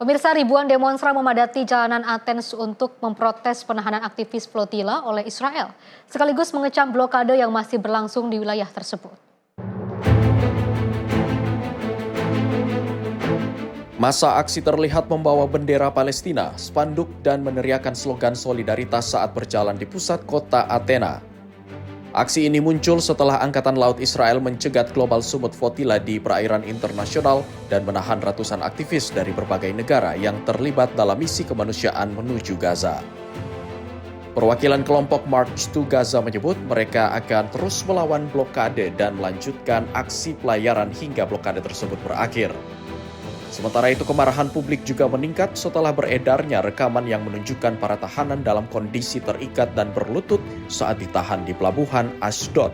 Pemirsa, ribuan demonstran memadati jalanan Athens untuk memprotes penahanan aktivis flotilla oleh Israel, sekaligus mengecam blokade yang masih berlangsung di wilayah tersebut. Masa aksi terlihat membawa bendera Palestina, spanduk dan meneriakkan slogan solidaritas saat berjalan di pusat kota Athena. Aksi ini muncul setelah Angkatan Laut Israel mencegat Global Sumut Flotilla di perairan internasional dan menahan ratusan aktivis dari berbagai negara yang terlibat dalam misi kemanusiaan menuju Gaza. Perwakilan kelompok March to Gaza menyebut mereka akan terus melawan blokade dan melanjutkan aksi pelayaran hingga blokade tersebut berakhir. Sementara itu, kemarahan publik juga meningkat setelah beredarnya rekaman yang menunjukkan para tahanan dalam kondisi terikat dan berlutut saat ditahan di pelabuhan Ashdod.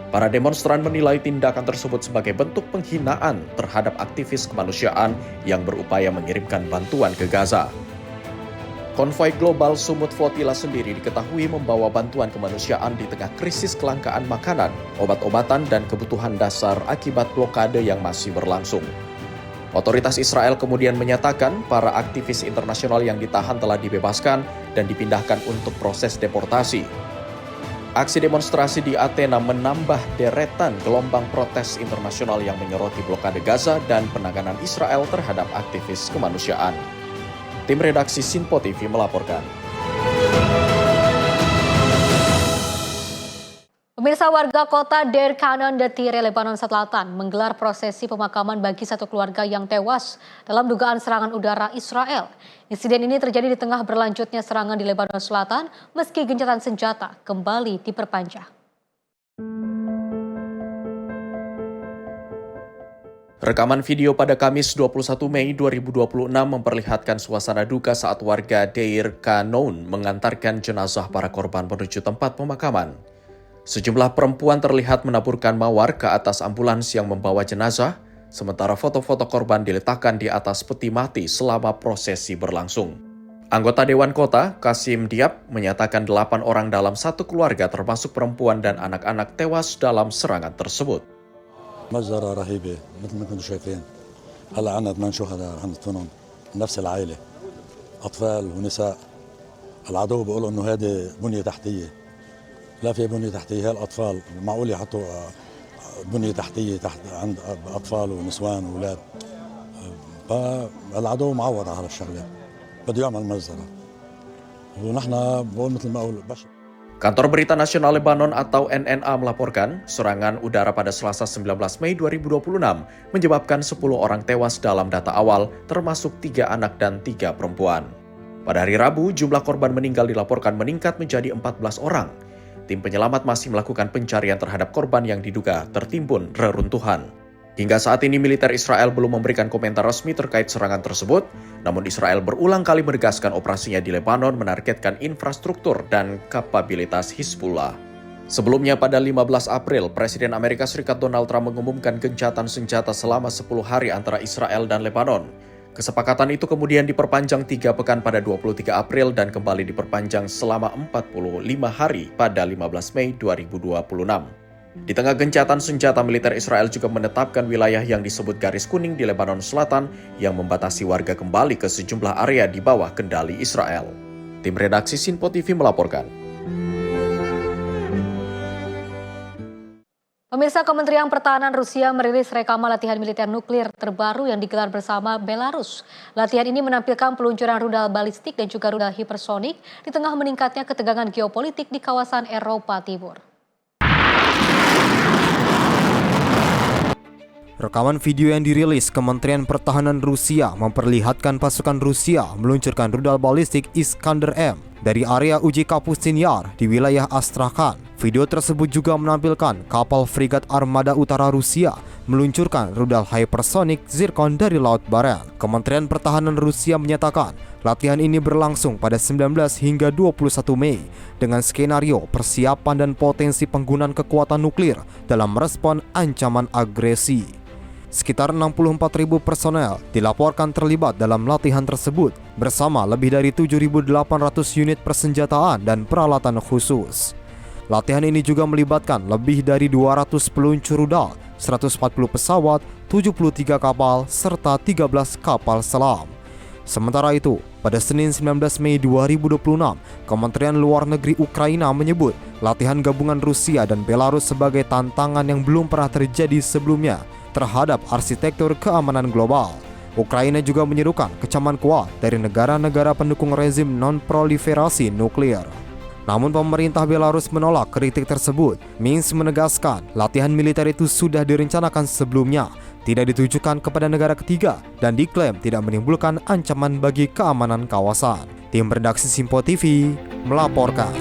Para demonstran menilai tindakan tersebut sebagai bentuk penghinaan terhadap aktivis kemanusiaan yang berupaya mengirimkan bantuan ke Gaza. Konvoi Global Sumut Flotilla sendiri diketahui membawa bantuan kemanusiaan di tengah krisis kelangkaan makanan, obat-obatan, dan kebutuhan dasar akibat blokade yang masih berlangsung. Otoritas Israel kemudian menyatakan para aktivis internasional yang ditahan telah dibebaskan dan dipindahkan untuk proses deportasi. Aksi demonstrasi di Athena menambah deretan gelombang protes internasional yang menyoroti blokade Gaza dan penanganan Israel terhadap aktivis kemanusiaan. Tim redaksi Sinpo TV melaporkan. Pemirsa, warga kota Deir Kanan Detire, Lebanon Selatan menggelar prosesi pemakaman bagi satu keluarga yang tewas dalam dugaan serangan udara Israel. Insiden ini terjadi di tengah berlanjutnya serangan di Lebanon Selatan meski gencatan senjata kembali diperpanjang. Rekaman video pada Kamis 21 Mei 2026 memperlihatkan suasana duka saat warga Deir Kanon mengantarkan jenazah para korban menuju tempat pemakaman. Sejumlah perempuan terlihat menaburkan mawar ke atas ambulans yang membawa jenazah, sementara foto-foto korban diletakkan di atas peti mati selama prosesi berlangsung. Anggota Dewan Kota, Kasim Diab, menyatakan 8 orang dalam satu keluarga termasuk perempuan dan anak-anak tewas dalam serangan tersebut. مجزرة رهيبة مثل ما كنتم شايفين. هلا عندنا 8 شهداء عند فنون نفس العائلة أطفال ونساء. العدو بيقولوا إنه هذه بنية تحتية. لا في بنية تحتية، هي الأطفال معقول يحطوا بنية تحتية تحت عند أطفال ونسوان وأولاد. فالعدو معود على هالشغلة بده يعمل مجزرة ونحن بقول مثل ما أقول بشر. Kantor Berita Nasional Lebanon atau NNA melaporkan serangan udara pada Selasa 19 Mei 2026 menyebabkan 10 orang tewas dalam data awal, termasuk 3 anak dan 3 perempuan. Pada hari Rabu, jumlah korban meninggal dilaporkan meningkat menjadi 14 orang. Tim penyelamat masih melakukan pencarian terhadap korban yang diduga tertimbun reruntuhan. Hingga saat ini militer Israel belum memberikan komentar resmi terkait serangan tersebut, namun Israel berulang kali menegaskan operasinya di Lebanon menargetkan infrastruktur dan kapabilitas Hizbullah. Sebelumnya pada 15 April, Presiden Amerika Serikat Donald Trump mengumumkan gencatan senjata selama 10 hari antara Israel dan Lebanon. Kesepakatan itu kemudian diperpanjang 3 pekan pada 23 April dan kembali diperpanjang selama 45 hari pada 15 Mei 2026. Di tengah gencatan senjata, militer Israel juga menetapkan wilayah yang disebut Garis Kuning di Lebanon Selatan yang membatasi warga kembali ke sejumlah area di bawah kendali Israel. Tim redaksi Sinpo TV melaporkan. Pemirsa, Kementerian Pertahanan Rusia merilis rekaman latihan militer nuklir terbaru yang digelar bersama Belarus. Latihan ini menampilkan peluncuran rudal balistik dan juga rudal hipersonik di tengah meningkatnya ketegangan geopolitik di kawasan Eropa Timur. Rekaman video yang dirilis Kementerian Pertahanan Rusia memperlihatkan pasukan Rusia meluncurkan rudal balistik Iskander-M dari area uji Kapustin Yar di wilayah Astrakhan. Video tersebut juga menampilkan kapal frigat Armada Utara Rusia meluncurkan rudal hypersonik Zirkon dari Laut Barents. Kementerian Pertahanan Rusia menyatakan latihan ini berlangsung pada 19 hingga 21 Mei dengan skenario persiapan dan potensi penggunaan kekuatan nuklir dalam merespon ancaman agresi. Sekitar 64.000 personel dilaporkan terlibat dalam latihan tersebut bersama lebih dari 7.800 unit persenjataan dan peralatan khusus. Latihan ini juga melibatkan lebih dari 200 peluncur rudal, 140 pesawat, 73 kapal, serta 13 kapal selam. Sementara itu, pada Senin 19 Mei 2026, Kementerian Luar Negeri Ukraina menyebut latihan gabungan Rusia dan Belarus sebagai tantangan yang belum pernah terjadi sebelumnya terhadap arsitektur keamanan global. Ukraina juga menyerukan kecaman kuat dari negara-negara pendukung rezim non-proliferasi nuklir. Namun pemerintah Belarus menolak kritik tersebut. Minsk menegaskan latihan militer itu sudah direncanakan sebelumnya, tidak ditujukan kepada negara ketiga, dan diklaim tidak menimbulkan ancaman bagi keamanan kawasan. Tim redaksi Sinpo TV melaporkan.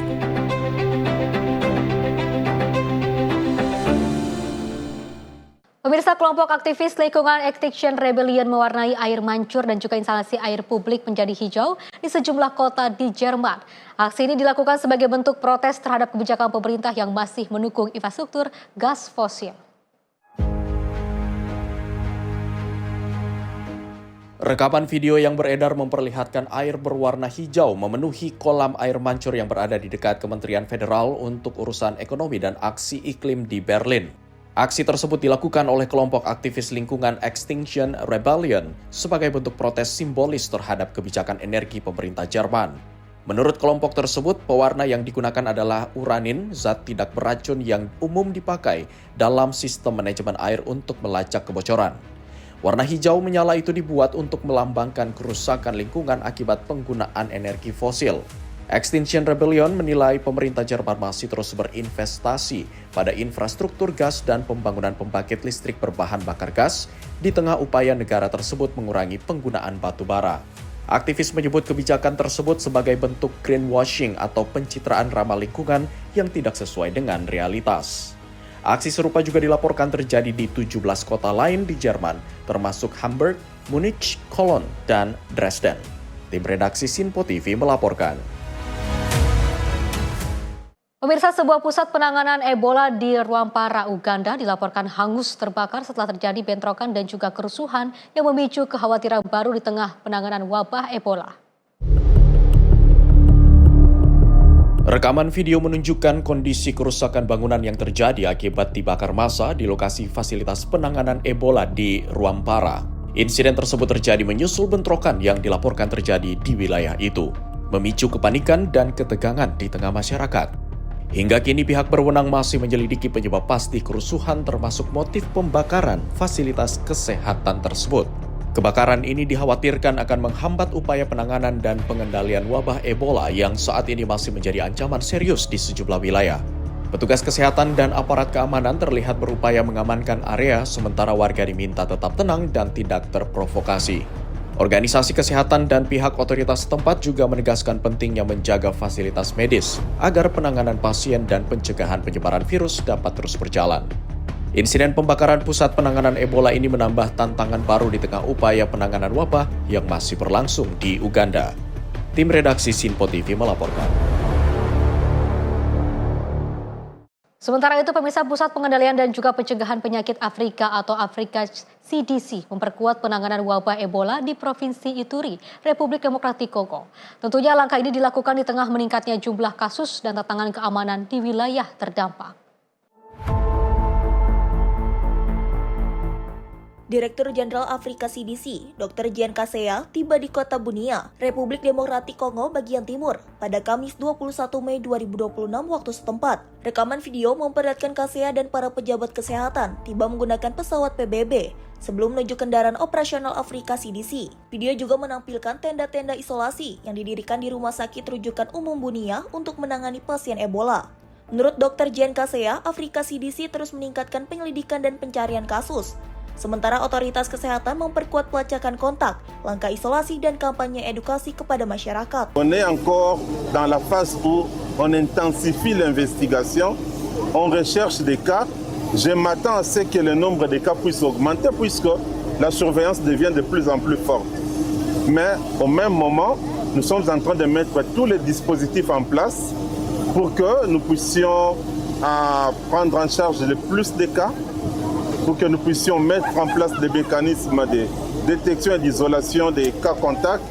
Pemirsa, kelompok aktivis lingkungan Extinction Rebellion mewarnai air mancur dan juga instalasi air publik menjadi hijau di sejumlah kota di Jerman. Aksi ini dilakukan sebagai bentuk protes terhadap kebijakan pemerintah yang masih mendukung infrastruktur gas fosil. Rekaman video yang beredar memperlihatkan air berwarna hijau memenuhi kolam air mancur yang berada di dekat Kementerian Federal untuk Urusan Ekonomi dan Aksi Iklim di Berlin. Aksi tersebut dilakukan oleh kelompok aktivis lingkungan Extinction Rebellion sebagai bentuk protes simbolis terhadap kebijakan energi pemerintah Jerman. Menurut kelompok tersebut, pewarna yang digunakan adalah uranin, zat tidak beracun yang umum dipakai dalam sistem manajemen air untuk melacak kebocoran. Warna hijau menyala itu dibuat untuk melambangkan kerusakan lingkungan akibat penggunaan energi fosil. Extinction Rebellion menilai pemerintah Jerman masih terus berinvestasi pada infrastruktur gas dan pembangunan pembangkit listrik berbahan bakar gas di tengah upaya negara tersebut mengurangi penggunaan batu bara. Aktivis menyebut kebijakan tersebut sebagai bentuk greenwashing atau pencitraan ramah lingkungan yang tidak sesuai dengan realitas. Aksi serupa juga dilaporkan terjadi di 17 kota lain di Jerman, termasuk Hamburg, Munich, Cologne, dan Dresden. Tim redaksi Sinpo TV melaporkan. Pemirsa, sebuah pusat penanganan Ebola di Rwampara, Uganda dilaporkan hangus terbakar setelah terjadi bentrokan dan juga kerusuhan yang memicu kekhawatiran baru di tengah penanganan wabah Ebola. Rekaman video menunjukkan kondisi kerusakan bangunan yang terjadi akibat dibakar massa di lokasi fasilitas penanganan Ebola di Rwampara. Insiden tersebut terjadi menyusul bentrokan yang dilaporkan terjadi di wilayah itu, memicu kepanikan dan ketegangan di tengah masyarakat. Hingga kini pihak berwenang masih menyelidiki penyebab pasti kerusuhan termasuk motif pembakaran fasilitas kesehatan tersebut. Kebakaran ini dikhawatirkan akan menghambat upaya penanganan dan pengendalian wabah Ebola yang saat ini masih menjadi ancaman serius di sejumlah wilayah. Petugas kesehatan dan aparat keamanan terlihat berupaya mengamankan area, sementara warga diminta tetap tenang dan tidak terprovokasi. Organisasi kesehatan dan pihak otoritas setempat juga menegaskan pentingnya menjaga fasilitas medis agar penanganan pasien dan pencegahan penyebaran virus dapat terus berjalan. Insiden pembakaran pusat penanganan Ebola ini menambah tantangan baru di tengah upaya penanganan wabah yang masih berlangsung di Uganda. Tim redaksi Sinpo TV melaporkan. Sementara itu, pemirsa, Pusat Pengendalian dan juga Pencegahan Penyakit Afrika atau Afrika CDC memperkuat penanganan wabah Ebola di Provinsi Ituri, Republik Demokratik Kongo. Tentunya langkah ini dilakukan di tengah meningkatnya jumlah kasus dan tantangan keamanan di wilayah terdampak. Direktur Jenderal Afrika CDC, Dr. Jean Kaseya, tiba di kota Bunia, Republik Demokratik Kongo bagian timur, pada Kamis 21 Mei 2026 waktu setempat. Rekaman video memperlihatkan Kaseya dan para pejabat kesehatan tiba menggunakan pesawat PBB sebelum menuju kendaraan operasional Afrika CDC. Video juga menampilkan tenda-tenda isolasi yang didirikan di Rumah Sakit Rujukan Umum Bunia untuk menangani pasien Ebola. Menurut Dr. Jean Kaseya, Afrika CDC terus meningkatkan penyelidikan dan pencarian kasus. Sementara otoritas kesehatan memperkuat pelacakan kontak, langkah isolasi dan kampanye edukasi kepada masyarakat. On est encore dans la phase où on intensifie l'investigation, on recherche des cas. Je m'attends à ce que le nombre de cas puisse augmenter puisque la surveillance devient de plus en plus forte. Mais au même moment, nous sommes en train de mettre tous les dispositifs en place pour que nous puissions prendre en charge le plus de cas, pour que nous puissions mettre en place des mécanismes de détection et d'isolation des cas contacts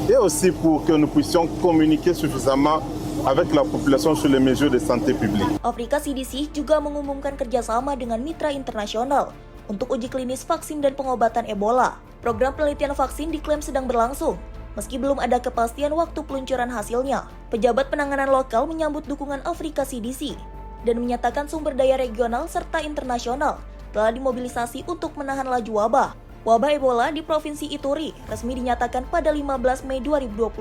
et aussi pour que nous puissions communiquer suffisamment avec la population sur les mesures de santé publique. Afrika CDC juga mengumumkan kerjasama dengan mitra internasional untuk uji klinis vaksin dan pengobatan Ebola. Program penelitian vaksin diklaim sedang berlangsung, meski belum ada kepastian waktu peluncuran hasilnya. Pejabat penanganan lokal menyambut dukungan Afrika CDC dan menyatakan sumber daya regional serta internasional telah dimobilisasi untuk menahan laju wabah. Wabah Ebola di Provinsi Ituri resmi dinyatakan pada 15 Mei 2026.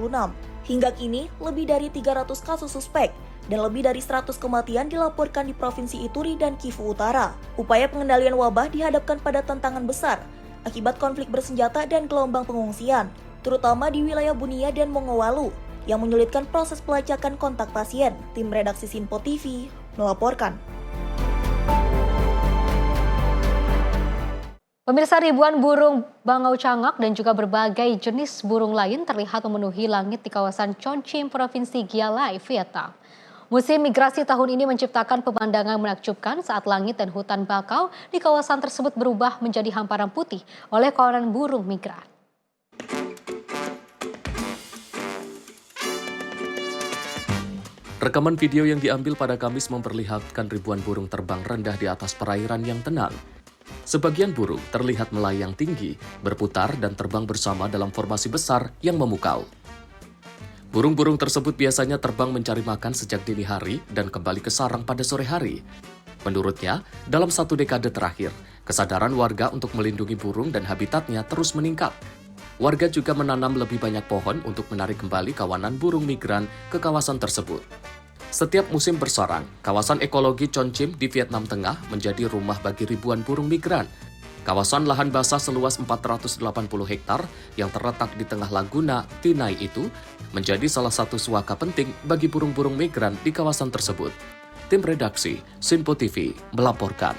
Hingga kini, lebih dari 300 kasus suspek dan lebih dari 100 kematian dilaporkan di Provinsi Ituri dan Kivu Utara. Upaya pengendalian wabah dihadapkan pada tantangan besar akibat konflik bersenjata dan gelombang pengungsian, terutama di wilayah Bunia dan Mongowalu, yang menyulitkan proses pelacakan kontak pasien. Tim redaksi Sinpo TV melaporkan. Pemirsa, ribuan burung bangau cangak dan juga berbagai jenis burung lain terlihat memenuhi langit di kawasan Chongqing, Provinsi Gia-Lai, Vietnam. Musim migrasi tahun ini menciptakan pemandangan menakjubkan saat langit dan hutan bakau di kawasan tersebut berubah menjadi hamparan putih oleh kawanan burung migran. Rekaman video yang diambil pada Kamis memperlihatkan ribuan burung terbang rendah di atas perairan yang tenang. Sebagian burung terlihat melayang tinggi, berputar dan terbang bersama dalam formasi besar yang memukau. Burung-burung tersebut biasanya terbang mencari makan sejak dini hari dan kembali ke sarang pada sore hari. Menurutnya, dalam 1 dekade terakhir, kesadaran warga untuk melindungi burung dan habitatnya terus meningkat. Warga juga menanam lebih banyak pohon untuk menarik kembali kawanan burung migran ke kawasan tersebut. Setiap musim bersarang, kawasan ekologi Chongqing di Vietnam Tengah menjadi rumah bagi ribuan burung migran. Kawasan lahan basah seluas 480 hektar yang terletak di tengah Laguna Tinai itu menjadi salah satu suaka penting bagi burung-burung migran di kawasan tersebut. Tim redaksi Sinpo TV melaporkan.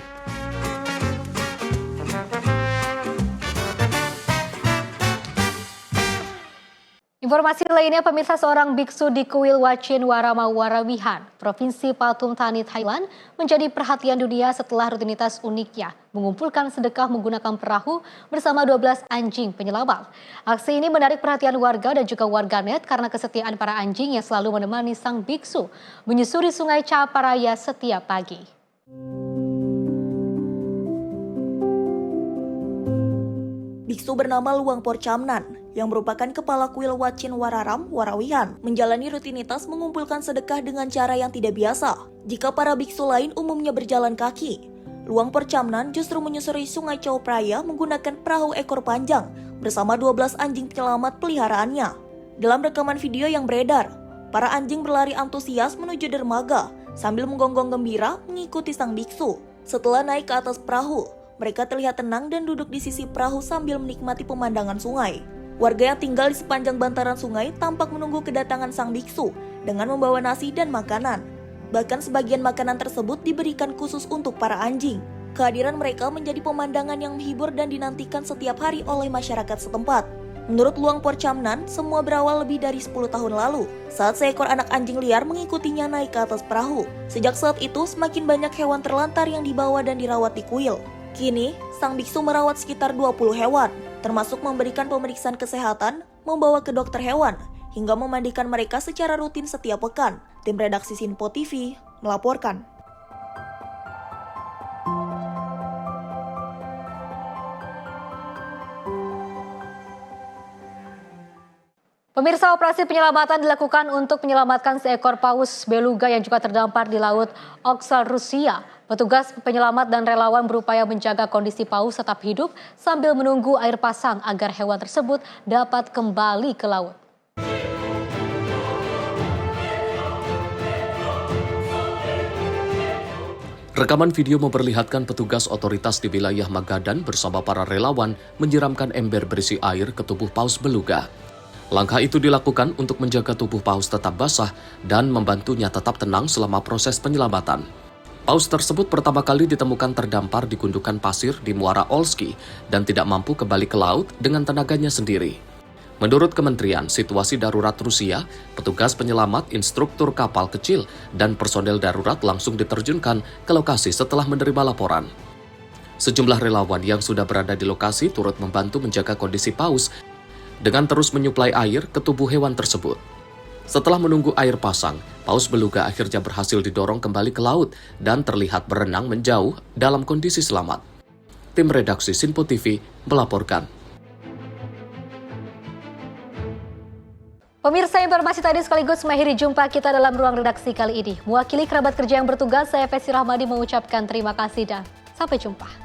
Informasi lainnya, pemirsa, seorang biksu di kuil Wachin Waramawarawihan, Provinsi Pathum Thani, Thailand, menjadi perhatian dunia setelah rutinitas uniknya mengumpulkan sedekah menggunakan perahu bersama 12 anjing penyelamat. Aksi ini menarik perhatian warga dan juga warganet karena kesetiaan para anjing yang selalu menemani sang biksu menyusuri Sungai Chaparaya setiap pagi. Biksu bernama Luang Porchamnan yang merupakan kepala kuil Wachin Wararam Warawihan menjalani rutinitas mengumpulkan sedekah dengan cara yang tidak biasa. Jika para biksu lain umumnya berjalan kaki, Luang Porchamnan justru menyusuri Sungai Chaparaya menggunakan perahu ekor panjang bersama 12 anjing penyelamat peliharaannya. Dalam rekaman video yang beredar, para anjing berlari antusias menuju dermaga sambil menggonggong gembira mengikuti sang biksu. Setelah naik ke atas perahu, mereka terlihat tenang dan duduk di sisi perahu sambil menikmati pemandangan sungai. Warga yang tinggal di sepanjang bantaran sungai tampak menunggu kedatangan sang biksu dengan membawa nasi dan makanan. Bahkan sebagian makanan tersebut diberikan khusus untuk para anjing. Kehadiran mereka menjadi pemandangan yang menghibur dan dinantikan setiap hari oleh masyarakat setempat. Menurut Luang Porchamnan, semua berawal lebih dari 10 tahun lalu saat seekor anak anjing liar mengikutinya naik ke atas perahu. Sejak saat itu, semakin banyak hewan terlantar yang dibawa dan dirawat di kuil. Kini, sang biksu merawat sekitar 20 hewan, termasuk memberikan pemeriksaan kesehatan, membawa ke dokter hewan, hingga memandikan mereka secara rutin setiap pekan. Tim redaksi Sinpo TV melaporkan. Pemirsa, operasi penyelamatan dilakukan untuk menyelamatkan seekor paus beluga yang juga terdampar di Laut Okhotsk, Rusia. Petugas penyelamat dan relawan berupaya menjaga kondisi paus tetap hidup sambil menunggu air pasang agar hewan tersebut dapat kembali ke laut. Rekaman video memperlihatkan petugas otoritas di wilayah Magadan bersama para relawan menyiramkan ember berisi air ke tubuh paus beluga. Langkah itu dilakukan untuk menjaga tubuh paus tetap basah dan membantunya tetap tenang selama proses penyelamatan. Paus tersebut pertama kali ditemukan terdampar di gundukan pasir di Muara Olski dan tidak mampu kembali ke laut dengan tenaganya sendiri. Menurut Kementerian Situasi Darurat Rusia, petugas penyelamat, instruktur kapal kecil, dan personel darurat langsung diterjunkan ke lokasi setelah menerima laporan. Sejumlah relawan yang sudah berada di lokasi turut membantu menjaga kondisi paus dengan terus menyuplai air ke tubuh hewan tersebut. Setelah menunggu air pasang, paus beluga akhirnya berhasil didorong kembali ke laut dan terlihat berenang menjauh dalam kondisi selamat. Tim redaksi Sinpo TV melaporkan. Pemirsa, informasi tadi sekaligus mengakhiri jumpa kita dalam ruang redaksi kali ini. Mewakili kerabat kerja yang bertugas, saya Fesi Rahmadi mengucapkan terima kasih dan sampai jumpa.